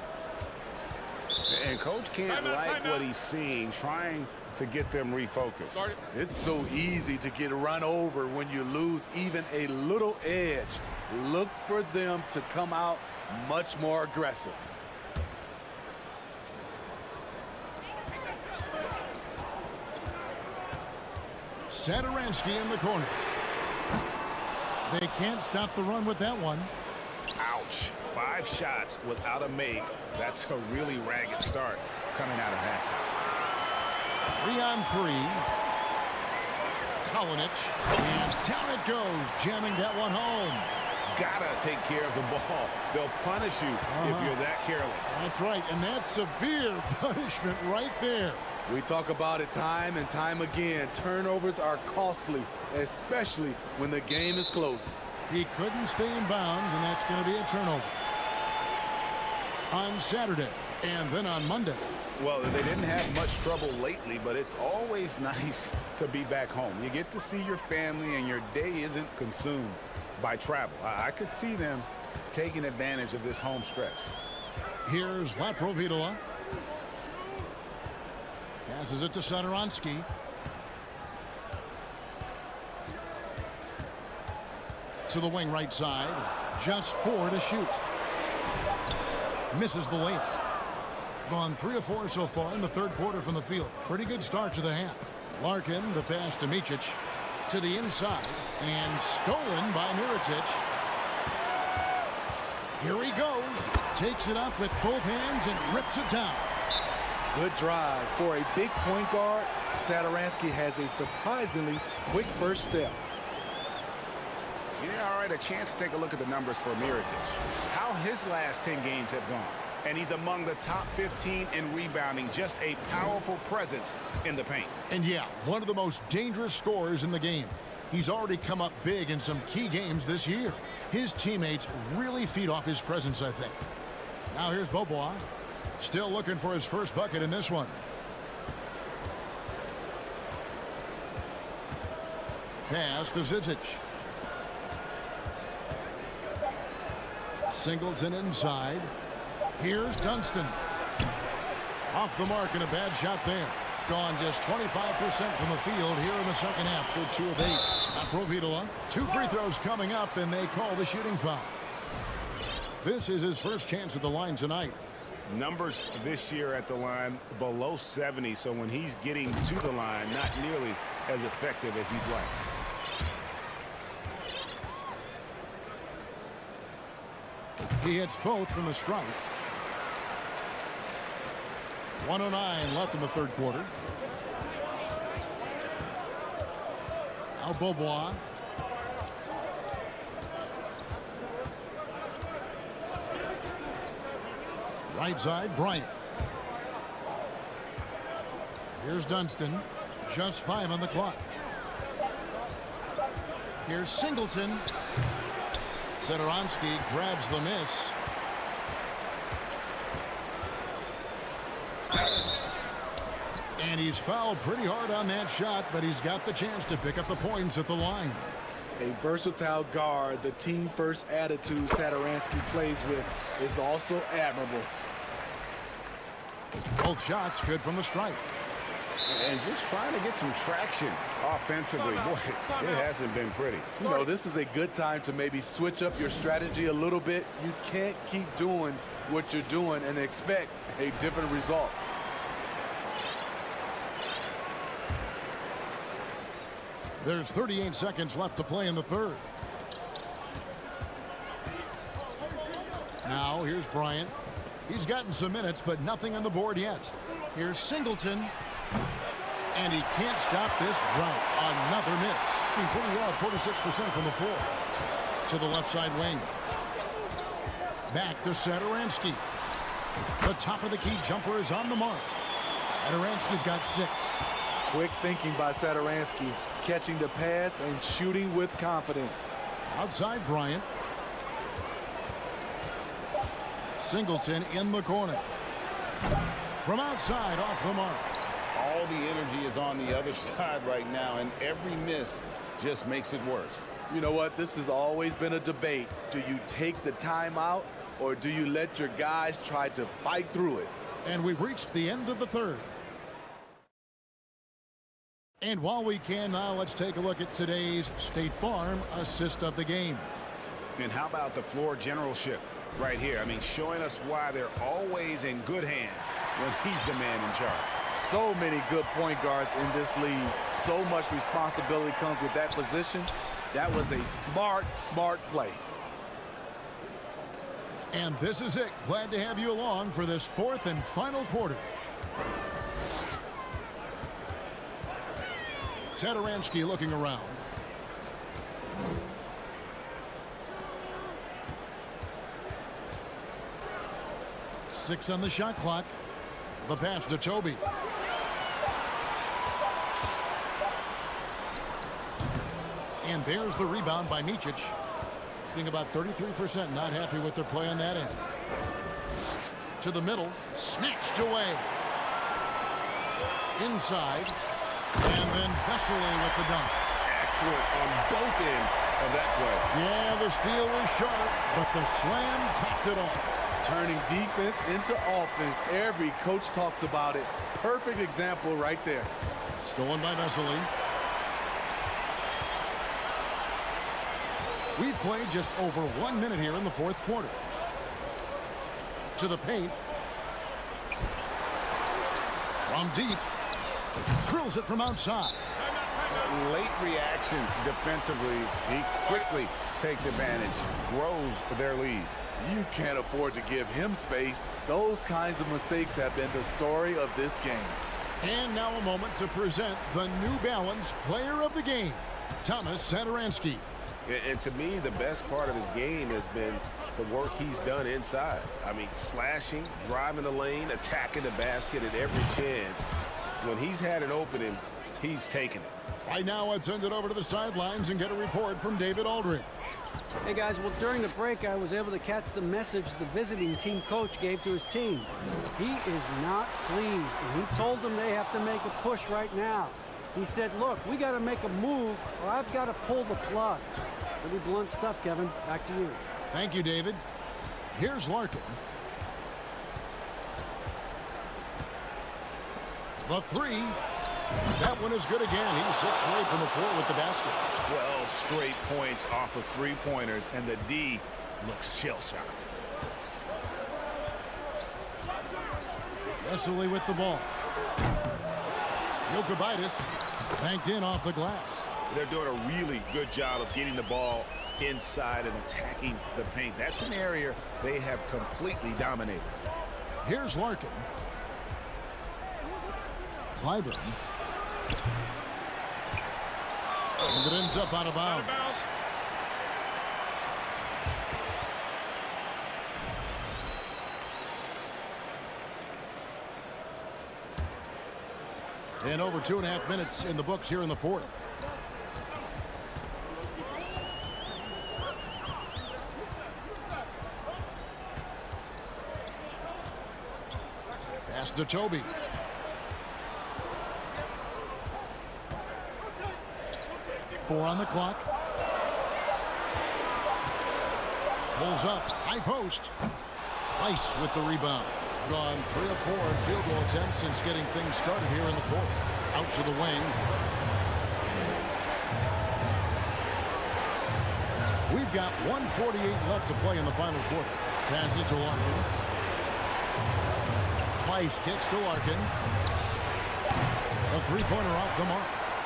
And coach can't like what he's seeing, trying to get them refocused. It's so easy to get run over when you lose even a little edge. Look for them to come out much more aggressive. Satoransky in the corner. They can't stop the run with that one. Ouch. 5 shots without a make. That's a really ragged start coming out of halftime. 3 on 3. Kalinic. And down it goes, jamming that one home. Gotta take care of the ball. They'll punish you if you're that careless. That's right, and that's severe punishment right there. We talk about it time and time again. Turnovers are costly, especially when the game is close. He couldn't stay in bounds, and that's going to be a turnover. On Saturday, and then on Monday. Well, they didn't have much trouble lately, but it's always nice to be back home. You get to see your family, and your day isn't consumed by travel. I could see them taking advantage of this home stretch. Here's Laprovitola. Passes it to Satoransky. To the wing right side. Just 4 to shoot. Misses the layup. Gone 3 of 4 so far in the third quarter from the field. Pretty good start to the half. Larkin, the pass to Micic. To the inside. And stolen by Mirotic. Here he goes. Takes it up with both hands and rips it down. Good drive. For a big point guard, Satoransky has a surprisingly quick first step. Yeah, all right, a chance to take a look at the numbers for Mirotic. How his last 10 games have gone. And he's among the top 15 in rebounding, just a powerful presence in the paint. And yeah, one of the most dangerous scorers in the game. He's already come up big in some key games this year. His teammates really feed off his presence, I think. Now here's Bobois. Still looking for his first bucket in this one. Pass to Zizic. Singleton inside. Here's Dunston. Off the mark and a bad shot there. Gone just 25% from the field here in the second half for 2 of 8. Now Providola. 2 free throws coming up, and they call the shooting foul. This is his first chance at the line tonight. Numbers this year at the line below 70, so when he's getting to the line, not nearly as effective as he'd like. He hits both from the stripe. 1:09 left in the third quarter. Now Bobois. Right side, Bryant. Here's Dunston. Just 5 on the clock. Here's Singleton. Satoransky grabs the miss. And he's fouled pretty hard on that shot, but he's got the chance to pick up the points at the line. A versatile guard, the team-first attitude Satoransky plays with is also admirable. Both shots good from the stripe. And just trying to get some traction offensively. Boy, it hasn't been pretty. You know, this is a good time to maybe switch up your strategy a little bit. You can't keep doing what you're doing and expect a different result. There's 38 seconds left to play in the third. Now here's Bryant. He's gotten some minutes, but nothing on the board yet. Here's Singleton. And he can't stop this drought. Another miss. He's pretty well, 46% from the floor. To the left side wing. Back to Satoransky. The top of the key jumper is on the mark. Satoransky's got 6. Quick thinking by Satoransky, catching the pass and shooting with confidence. Outside Bryant. Singleton in the corner. From outside, off the mark. All the energy is on the other side right now, and every miss just makes it worse. You know what? This has always been a debate. Do you take the timeout, or do you let your guys try to fight through it? And we've reached the end of the third. And while we can now, let's take a look at today's State Farm assist of the game. And how about the floor generalship right here? I mean, showing us why they're always in good hands when he's the man in charge. So many good point guards in this league. So much responsibility comes with that position. That was a smart play. And this is it. Glad to have you along for this fourth and final quarter. Satoransky looking around. Six on the shot clock. The pass to Toby. And there's the rebound by Micic. Being about 33%, not happy with their play on that end. To the middle, snatched away. Inside, and then Vesely with the dunk. Excellent on both ends of that play. Yeah, the steal was short, but the slam topped it off. Turning defense into offense. Every coach talks about it. Perfect example right there. Stolen by Vesely. We've played just over 1 minute here in the fourth quarter. To the paint. From deep. Drills it from outside. Late reaction defensively. He quickly takes advantage, grows their lead. You can't afford to give him space. Those kinds of mistakes have been the story of this game. And now a moment to present the New Balance Player of the Game, Thomas Satoransky. And to me, the best part of his game has been the work he's done inside. I mean, slashing, driving the lane, attacking the basket at every chance. When he's had an opening, he's taken it. Right now, let's send it over to the sidelines and get a report from David Aldridge. Hey, guys, well, during the break, I was able to catch the message the visiting team coach gave to his team. He is not pleased, and he told them they have to make a push right now. He said, look, we got to make a move, or I've got to pull the plug. Pretty blunt stuff, Kevin. Back to you. Thank you, David. Here's Larkin. The three. That one is good again. He's 6 straight from the floor with the basket. 12 straight points off of three-pointers, and the D looks shell-shocked. Wesley with the ball. Jokubaitis banked in off the glass. They're doing a really good job of getting the ball inside and attacking the paint. That's an area they have completely dominated. Here's Larkin. Clyburn. And it ends up out of bounds. And over 2.5 minutes in the books here in the fourth. Pass to Toby. Four on the clock. Pulls up. High post. Price with the rebound. Gone 3 of 4 in field goal attempts since getting things started here in the fourth. Out to the wing. We've got 1:48 left to play in the final quarter. Pass it to Larkin. Price kicks to Larkin. A three-pointer off the mark.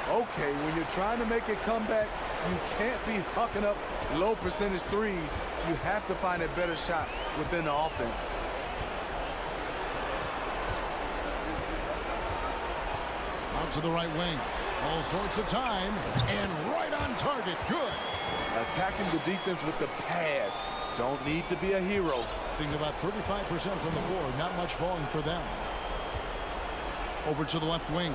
Okay, when you're trying to make a comeback, you can't be hucking up low percentage threes. You have to find a better shot within the offense. Out to the right wing. All sorts of time. And right on target. Good. Attacking the defense with the pass. Don't need to be a hero. Being about 35% from the floor. Not much falling for them. Over to the left wing.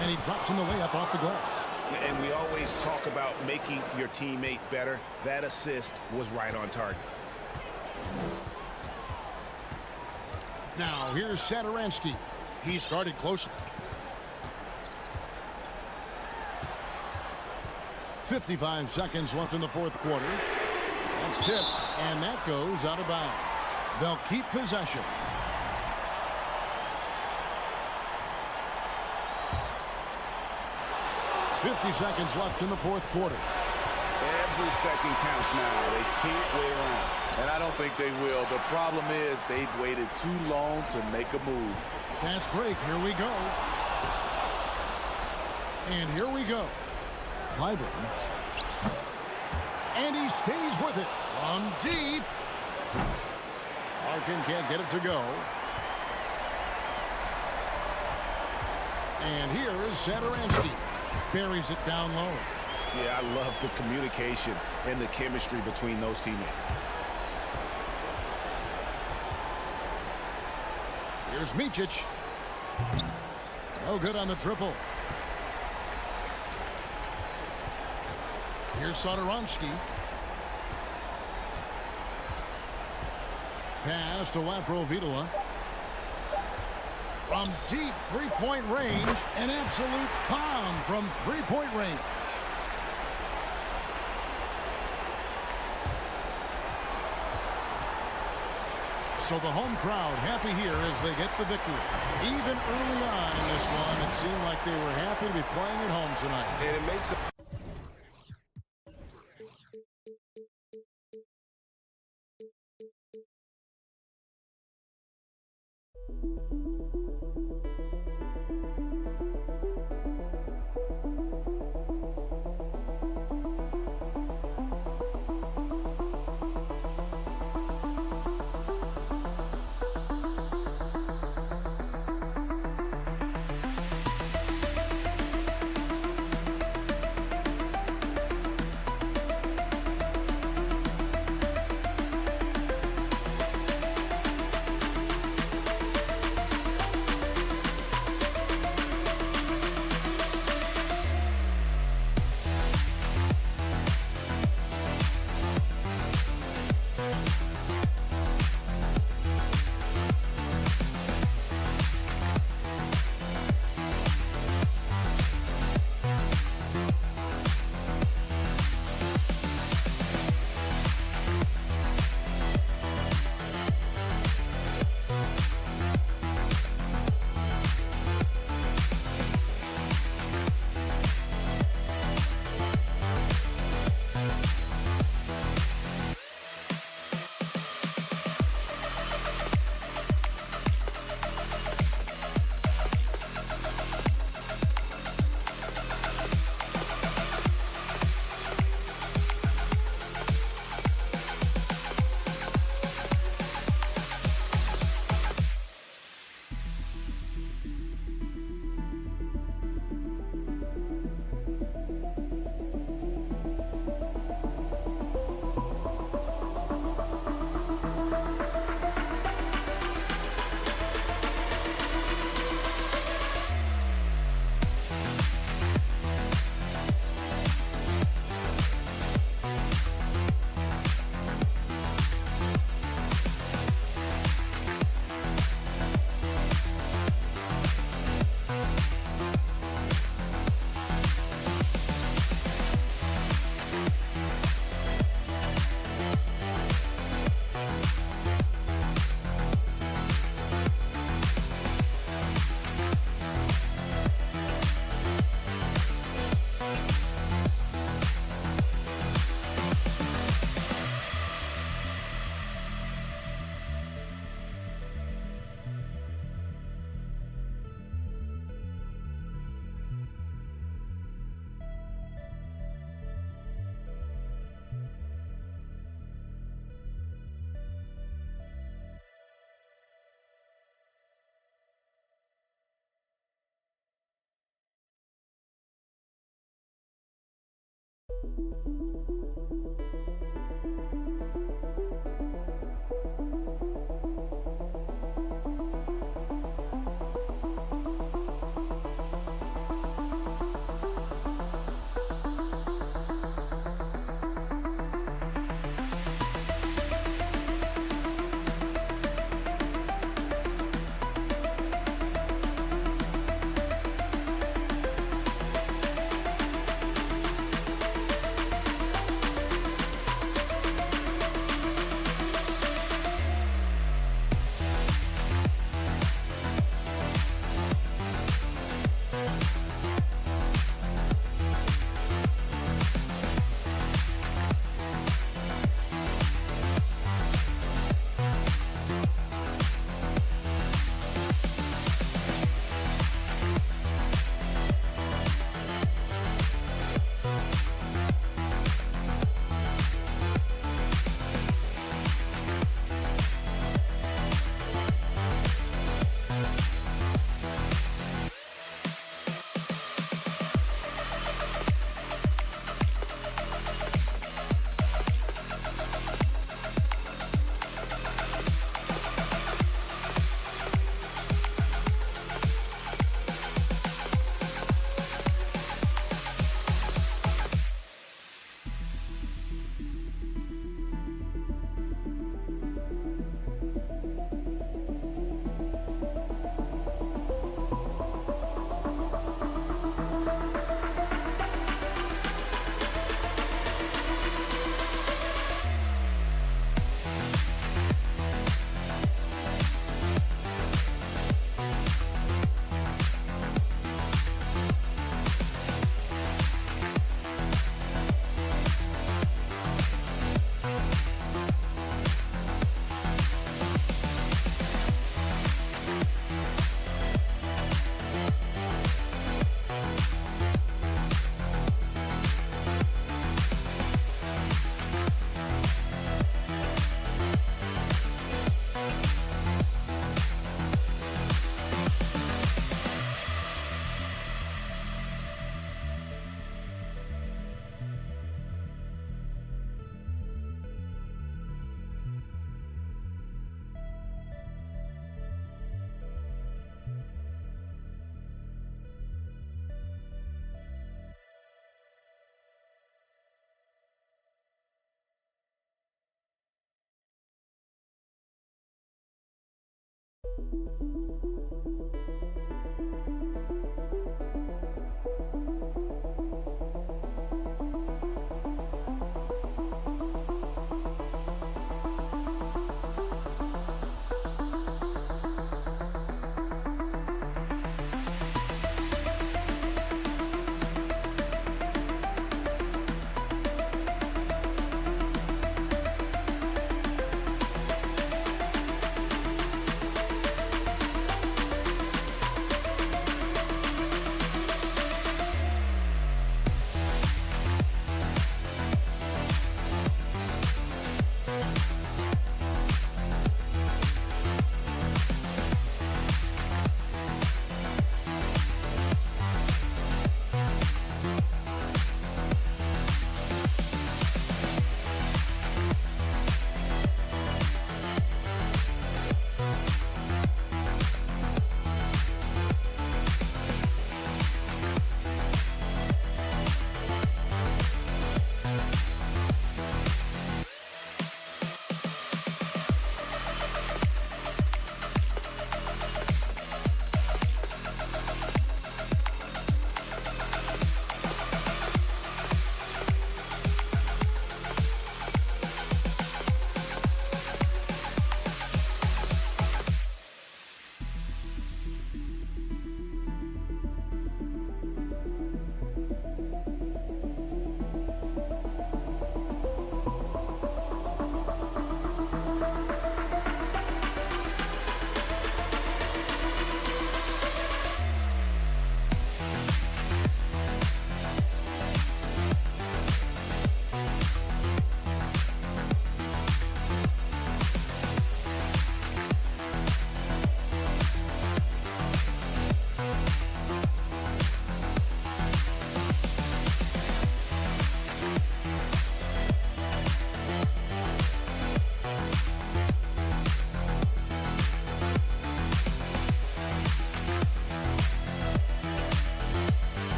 And he drops in the way up off the glass. And we always talk about making your teammate better. That assist was right on target. Now here's Satoransky. He started closer. 55 seconds left in the fourth quarter. That's tipped, and that goes out of bounds. They'll keep possession. .50 seconds left in the fourth quarter. Every second counts now. They can't wait around. And I don't think they will. The problem is they've waited too long to make a move. Pass break. Here we go. And here we go. Clyburn. And he stays with it. From deep. Larkin can't get it to go. And here is Satoransky. Buries it down low. Yeah, I love the communication and the chemistry between those teammates. Here's Micic. No good on the triple. Here's Satoransky. Pass to Laprovitola. From deep three-point range, an absolute bomb from three-point range. So the home crowd happy here as they get the victory. Even early on in this one, it seemed like they were happy to be playing at home tonight. And it makes it.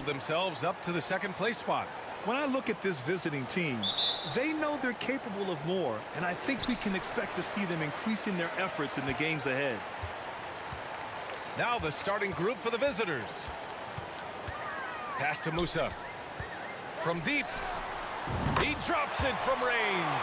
Themselves up to the second place spot. When I look at this visiting team, they know they're capable of more, and I think we can expect to see them increasing their efforts in the games ahead. Now the starting group for the visitors. Pass to Musa. From deep. He drops it from range.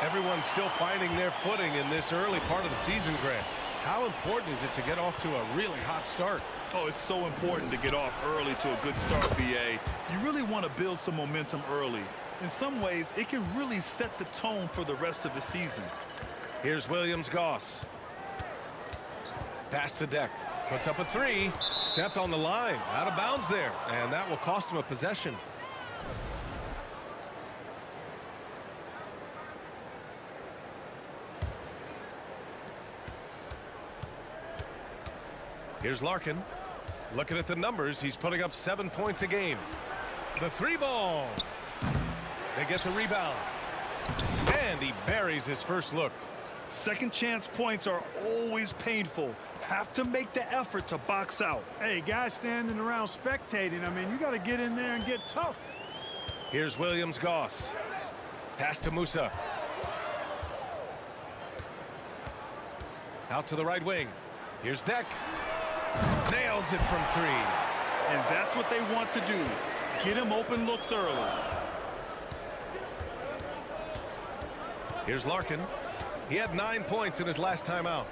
Everyone's still finding their footing in this early part of the season, Grant. How important is it to get off to a really hot start? Oh, it's so important to get off early to a good start, BA. You really want to build some momentum early. In some ways, it can really set the tone for the rest of the season. Here's Williams-Goss. Pass to Deck. Puts up a three. Stepped on the line. Out of bounds there. And that will cost him a possession. Here's Larkin. Looking at the numbers, he's putting up 7 points a game. The three ball. They get the rebound. And he buries his first look. Second chance points are always painful. Have to make the effort to box out. Hey, guys standing around spectating, I mean, you got to get in there and get tough. Here's Williams-Goss. Pass to Musa. Out to the right wing. Here's Deck. Nails it from three. And that's what they want to do. Get him open looks early. Here's Larkin. He had 9 points in his last time out.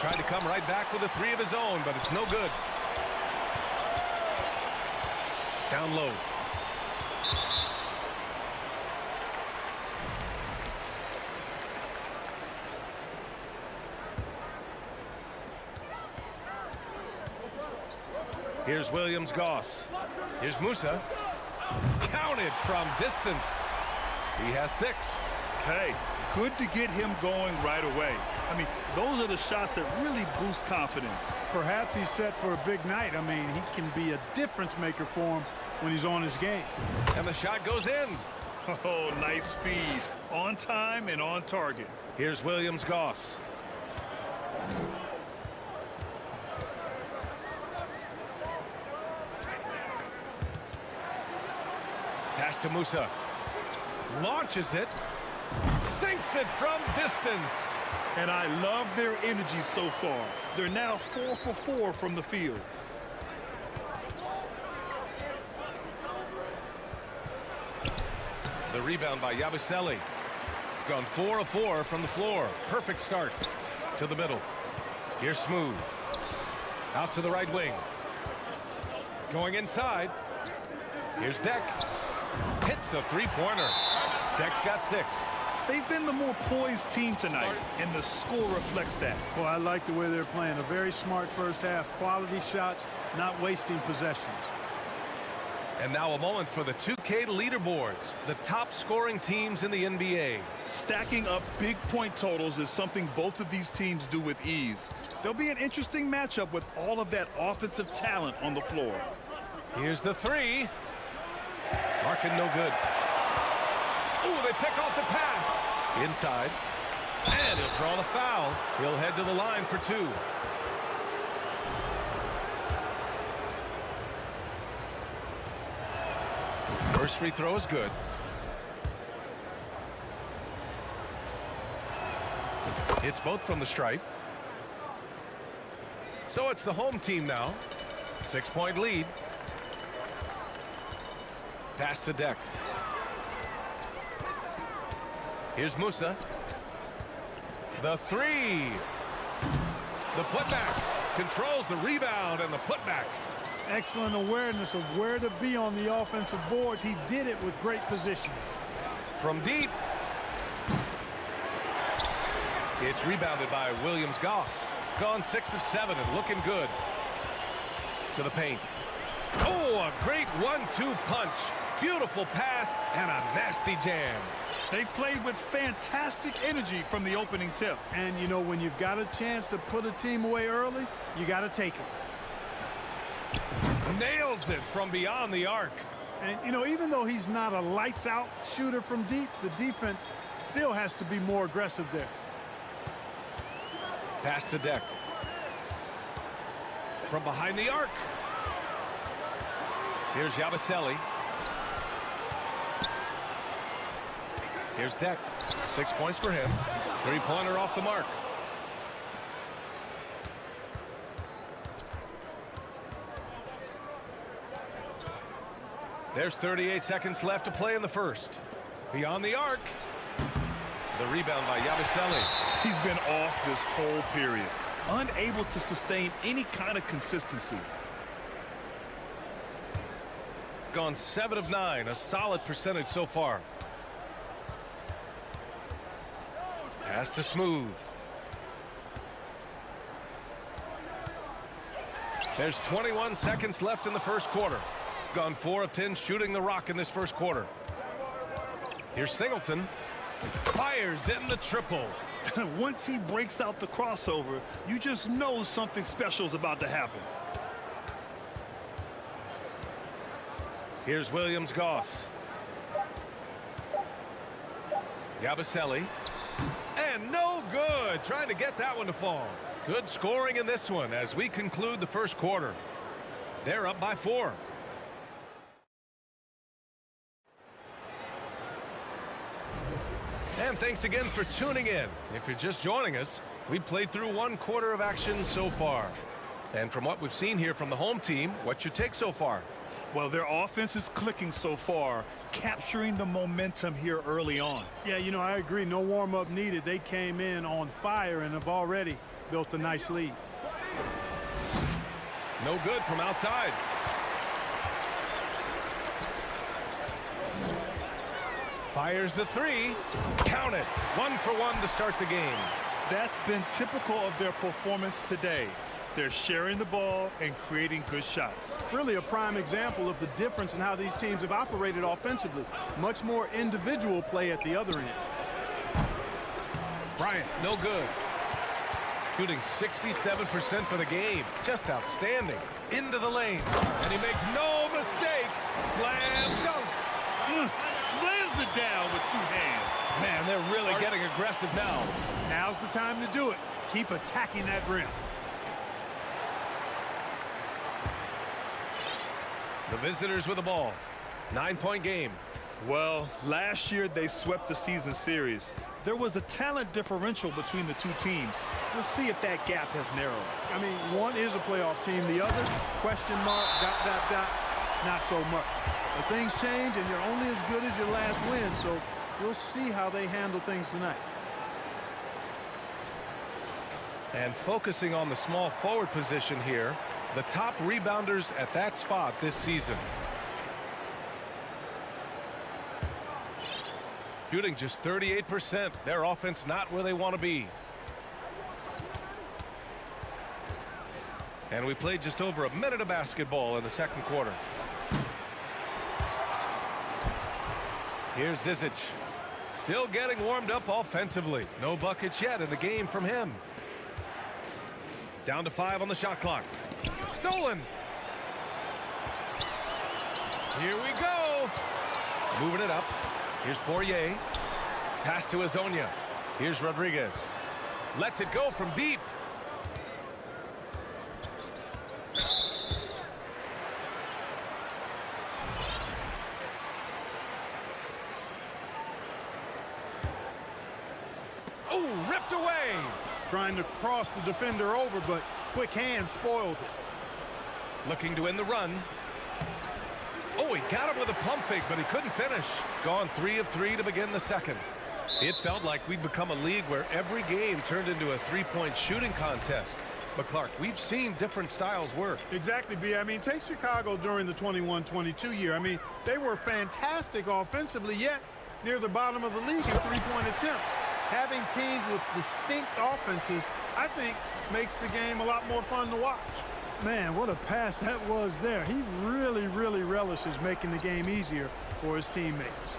Tried to come right back with a three of his own, but it's no good. Down low. Here's Williams-Goss. Here's Musa. Counted from distance. He has 6. Hey, good to get him going right away. I mean, those are the shots that really boost confidence. Perhaps he's set for a big night. I mean, he can be a difference maker for him when he's on his game. And the shot goes in. Oh, nice feed. On time and on target. Here's Williams-Goss. Pass to Musa. Launches it. Sinks it from distance. And I love their energy so far. They're now 4 for 4 from the field. The rebound by Yabusele. Gone 4 of 4 from the floor. Perfect start to the middle. Here's Smooth. Out to the right wing. Going inside. Here's Deck. Hits a three-pointer. Deck's got 6. They've been the more poised team tonight, and the score reflects that. Well, I like the way they're playing. A very smart first half. Quality shots, not wasting possessions. And now a moment for the 2K leaderboards. The top scoring teams in the NBA. Stacking up big point totals is something both of these teams do with ease. There'll be an interesting matchup with all of that offensive talent on the floor. Here's the three. Larkin no good. Ooh, they pick off the pass. Inside. And he'll draw the foul. He'll head to the line for 2. First free throw is good. It's both from the stripe. So it's the home team now. 6-point lead. Pass to Deck. Here's Musa. The three. The putback. Controls the rebound and the putback. Excellent awareness of where to be on the offensive boards. He did it with great position. From deep. It's rebounded by Williams-Goss. Gone 6 of 7 and looking good. To the paint. Oh, a great 1-2 punch. Beautiful pass and a nasty jam. They played with fantastic energy from the opening tip. And, you know, when you've got a chance to put a team away early, you got to take it. Nails it from beyond the arc. And, you know, even though he's not a lights-out shooter from deep, the defense still has to be more aggressive there. Pass to Deck. From behind the arc. Here's Yabusele. Here's Deck. 6 points for him. Three-pointer off the mark. There's 38 seconds left to play in the first. Beyond the arc. The rebound by Yabusele. He's been off this whole period. Unable to sustain any kind of consistency. Gone 7 of 9. A solid percentage so far. Pass to Smooth. There's 21 seconds left in the first quarter. Gone 4 of 10 shooting the rock in this first quarter. Here's Singleton. Fires in the triple. Once he breaks out the crossover, you just know something special is about to happen. Here's Williams-Goss. Yabusele. And no good. Trying to get that one to fall. Good scoring in this one as we conclude the first quarter. They're up by 4. And thanks again for tuning in. If you're just joining us, we've played through 1 quarter of action so far. And from what we've seen here from the home team, what's your take so far? Well, their offense is clicking so far, capturing the momentum here early on. Yeah, you know, I agree. No warm-up needed. They came in on fire and have already built a nice lead. No good from outside. Fires the 3. Count it. 1 for 1 to start the game. That's been typical of their performance today. They're sharing the ball and creating good shots. Really a prime example of the difference in how these teams have operated offensively. Much more individual play at the other end. Bryant, no good. Shooting 67% for the game. Just outstanding. Into the lane. And he makes no mistake. Slam dunk. Slams it down with 2 hands. Man, they're really getting aggressive now. Now's the time to do it. Keep attacking that rim. The visitors with the ball. 9-point game. Well, last year they swept the season series. There was a talent differential between the 2 teams. We'll see if that gap has narrowed. I mean, one is a playoff team. The other, question mark, ... not so much. But things change, and you're only as good as your last win, so we'll see how they handle things tonight. And focusing on the small forward position here, the top rebounders at that spot this season. Shooting just 38%. Their offense not where they want to be. And we played just over a minute of basketball in the second quarter. Here's Zizic. Still getting warmed up offensively. No buckets yet in the game from him. Down to 5 on the shot clock. Stolen. Here we go. Moving it up. Here's Poirier. Pass to Azonia. Here's Rodriguez. Lets it go from deep. Oh, ripped away. Trying to cross the defender over, but quick hand spoiled it. Looking to end the run. Oh, he got him with a pump fake, but he couldn't finish. Gone 3 of 3 to begin the second. It felt like we'd become a league where every game turned into a 3-point shooting contest. But, Clark, we've seen different styles work. Exactly, B. I mean, take Chicago during the 21-22 year. I mean, they were fantastic offensively, yet near the bottom of the league in 3-point attempts. Having teams with distinct offenses, I think, makes the game a lot more fun to watch. Man, what a pass that was there. He really, really relishes making the game easier for his teammates.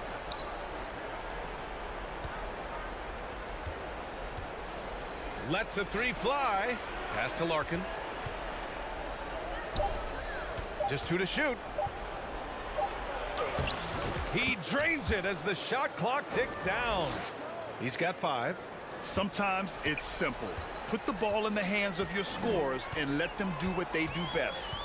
Lets the three fly. Pass to Larkin. Just 2 to shoot. He drains it as the shot clock ticks down. He's got 5. Sometimes it's simple. Put the ball in the hands of your scorers and let them do what they do best.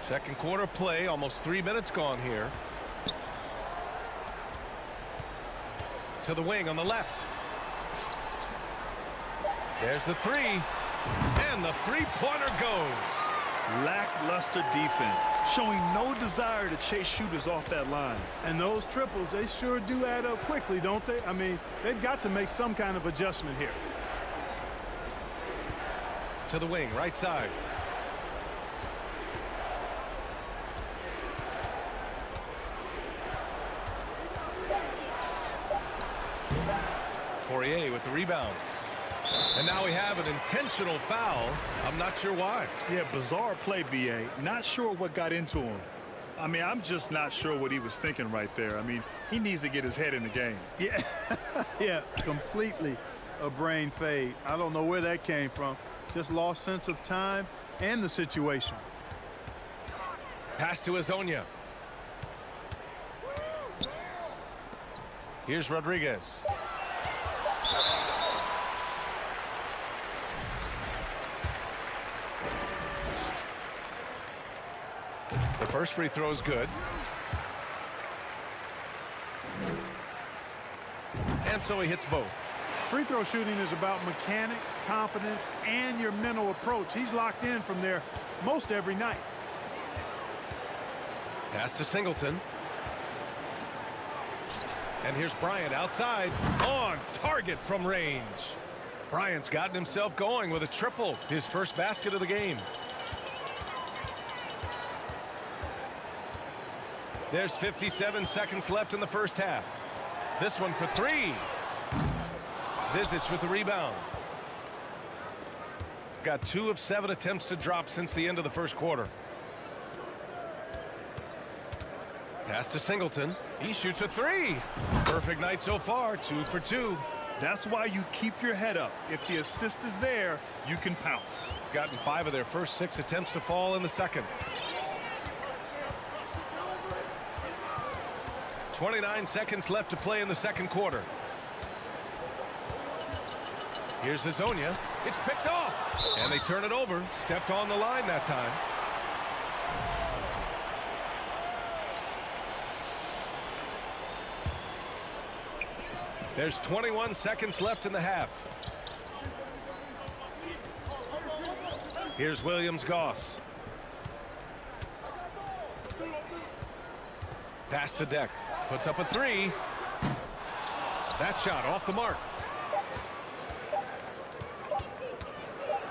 Second quarter play, almost 3 minutes gone here. To the wing on the left. There's the three. And the three-pointer goes. Lackluster defense, showing no desire to chase shooters off that line. And those triples, they sure do add up quickly, don't they? I mean, they've got to make some kind of adjustment here. To the wing, right side. Poirier with the rebound. And now we have an intentional foul. I'm not sure why. Yeah, bizarre play, B.A. Not sure what got into him. I mean, I'm just not sure what he was thinking right there. I mean, he needs to get his head in the game. Yeah, yeah, completely a brain fade. I don't know where that came from. Just lost sense of time and the situation. Pass to Azonia. Here's Rodriguez. The first free throw is good. And so he hits both. Free throw shooting is about mechanics, confidence, and your mental approach. He's locked in from there most every night. Pass to Singleton. And here's Bryant outside. On target from range. Bryant's gotten himself going with a triple. His first basket of the game. There's 57 seconds left in the first half. This one for three. Zizic with the rebound. Got 2 of 7 attempts to drop since the end of the first quarter. Pass to Singleton. He shoots a 3. Perfect night so far. 2 for 2. That's why you keep your head up. If the assist is there, you can pounce. Gotten 5 of their first 6 attempts to fall in the second. 29 seconds left to play in the second quarter. Here's Azonia. It's picked off. And they turn it over. Stepped on the line that time. There's 21 seconds left in the half. Here's Williams-Goss. Pass to Deck. Puts up a 3. That shot off the mark.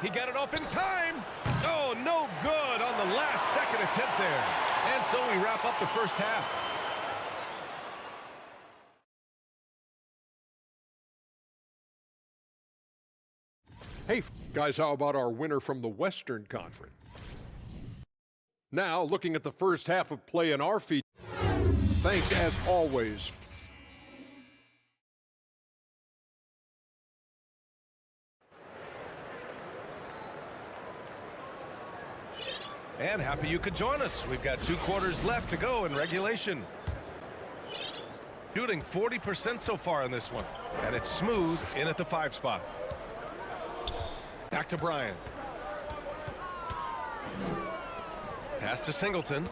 He got it off in time. Oh, no good on the last second attempt there. And so we wrap up the first half. Hey, guys, how about our winner from the Western Conference? Now, looking at the first half of play in our feature. Thanks, as always. And happy you could join us. We've got 2 quarters left to go in regulation. Shooting 40% so far in this one. And it's smooth in at the 5 spot. Back to Bryant. Pass to Singleton.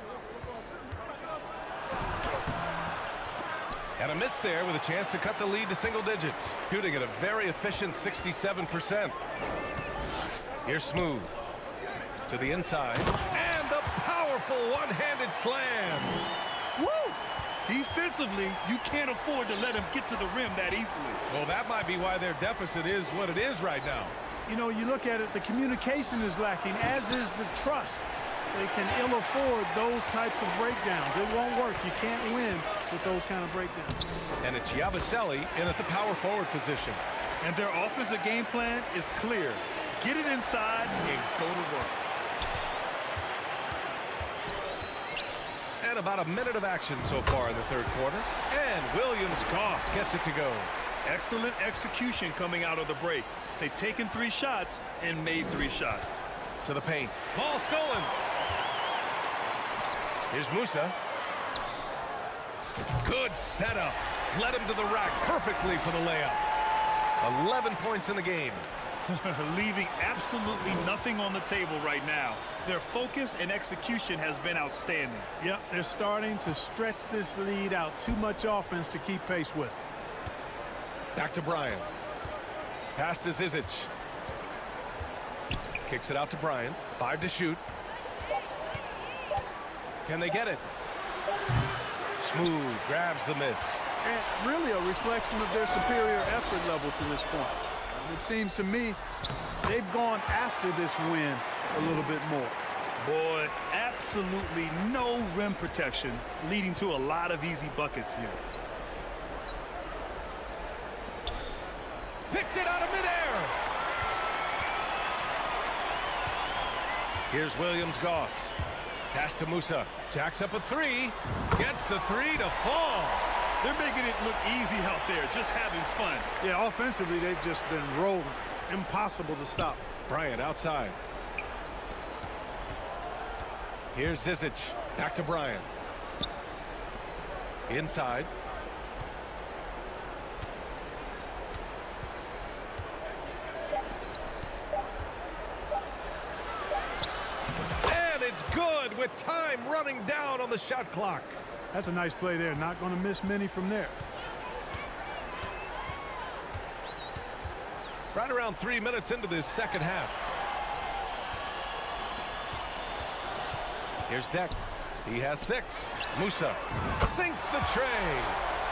And a miss there with a chance to cut the lead to single digits. Shooting at a very efficient 67%. Here's Smooth. To the inside. And the powerful one-handed slam. Woo! Defensively, you can't afford to let him get to the rim that easily. Well, that might be why their deficit is what it is right now. You know, you look at it, the communication is lacking, as is the trust. They can ill afford those types of breakdowns. It won't work. You can't win with those kind of breakdowns. And it's Yabusele in at the power forward position. And their offensive game plan is clear. Get it inside and go to work. And about a minute of action so far in the third quarter. And Williams-Goss gets it to go. Excellent execution coming out of the break. They've taken 3 shots and made 3 shots. To the paint. Ball stolen. Here's Musa. Good setup. Led him to the rack perfectly for the layup. 11 points in the game. Leaving absolutely nothing on the table right now. Their focus and execution has been outstanding. Yep, they're starting to stretch this lead out. Too much offense to keep pace with. Back to Bryant. Pass to Zizic. Kicks it out to Bryant. 5 to shoot. Can they get it? Smooth. Grabs the miss. And really a reflection of their superior effort level to this point. It seems to me they've gone after this win a little bit more. Boy, absolutely no rim protection, leading to a lot of easy buckets here. Picked it out of midair. Here's Williams-Goss. Pass to Musa. Jacks up a 3. Gets the 3 to fall. They're making it look easy out there, just having fun. Yeah, offensively, they've just been rolling. Impossible to stop. Bryant outside. Here's Zizic. Back to Bryant. Inside. And it's good with time running down on the shot clock. That's a nice play there. Not going to miss many from there. Right around 3 minutes into this second half. Here's Deck. He has 6. Musa sinks the tray.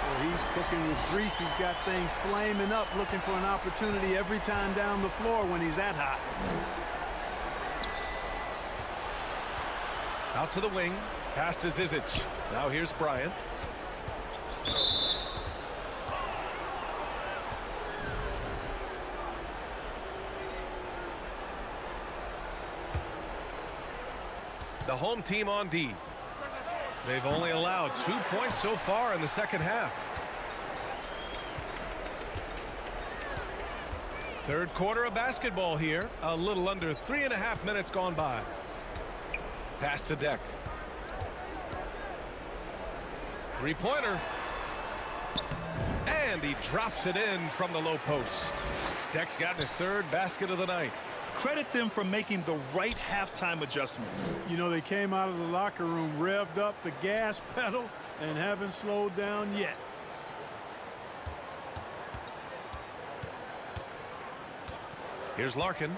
Well, he's cooking with grease. He's got things flaming up, looking for an opportunity every time down the floor when he's that hot. Out to the wing. Pass to Zizic. Now here's Bryant. The home team on D. They've only allowed 2 points so far in the second half. Third quarter of basketball here. A little under 3.5 minutes gone by. Pass to Deck. 3-pointer. And he drops it in from the low post. Deck's gotten his 3rd basket of the night. Credit them for making the right halftime adjustments. You know, they came out of the locker room, revved up the gas pedal, and haven't slowed down yet. Here's Larkin.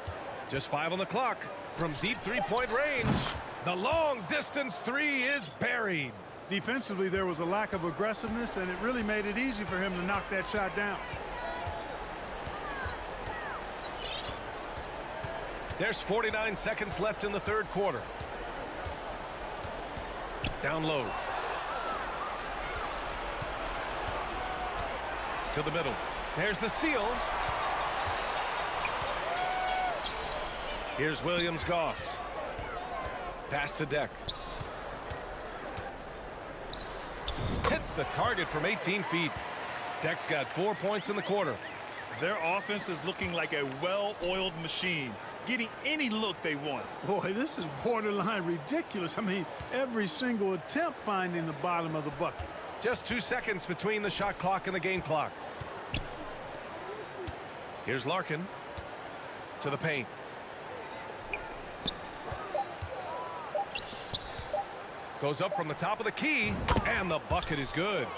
Just 5 on the clock. From deep 3-point range. The long distance 3 is buried. Defensively, there was a lack of aggressiveness, and it really made it easy for him to knock that shot down. There's 49 seconds left in the third quarter. Down low. To the middle. There's the steal. Here's Williams-Goss. Pass to Deck. Hits the target from 18 feet. Deck's got 4 points in the quarter. Their offense is looking like a well-oiled machine, getting any look they want. Boy, this is borderline ridiculous. I mean, every single attempt finding the bottom of the bucket. Just 2 seconds between the shot clock and the game clock. Here's Larkin. To the paint. Goes up from the top of the key, and the bucket is good.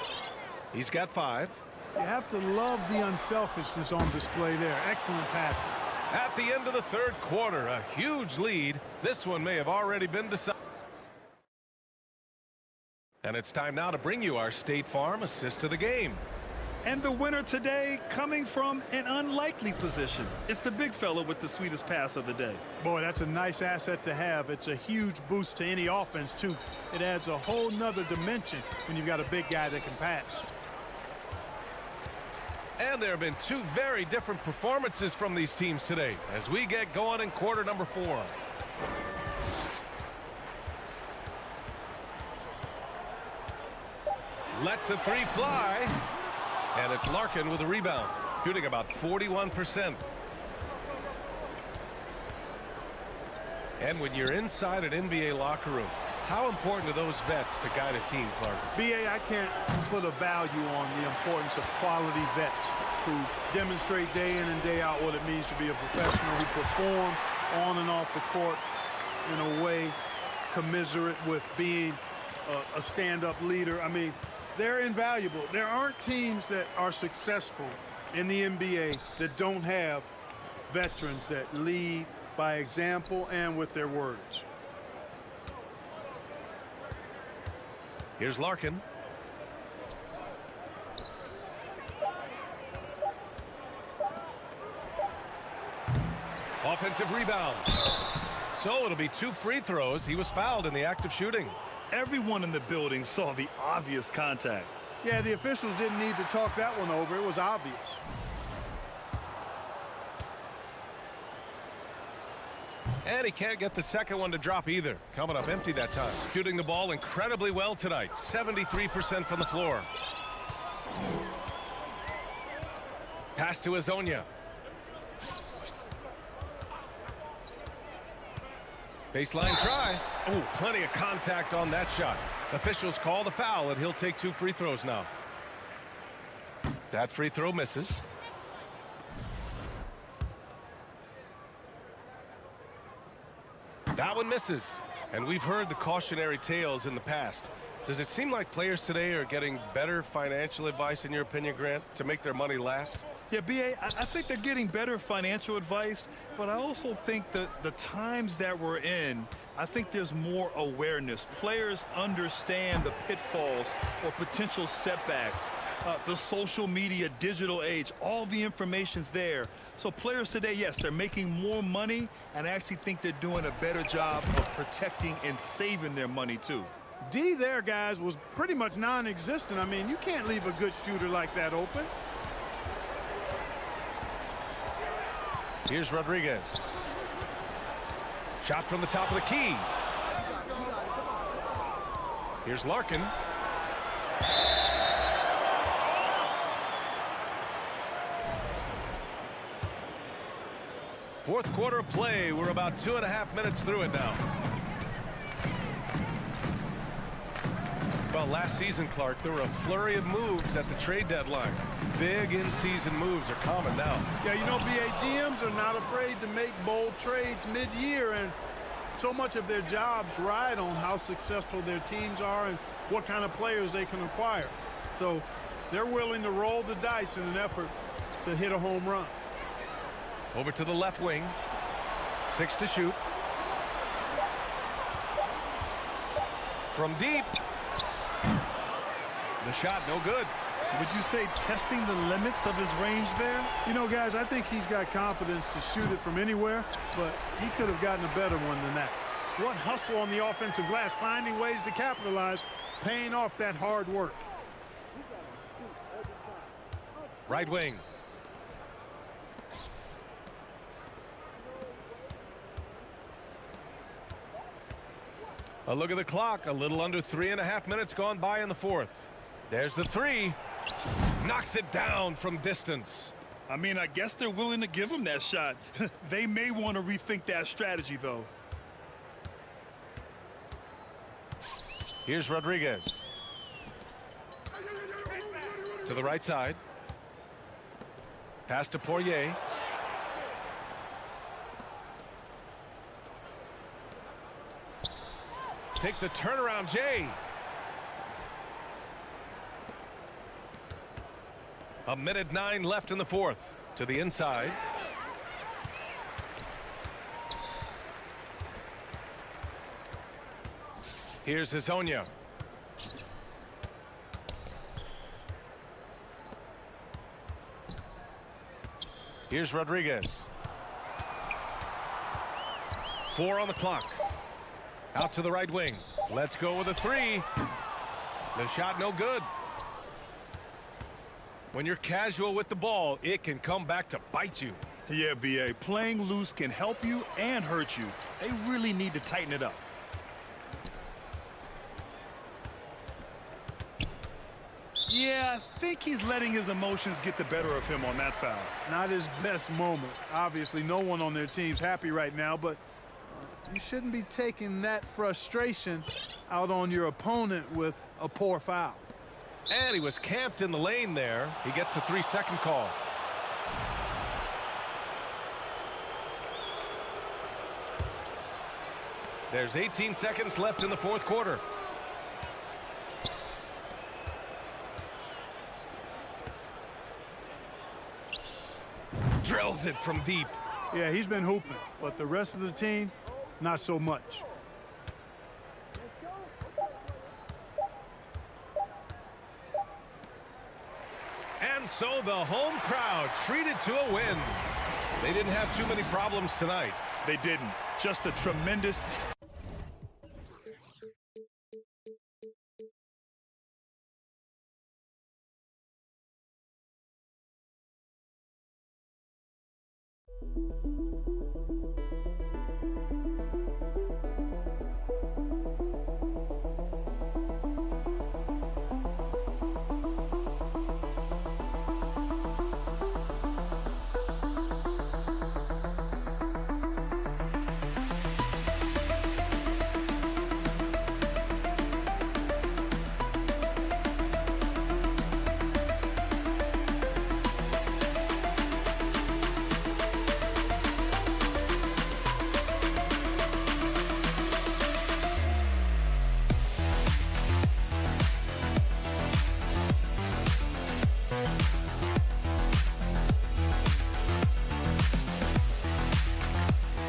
He's got 5. You have to love the unselfishness on display there. Excellent passing. At the end of the third quarter, a huge lead. This one may have already been decided. And it's time now to bring you our State Farm assist of the game. And the winner today coming from an unlikely position. It's the big fella with the sweetest pass of the day. Boy, that's a nice asset to have. It's a huge boost to any offense, too. It adds a whole nother dimension when you've got a big guy that can pass. And there have been two very different performances from these teams today as we get going in quarter number 4. Lets the three fly. And it's Larkin with a rebound, shooting about 41%. And when you're inside an NBA locker room, how important are those vets to guide a team, Clark? B.A., I can't put a value on the importance of quality vets who demonstrate day in and day out what it means to be a professional, who perform on and off the court in a way commiserate with being a stand-up leader. I mean, they're invaluable. There aren't teams that are successful in the NBA that don't have veterans that lead by example and with their words. Here's Larkin. Offensive rebound. So it'll be 2 free throws. He was fouled in the act of shooting. Everyone in the building saw the obvious contact. Yeah, the officials didn't need to talk that one over. It was obvious. And he can't get the second one to drop either. Coming up empty that time. Shooting the ball incredibly well tonight. 73% from the floor. Pass to Azonia. Baseline try. Oh, plenty of contact on that shot. Officials call the foul, and he'll take 2 free throws now. That free throw misses. That one misses. And we've heard the cautionary tales in the past. Does it seem like players today are getting better financial advice, in your opinion, Grant, to make their money last? Yeah, B.A., I think they're getting better financial advice, but I also think that the times that we're in, I think there's more awareness. Players understand the pitfalls or potential setbacks. The social media, digital age, all the information's there. So players today, yes, they're making more money, and I actually think they're doing a better job of protecting and saving their money, too. D there, guys, was pretty much non-existent. I mean, you can't leave a good shooter like that open. Here's Rodriguez. Shot from the top of the key. Here's Larkin. Fourth quarter of play. We're about 2.5 minutes through it now. Well, last season, Clark, there were a flurry of moves at the trade deadline. Big in-season moves are common now. Yeah, you know, B.A., GMs are not afraid to make bold trades mid-year, and so much of their jobs ride on how successful their teams are and what kind of players they can acquire. So they're willing to roll the dice in an effort to hit a home run. Over to the left wing. 6 to shoot. From deep. The shot no good. Would you say testing the limits of his range there? You know, guys, I think he's got confidence to shoot it from anywhere, but he could have gotten a better one than that. What hustle on the offensive glass, finding ways to capitalize, paying off that hard work. Right wing. A look at the clock. A little under 3.5 minutes gone by in the fourth. There's the three. Knocks it down from distance. I mean, I guess they're willing to give him that shot. They may want to rethink that strategy, though. Here's Rodriguez. To the right side. Pass to Poirier. Takes a turnaround, Jay. A minute 9 left in the fourth. To the inside. Here's Hezonja. Here's Rodriguez. 4 on the clock. Out to the right wing. Let's go with a three. The shot no good. When you're casual with the ball, it can come back to bite you. Yeah, B.A. Playing loose can help you and hurt you. They really need to tighten it up. Yeah, I think he's letting his emotions get the better of him on that foul. Not his best moment. Obviously, no one on their team's happy right now, but you shouldn't be taking that frustration out on your opponent with a poor foul. And he was camped in the lane there. He gets a 3-second call. There's 18 seconds left in the fourth quarter. Drills it from deep. Yeah, he's been hooping, but the rest of the team, not so much. And so the home crowd treated to a win. They didn't have too many problems tonight. They didn't. Just a tremendous